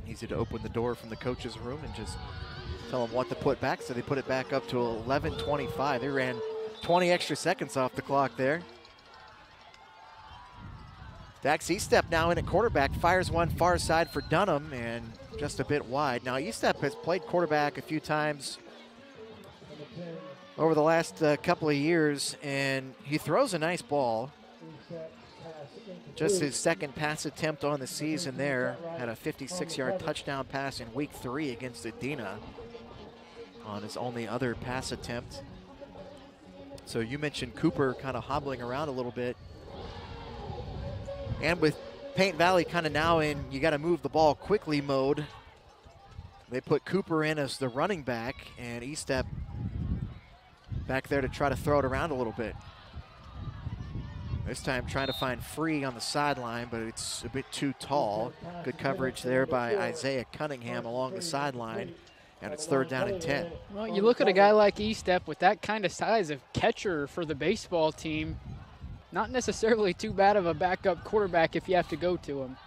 Easy to open the door from the coach's room and just tell them what to put back. So they put it back up to 11:25. They ran 20 extra seconds off the clock there. Dax Estep now in at quarterback, fires one far side for Dunham and just a bit wide. Now Estep has played quarterback a few times over the last couple of years, and he throws a nice ball. Just his second pass attempt on the season there. Had a 56-yard touchdown pass in week 3 against Adena on his only other pass attempt. So you mentioned Cooper kind of hobbling around a little bit. And with Paint Valley kind of now in you got to move the ball quickly mode, they put Cooper in as the running back and Estep back there to try to throw it around a little bit. This time trying to find Free on the sideline, but it's a bit too tall. Good coverage there by Isaiah Cunningham along the sideline, and it's 3rd down and 10. Well, you look at a guy like Estep with that kind of size of catcher for the baseball team, not necessarily too bad of a backup quarterback if you have to go to him.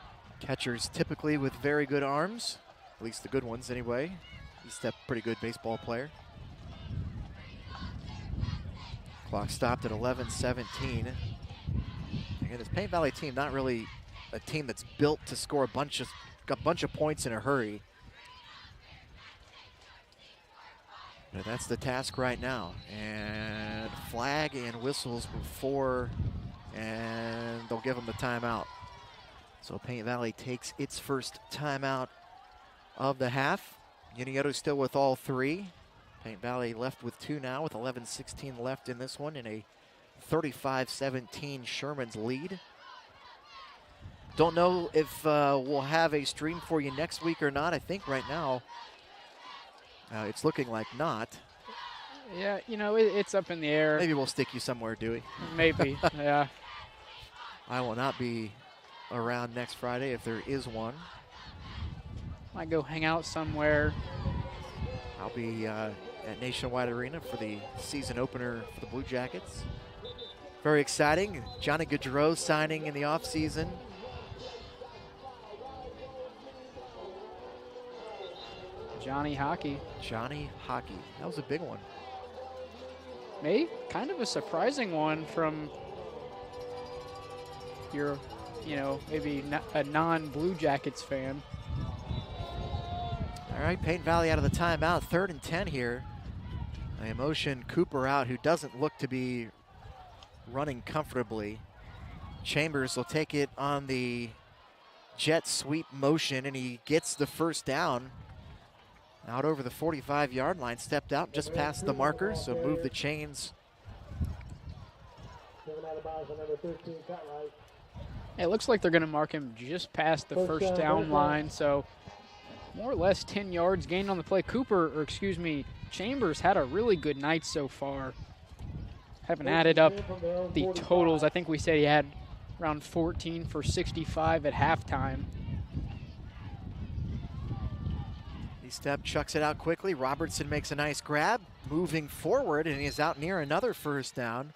Catchers typically with very good arms, at least the good ones anyway. Estep, pretty good baseball player. Clock stopped at 11:17. Again, this Paint Valley team, not really a team that's built to score a bunch of points in a hurry. But that's the task right now. And flag and whistles before, and they'll give them the timeout. So Paint Valley takes its first timeout of the half. Unioto still with all 3. Paint Valley left with 2 now with 11:16 left in this one in a 35-17 Sherman's lead. Don't know if we'll have a stream for you next week or not. I think right now it's looking like not. Yeah, you know, it's up in the air. Maybe we'll stick you somewhere, Dewey. Maybe, yeah. I will not be around next Friday if there is one. Might go hang out somewhere. I'll be at Nationwide Arena for the season opener for the Blue Jackets. Very exciting. Johnny Gaudreau signing in the offseason. Johnny Hockey. Johnny Hockey. That was a big one. Maybe kind of a surprising one from your, you know, maybe a non-Blue Jackets fan. All right, Paint Valley out of the timeout. 3rd and 10 here. They motion Cooper out, who doesn't look to be running comfortably. Chambers will take it on the jet sweep motion, and he gets the first down. Out over the 45-yard line, stepped out just past the marker, so move the chains. It looks like they're going to mark him just past the first down line, so more or less 10 yards gained on the play. Chambers had a really good night so far. Haven't added up the totals. I think we said he had around 14 for 65 at halftime. Step chucks it out quickly. Robertson makes a nice grab, moving forward, and he's out near another first down.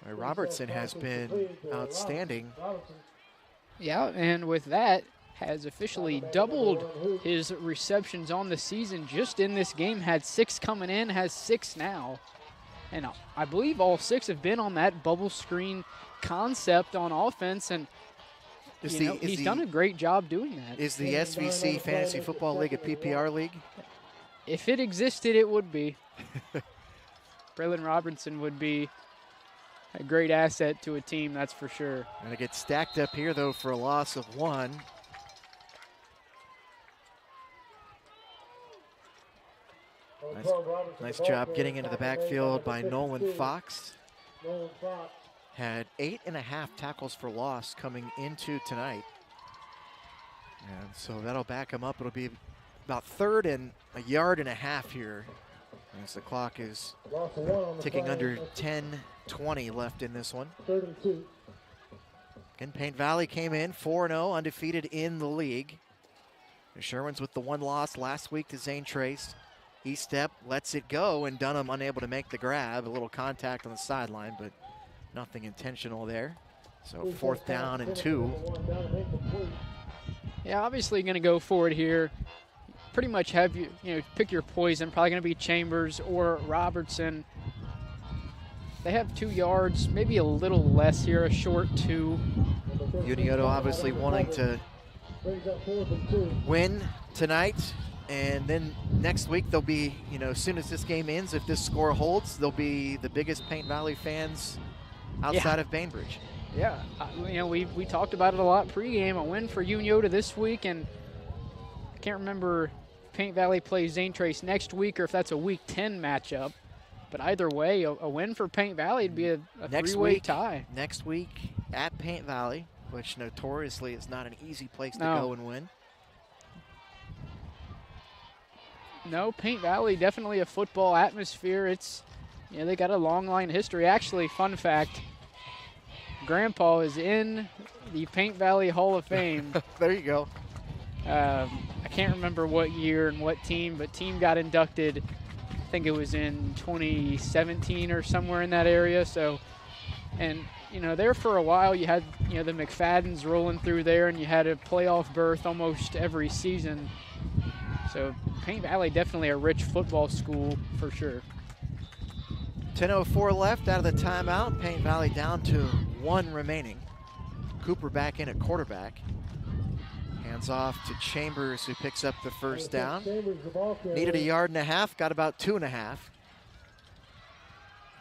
Robertson has been outstanding. Yeah, and with that, has officially doubled his receptions on the season just in this game. Had 6 coming in, has 6 now. And I believe all 6 have been on that bubble screen concept on offense, and he's done a great job doing that. Is the SVC Fantasy Football League a PPR league? If it existed, it would be. Braylon Robinson would be a great asset to a team, that's for sure. Going to get stacked up here, though, for a loss of 1. Nice job getting into the backfield by Nolan Fox. Had 8.5 tackles for loss coming into tonight. And so that'll back him up. It'll be about 3rd and a yard and a half here as the clock is ticking under 10:20 left in this one. 3rd and 2. Again, Paint Valley came in 4-0, undefeated in the league. The Shermans with the 1 loss last week to Zane Trace. Step lets it go, and Dunham unable to make the grab. A little contact on the sideline, but nothing intentional there. So 4th down and 2. Yeah, obviously going to go for it here. Pretty much have pick your poison. Probably going to be Chambers or Robertson. They have 2 yards, maybe a little less here, a short 2. Unioto obviously wanting to win tonight. And then next week they'll be, as soon as this game ends, if this score holds, they'll be the biggest Paint Valley fans outside of Bainbridge. Yeah, we talked about it a lot pregame. A win for Unioto this week, and I can't remember if Paint Valley plays Zane Trace next week or if that's a Week 10 matchup. But either way, a win for Paint Valley would be a 3-way tie. Next week at Paint Valley, which notoriously is not an easy place to go and win. No, Paint Valley, definitely a football atmosphere. It's, they got a long line history. Actually, fun fact, Grandpa is in the Paint Valley Hall of Fame. There you go. I can't remember what year and what team, but team got inducted, I think it was in 2017 or somewhere in that area. So, and, there for a while you had, the McFaddens rolling through there, and you had a playoff berth almost every season. So Paint Valley definitely a rich football school for sure. 10:04 left out of the timeout. Paint Valley down to 1 remaining. Cooper back in at quarterback. Hands off to Chambers, who picks up the first down. Needed a yard and a half, got about 2.5.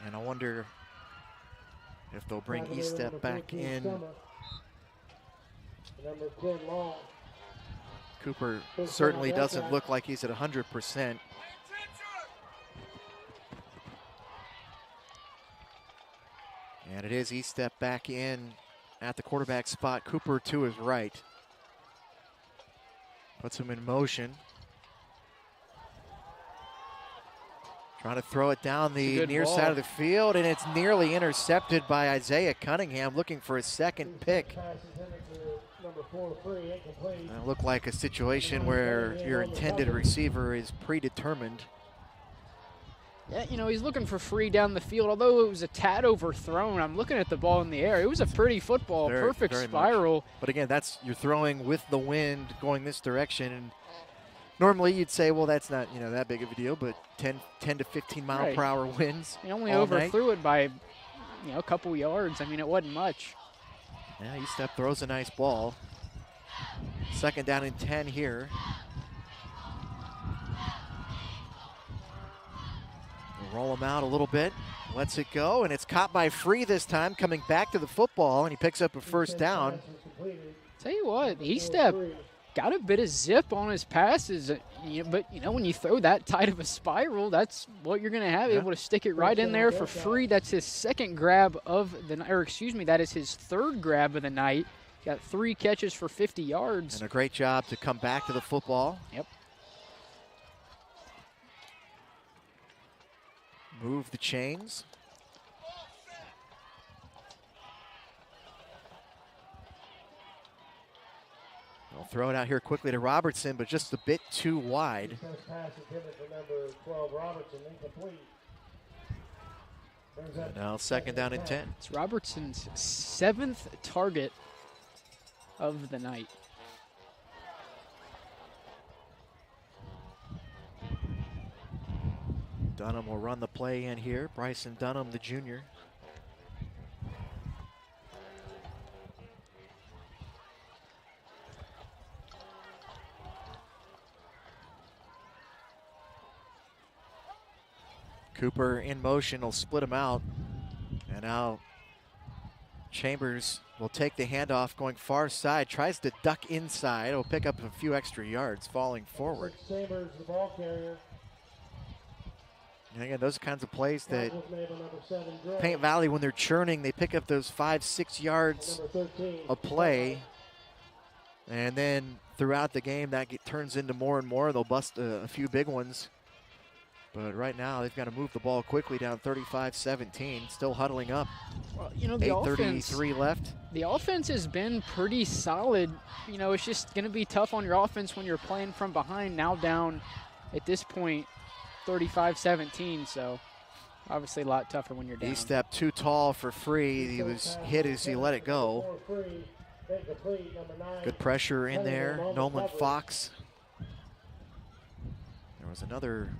And I wonder if they'll bring Estep back in. Number 10 long. Cooper certainly doesn't look like he's at 100%. And it is E-step back in at the quarterback spot. Cooper to his right. Puts him in motion. Trying to throw it down the near side of the field, and it's nearly intercepted by Isaiah Cunningham, looking for a second pick. It looked like a situation where your intended receiver is predetermined. Yeah, you know, he's looking for free down the field. Although it was a tad overthrown, I'm looking at the ball in the air. It was a pretty football, perfect spiral. Much. But again, you're throwing with the wind going this direction, and normally you'd say, well, that's not, you know, that big of a deal, but 10 to 15 mile per hour winds. He only overthrew it by, you know, a couple yards. I mean, it wasn't much. Yeah, E-step throws a nice ball. 2nd down and 10 here. Roll him out a little bit, lets it go, and it's caught by Free this time, coming back to the football, and he picks up a 1st down. Tell you what, E-step got a bit of zip on his passes, but you know, when you throw that tight of a spiral, that's what you're going to have, able to stick it right in there for Free. That's his 2nd grab of the night, or excuse me, that is his 3rd grab of the night. Got 3 catches for 50 yards. And a great job to come back to the football. Yep. Move the chains. They'll throw it out here quickly to Robertson, but just a bit too wide. And now 2nd down and 10. It's Robertson's 7th target of the night. Dunham will run the play in here. Bryson Dunham, the junior. Cooper in motion will split him out. And now Chambers will take the handoff going far side. Tries to duck inside. Will pick up a few extra yards falling forward. Chambers, the ball carrier. And again, those kinds of plays that Paint Valley, when they're churning, they pick up those 5-6 yards a play. And then throughout the game, that turns into more and more. They'll bust a few big ones. But right now, they've got to move the ball quickly down 35-17, still huddling up. Well, you know, the 8:33 left. The offense has been pretty solid. You know, it's just going to be tough on your offense when you're playing from behind, now down at this point 35-17, so obviously a lot tougher when you're down. He stepped too tall for Free. He was hit as he let it go. Good pressure in there. Nolan Fox. There was another.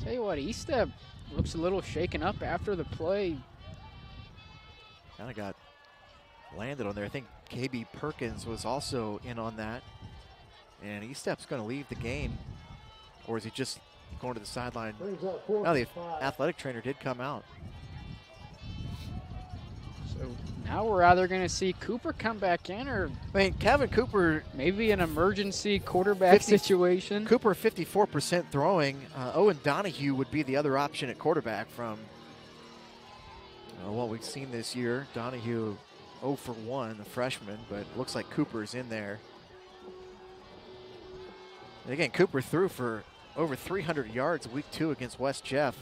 Tell you what, E-step looks a little shaken up after the play. Kind of got landed on there. I think KB Perkins was also in on that. And E-step's going to leave the game. Or is he just going to the sideline? No, the athletic trainer did come out. So now we're either going to see Cooper come back in, or I mean, Kevin Cooper. Maybe an emergency quarterback situation. Cooper 54% throwing. Owen Donahue would be the other option at quarterback from what we've seen this year. Donahue 0 for 1, a freshman, but it looks like Cooper's in there. And again, Cooper threw for over 300 yards week 2 against West Jeff.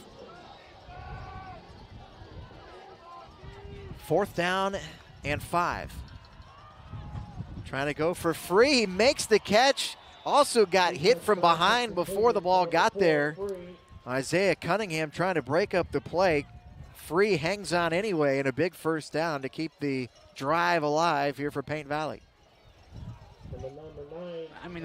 4th down and 5. Trying to go for Free. He makes the catch. Also got hit from behind before the ball got there. Isaiah Cunningham trying to break up the play. Free hangs on anyway, and a big 1st down to keep the drive alive here for Paint Valley. I mean,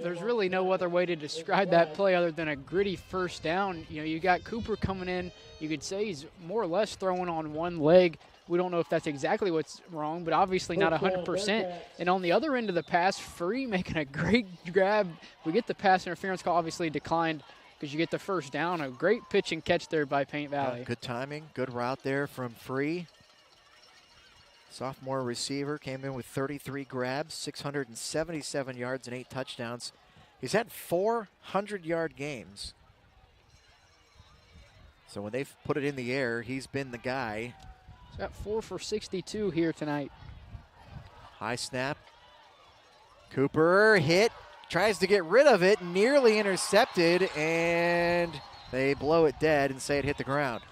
there's really no other way to describe that play other than a gritty 1st down. You know, you got Cooper coming in. You could say he's more or less throwing on one leg. We don't know if that's exactly what's wrong, but obviously not 100%. And on the other end of the pass, Free making a great grab. We get the pass interference call, obviously declined because you get the 1st down. A great pitch and catch there by Paint Valley. Good timing, good route there from Free. Sophomore receiver came in with 33 grabs, 677 yards and 8 touchdowns. He's had 400-yard games. So when they've put it in the air, he's been the guy. He's got 4 for 62 here tonight. High snap. Cooper hit, tries to get rid of it, nearly intercepted, and they blow it dead and say it hit the ground.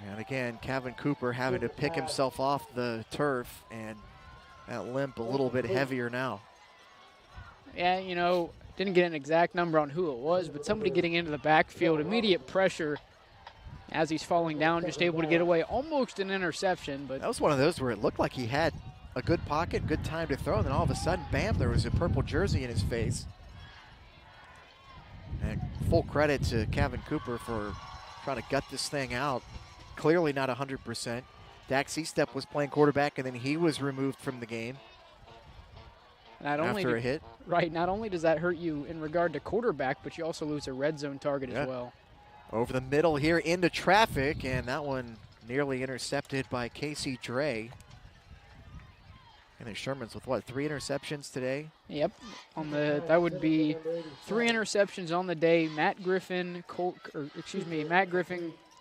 And again, Kevin Cooper having to pick himself off the turf, and that limp a little bit heavier now. Yeah, you know, didn't get an exact number on who it was, but somebody getting into the backfield, immediate pressure as he's falling down, just able to get away, almost an interception. But that was one of those where it looked like he had a good pocket, good time to throw, and then all of a sudden, bam, there was a purple jersey in his face. And full credit to Kevin Cooper for trying to gut this thing out. Clearly not 100%. Dax Estep was playing quarterback, and then he was removed from the game after a hit. Right, not only does that hurt you in regard to quarterback, but you also lose a red zone target as well. Over the middle here into traffic, and that one nearly intercepted by Casey Dre. And the Shermans with what, 3 interceptions today? Yep, that would be 3 interceptions on the day. Matt Griffin,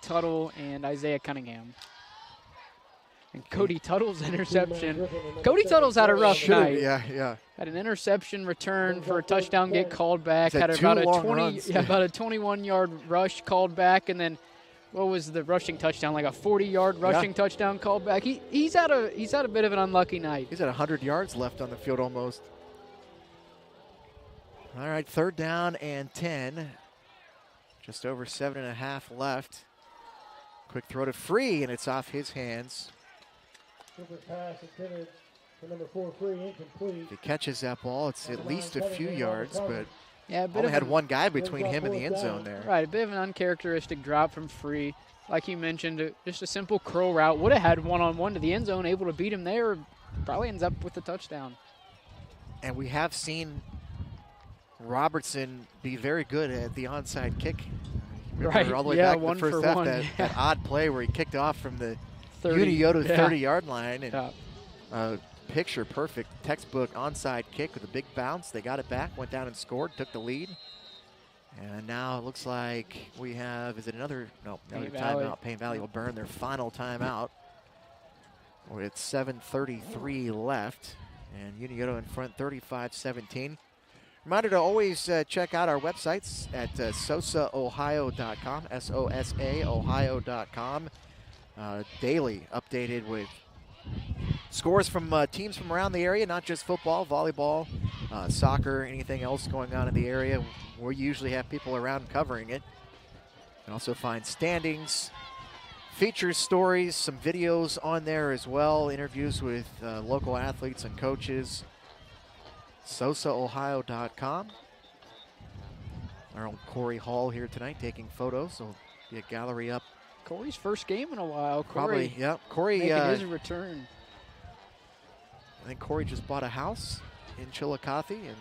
Tuttle, and Isaiah Cunningham. And Cody Tuttle's interception. Cody Tuttle's had a rough night. Yeah. Had an interception return for a touchdown, get called back. Had about a 21-yard rush called back, and then what was the rushing touchdown? Like a 40-yard rushing touchdown called back. He's had a bit of an unlucky night. He's at 100 yards left on the field almost. All right, 3rd down and 10. Just over 7.5 left. Quick throw to Free, and it's off his hands. Pass intended for number 4, Free, incomplete. If he catches that ball, it's at least a few yards, but yeah, only had one guy between him and the end zone there. Right, a bit of an uncharacteristic drop from Free. Like you mentioned, just a simple curl route. Would have had one-on-one to the end zone, able to beat him there. Probably ends up with the touchdown. And we have seen Robertson be very good at the onside kick. Right, all the way back to the first half, that odd play where he kicked off from the Unioto 30-yard line. And picture perfect textbook onside kick with a big bounce. They got it back, went down and scored, took the lead. And now it looks like we have, is it another? No, another timeout. Payne Valley will burn their final timeout. With 7:33 left. And Unioto in front 35-17. Reminder to always check out our websites at SOSAOhio.com, SOSA Ohio.com. Daily updated with scores from teams from around the area, not just football, volleyball, soccer, anything else going on in the area. We usually have people around covering it. You can also find standings, features, stories, some videos on there as well, interviews with local athletes and coaches. SOSAOhio.com. Our own Corey Hall here tonight taking photos, so be a gallery up. Corey's first game in a while. Probably, yeah. Corey making his return. I think Corey just bought a house in Chillicothe, and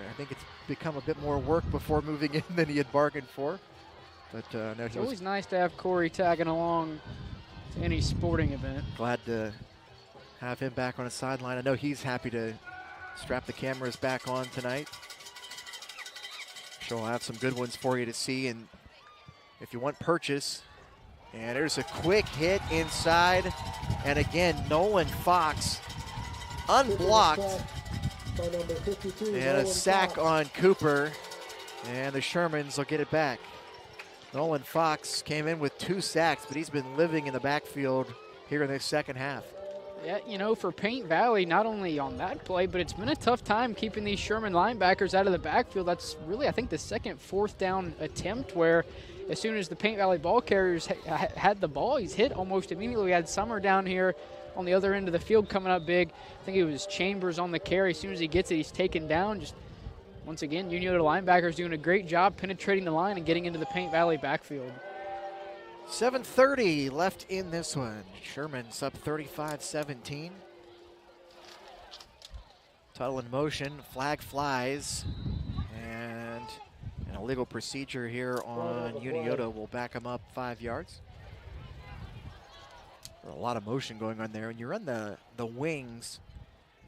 I think it's become a bit more work before moving in than he had bargained for. But no, it's always nice to have Corey tagging along to any sporting event. Glad to have him back on the sideline. I know he's happy to strap the cameras back on tonight. Sure, we'll have some good ones for you to see. And if you want purchase, and there's a quick hit inside. And again, Nolan Fox unblocked. And a sack on Cooper. And the Shermans will get it back. Nolan Fox came in with 2 sacks, but he's been living in the backfield here in this second half. Yeah, you know, for Payne Valley, not only on that play, but it's been a tough time keeping these Sherman linebackers out of the backfield. That's really, I think, the second 4th down attempt where as soon as the Payne Valley ball carriers had the ball, he's hit almost immediately. We had Summer down here on the other end of the field coming up big. I think it was Chambers on the carry. As soon as he gets it, he's taken down. Just once again, Unioto linebackers doing a great job penetrating the line and getting into the Payne Valley backfield. 7:30 left in this one. Sherman's up 35-17. Tuttle in motion, flag flies, and an illegal procedure here on Unioto will back him up 5 yards. A lot of motion going on there. When you run the wings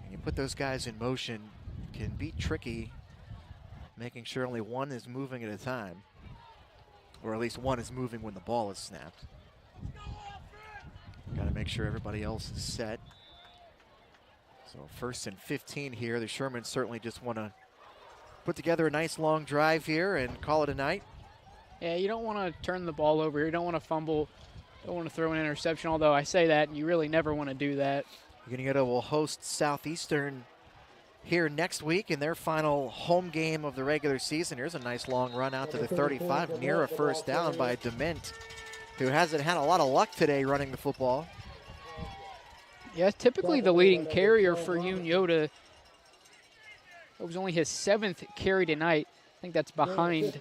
and you put those guys in motion, it can be tricky, making sure only one is moving at a time. or at least one is moving when the ball is snapped. Got to make sure everybody else is set. So 1st and 15 here. The Shermans certainly just want to put together a nice long drive here and call it a night. Yeah, you don't want to turn the ball over here. You don't want to fumble. Don't want to throw an interception, although I say that, and you really never want to do that. Unioto will host Southeastern here next week in their final home game of the regular season. Here's a nice long run out to the 35, near a first down by Dement, who hasn't had a lot of luck today running the football. Yeah, typically the leading carrier for Unioto. It was only his 7th carry tonight. I think that's behind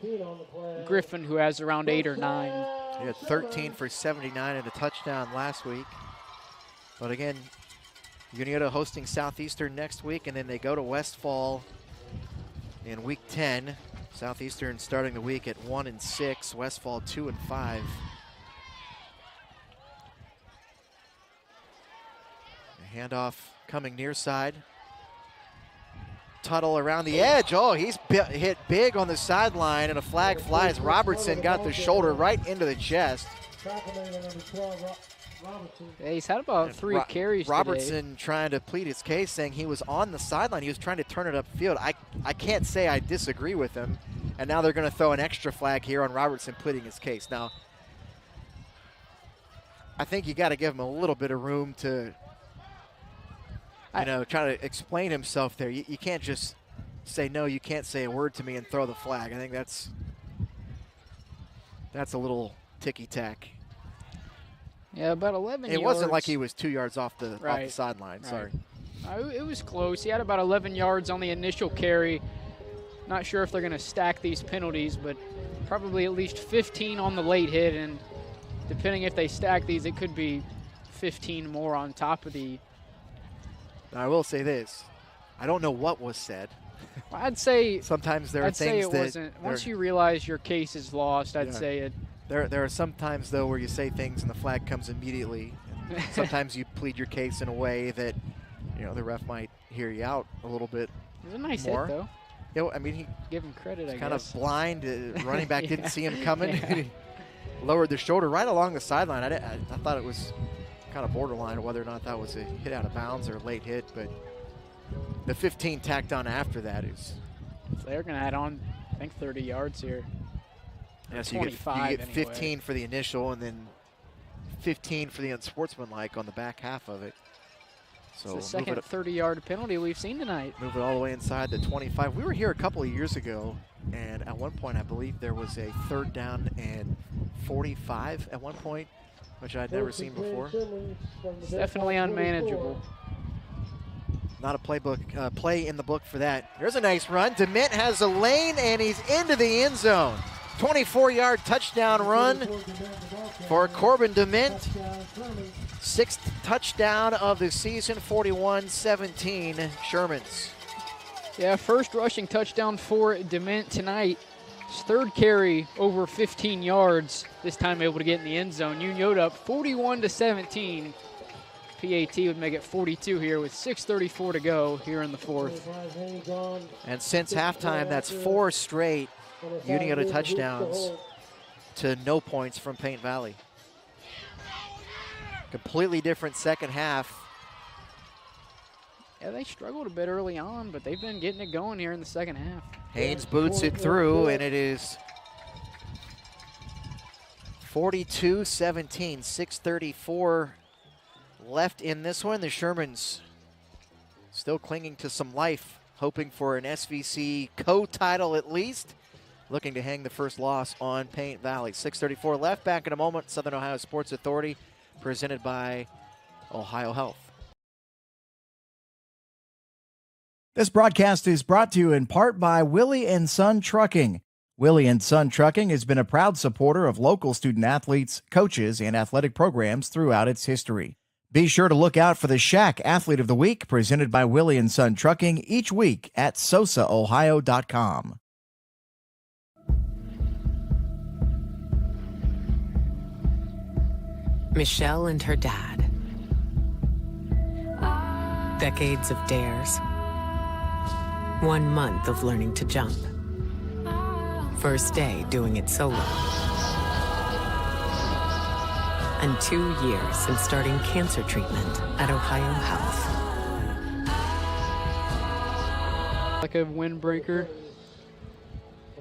Griffin, who has around 8 or 9. He had 13 for 79 and a touchdown last week. But again, Unioto hosting Southeastern next week, and then they go to Westfall in week 10. Southeastern starting the week at 1-6, Westfall 2-5. A handoff coming near side. Tuttle around the edge. Oh, he's hit big on the sideline, and a flag flies. Robertson got the shoulder right into the chest. Yeah, he's had about 3 carries Robertson today. Trying to plead his case, saying he was on the sideline. He was trying to turn it upfield. I can't say I disagree with him. And now they're going to throw an extra flag here on Robertson pleading his case. Now, I think you got to give him a little bit of room to, try to explain himself there. You can't just say, no, you can't say a word to me and throw the flag. I think that's a little ticky-tack. Yeah, about 11 yards. It wasn't like he was 2 yards off the sideline. Sorry. It was close. He had about 11 yards on the initial carry. Not sure if they're going to stack these penalties, but probably at least 15 on the late hit, and depending if they stack these, it could be 15 more on top of the. Now, I will say this. I don't know what was said. Well, I'd say sometimes there are I'd things say it that wasn't. Once you realize your case is lost, I'd say it. There are some times, though, where you say things and the flag comes immediately. And sometimes you plead your case in a way that, the ref might hear you out a little bit It was a nice more. hit, though. Yeah, I mean, he give him credit. I kind guess. of blind. Running back didn't see him coming. He lowered the shoulder right along the sideline. I thought it was kind of borderline whether or not that was a hit out of bounds or a late hit, but the 15 tacked on after that is. So they're going to add on, I think, 30 yards here. Yeah, so you get 15 for the initial and then 15 for the unsportsmanlike on the back half of it. So it's the second 30-yard penalty we've seen tonight. Move it all the way inside the 25. We were here a couple of years ago, and at one point I believe there was a 3rd down and 45 at one point, which I'd never seen before. It's definitely unmanageable. Not a play in the book for that. There's a nice run. Dement has a lane, and he's into the end zone. 24-yard touchdown run for Corbin Dement. 6th touchdown of the season, 41-17 Shermans. Yeah, first rushing touchdown for Dement tonight. His 3rd carry over 15 yards, this time able to get in the end zone. Unioto up 41-17. PAT would make it 42 here with 6:34 to go here in the 4th. And since halftime, that's 4 straight Unioto touchdowns to no points from Paint Valley. Completely different second half. Yeah, they struggled a bit early on, but they've been getting it going here in the second half. Haynes boots it through, and it is 42-17, 6:34 left in this one. The Shermans still clinging to some life, hoping for an SVC co-title at least. Looking to hang the first loss on Paint Valley. 6:34 left. Back in a moment. Southern Ohio Sports Authority, presented by OhioHealth. This broadcast is brought to you in part by Willie & Son Trucking. Willie & Son Trucking has been a proud supporter of local student athletes, coaches, and athletic programs throughout its history. Be sure to look out for the Shack Athlete of the Week, presented by Willie & Son Trucking, each week at SOSAOhio.com. Michelle and her dad. Decades of dares. 1 month of learning to jump. First day doing it solo. and 2 years since starting cancer treatment at OhioHealth. Like a windbreaker.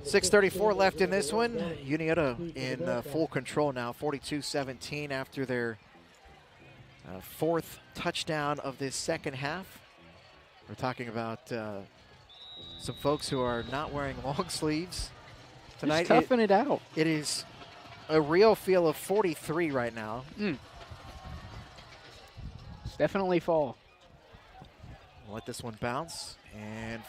6:34 left in this one. Unioto in full control now, 42-17 after their fourth touchdown of this second half. We're talking about some folks who are not wearing long sleeves tonight. Just toughing it out. It is a real feel of 43 right now. It's definitely fall. Let this one bounce, and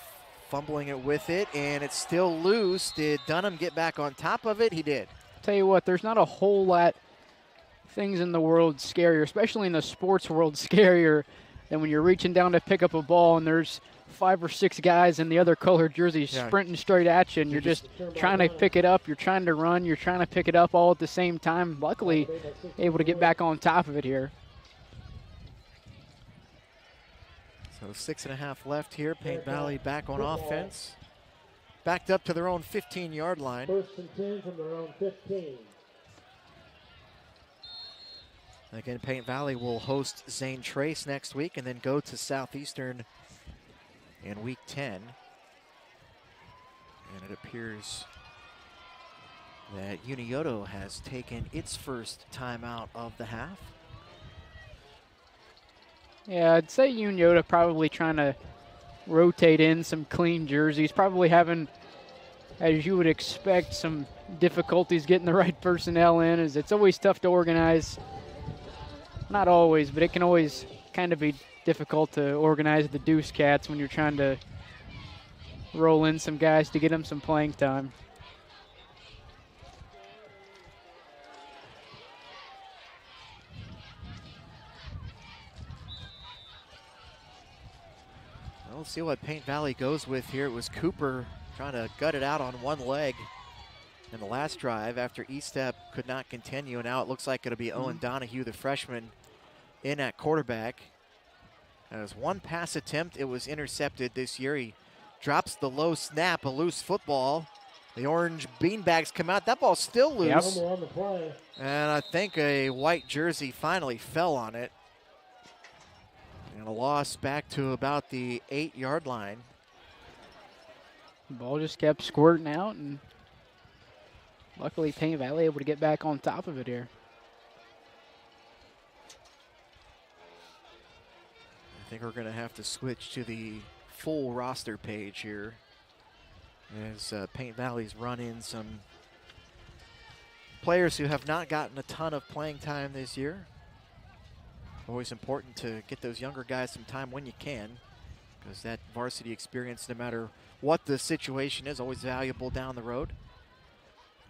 fumbling it with it, and it's still loose. Did Dunham get back on top of it? He did. Tell you what, there's not a whole lot things in the world scarier, especially in the sports world, scarier than when you're reaching down to pick up a ball and there's 5 or 6 guys in the other colored jerseys sprinting straight at you, and you're just trying to pick it up. You're trying to run. You're trying to pick it up all at the same time. Luckily, able to get back on top of it here. So 6.5 left here. Paint Valley back on offense. Backed up to their own 15-yard line. 1st and 10 from their own 15. Again, Paint Valley will host Zane Trace next week and then go to Southeastern in Week 10. And it appears that Unioto has taken its first timeout of the half. Yeah, I'd say Unioto probably trying to rotate in some clean jerseys, probably having, as you would expect, some difficulties getting the right personnel in, as it's always tough to organize. Not always, but it can always kind of be difficult to organize the Deuce Cats when you're trying to roll in some guys to get them some playing time. We'll see what Paint Valley goes with here. It was Cooper trying to gut it out on one leg in the last drive after Estep could not continue. And now it looks like it'll be Owen Donahue, the freshman, in at quarterback. As one pass attempt, it was intercepted this year. He drops the low snap, a loose football. The orange beanbags come out. That ball's still loose. On the play. And I think a white jersey finally fell on it. And a loss back to about the 8-yard line. The ball just kept squirting out, and luckily Paint Valley able to get back on top of it here. I think we're going to have to switch to the full roster page here as Paint Valley's run in some players who have not gotten a ton of playing time this year. Always important to get those younger guys some time when you can, because that varsity experience, no matter what the situation is, always valuable down the road.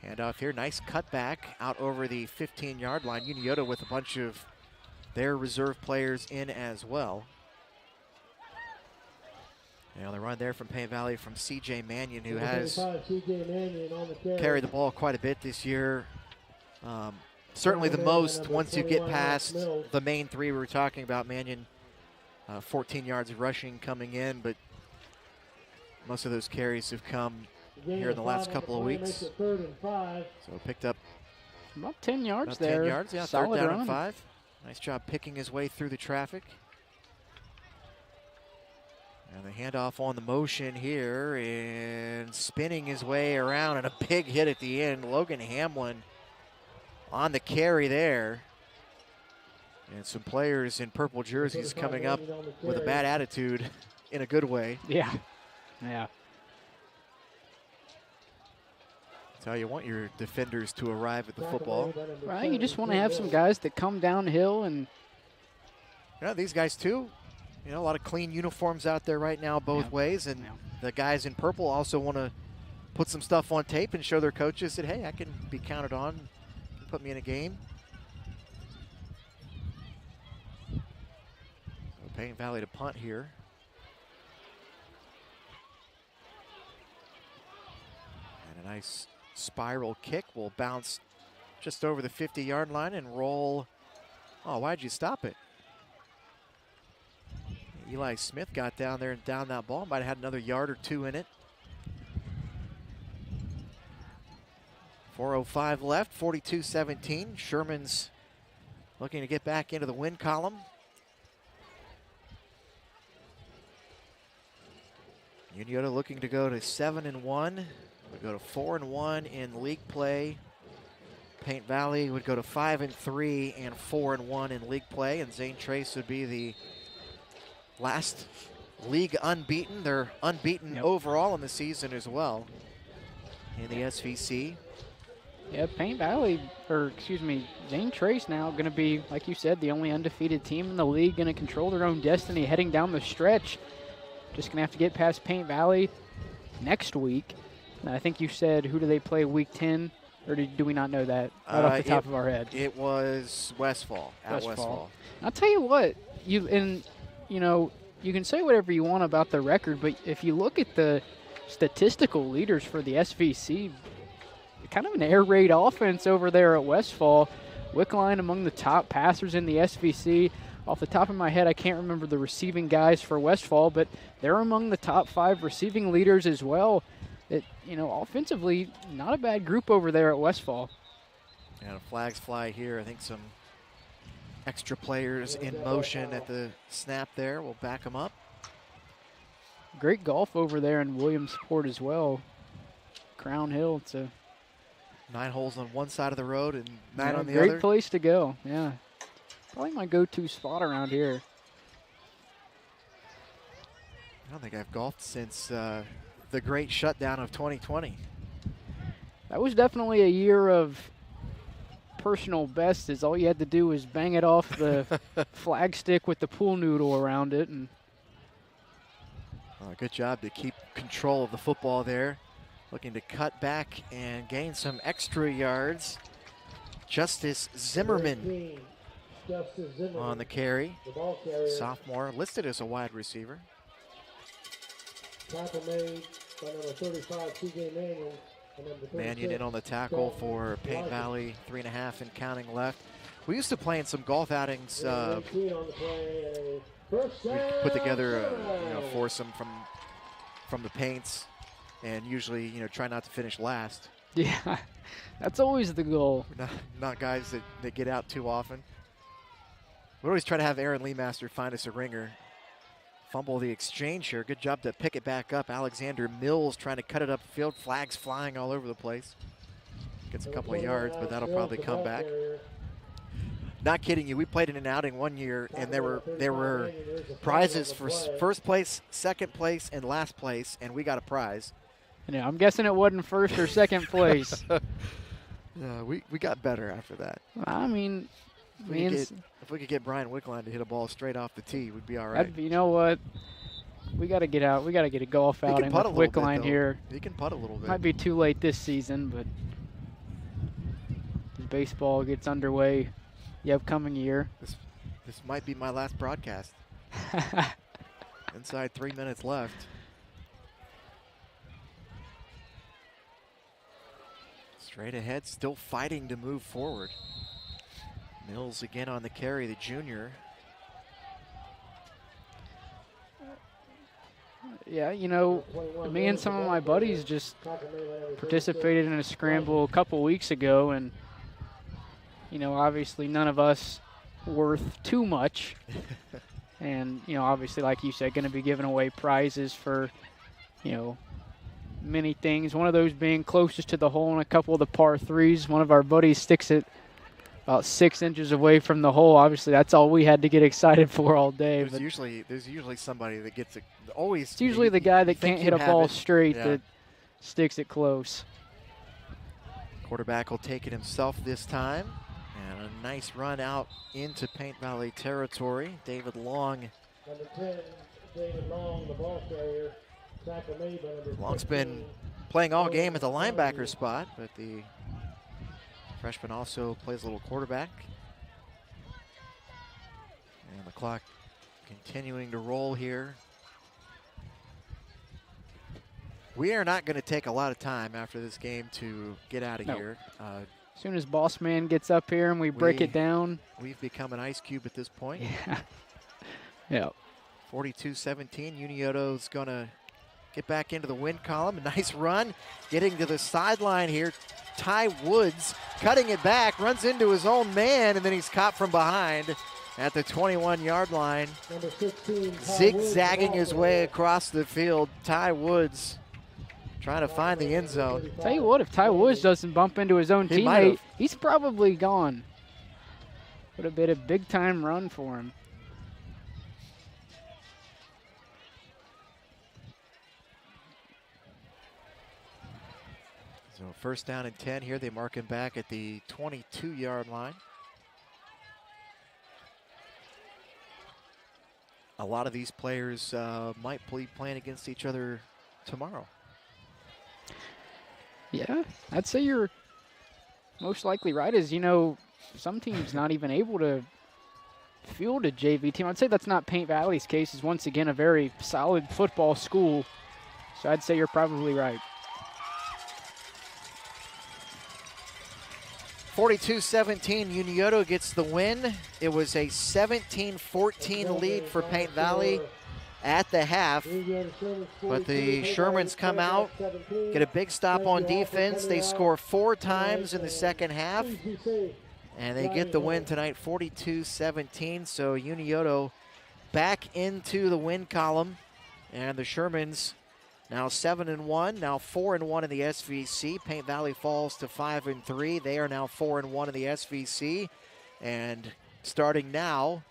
Handoff here, nice cutback out over the 15-yard line. Unioto with a bunch of their reserve players in as well. The run there from Paint Valley from C.J. Mannion, who has carried the ball quite a bit this year. Certainly the most once you get past the main three we were talking about. Mannion, 14 yards of rushing coming in, but most of those carries have come here in the last couple of weeks. So picked up about 10 yards about there. 10 yards, yeah, Solid 3rd down run. and 5. Nice job picking his way through the traffic. And the handoff on the motion here and spinning his way around, and a big hit at the end. Logan Hamlin on the carry there. And some players in purple jerseys coming up with a bad attitude in a good way. Yeah. Yeah. That's how you want your defenders to arrive at the football. Right, you just want to have some guys that come downhill and... These guys too. A lot of clean uniforms out there right now both ways, and the guys in purple also want to put some stuff on tape and show their coaches that, hey, I can be counted on, put me in a game. So Paint Valley to punt here. And a nice spiral kick will bounce just over the 50-yard line and roll. Oh, why'd you stop it? Eli Smith got down there and down that ball. Might have had another yard or two in it. 4:05 left, 42-17. Shermans looking to get back into the win column. Unioto looking to go to 7-1. Would go to 4-1 in league play. Paint Valley would go to 5-3 and 4-1 in league play, and Zane Trace would be the last league unbeaten. They're unbeaten overall in the season as well in the SVC. Yeah, Paint Valley, Zane Trace now going to be, like you said, the only undefeated team in the league, going to control their own destiny heading down the stretch. Just going to have to get past Paint Valley next week. And I think you said, who do they play week 10? Or do we not know that right off the top of our head? It was Westfall, at Westfall. I'll tell you what, you can say whatever you want about the record, but if you look at the statistical leaders for the SVC, kind of an air raid offense over there at Westfall. Wickline among the top passers in the SVC. Off the top of my head, I can't remember the receiving guys for Westfall, but they're among the top 5 receiving leaders as well. Offensively, not a bad group over there at Westfall. And flags fly here. I think some extra players in motion at the snap there. We'll back them up. Great golf over there in Williamsport as well. Crown Hill, it's a 9 holes on one side of the road and 9 on the great other. Place to go, yeah. Probably my go-to spot around here. I don't think I've golfed since the great shutdown of 2020. That was definitely a year of personal best, as all you had to do was bang it off the flag stick with the pool noodle around it. And good job to keep control of the football there. Looking to cut back and gain some extra yards. Justice Zimmerman on the carry. Sophomore, listed as a wide receiver. Tackle made by number 35, TJ Mannion. Mannion in on the tackle for Paint Valley, 3.5 and counting left. We used to play in some golf outings. We put together a foursome from the Paints, and usually try not to finish last. Yeah, that's always the goal. Not guys that get out too often. We always try to have Aaron Leemaster find us a ringer. Fumble the exchange here. Good job to pick it back up. Alexander Mills trying to cut it upfield. Flags flying all over the place. Gets a couple of yards, but that'll probably come back. Not kidding you. We played in an outing one year, and there were prizes for first place, second place, and last place, and we got a prize. Yeah, I'm guessing it wasn't first or second place. We got better after that. I mean, if we could get Brian Wickline to hit a ball straight off the tee, we'd be all right. You know what? We got to get out. We got to get a golf outing with Wickline here. He can putt a little bit. Might be too late this season, but as baseball gets underway the upcoming year. This might be my last broadcast. Inside 3 minutes left. Straight ahead, still fighting to move forward. Mills again on the carry, the junior. Yeah, me and some of my buddies just participated in a scramble a couple weeks ago, and, obviously none of us worth too much. And, obviously, like you said, going to be giving away prizes for, many things. One of those being closest to the hole in a couple of the par threes. One of our buddies sticks it about 6 inches away from the hole. Obviously, that's all we had to get excited for all day. There's usually somebody that gets it. Always. It's usually the guy that can't hit a ball straight that sticks it close. Quarterback will take it himself this time. And a nice run out into Paint Valley territory. David Long. Number 10, David Long, the ball carrier. Tackle made by number Long's been playing all game at the linebacker spot, but the freshman also plays a little quarterback. And the clock continuing to roll here. We are not going to take a lot of time after this game to get out of here. As soon as Boss Man gets up here and we break it down. We've become an ice cube at this point. Yeah. 42-17. Unioto's going to get back into the win column. A nice run. Getting to the sideline here. Ty Woods cutting it back, runs into his own man, and then he's caught from behind at the 21-yard line. Number 16, Zigzagging his way across the field. Ty Woods trying to find the end zone. Tell you what, if Ty Woods doesn't bump into his own teammate, he's probably gone. Would have been a big-time run for him. So first down and 10 here. They mark him back at the 22-yard line. A lot of these players might be playing against each other tomorrow. Yeah, I'd say you're most likely right. As you know, some teams not even able to field a JV team. I'd say that's not Paint Valley's case. Is once again a very solid football school. So I'd say you're probably right. 42-17, Unioto gets the win. It was a 17-14 lead for Paint Valley at the half, but the Shermans come out, get a big stop on defense. They score 4 times in the second half, and they get the win tonight, 42-17. So Unioto back into the win column, and the Shermans now 7-1, now 4-1 in the SVC. Paint Valley falls to 5-3. They are now 4-1 in the SVC, and starting now,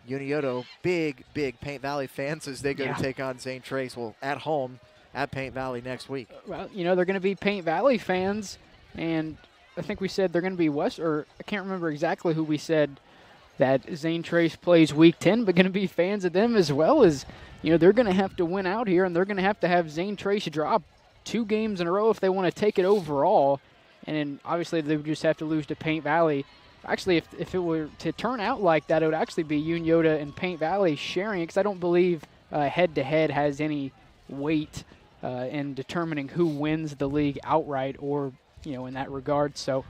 Unioto, big Paint Valley fans as they go to take on Zane Trace. Well, at home at Paint Valley next week. Well, you know, they're going to be Paint Valley fans, and I think we said they're going to be or I can't remember exactly who we said that Zane Trace plays week 10, but going to be fans of them as well. As, you know, they're going to have to win out here, and they're going to have Zane Trace drop 2 games in a row if they want to take it overall. And then obviously they would just have to lose to Paint Valley. Actually, if it were to turn out like that, it would actually be Unioto and Paint Valley sharing it, because I don't believe head-to-head has any weight in determining who wins the league outright or, you know, in that regard. So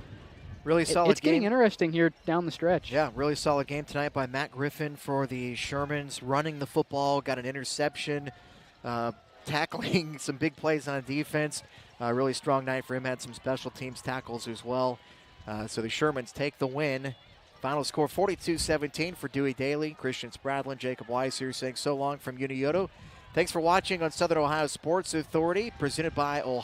really solid it's getting interesting here down the stretch. Yeah, really solid game tonight by Matt Griffin for the Shermans, running the football, got an interception, tackling some big plays on defense. Really strong night for him, had some special teams tackles as well. So the Shermans take the win. Final score 42-17 for Dewey Daly, Christian Spradlin, Jacob Weiss here saying so long from Unioto. Thanks for watching on Southern Ohio Sports Authority, presented by Ohio.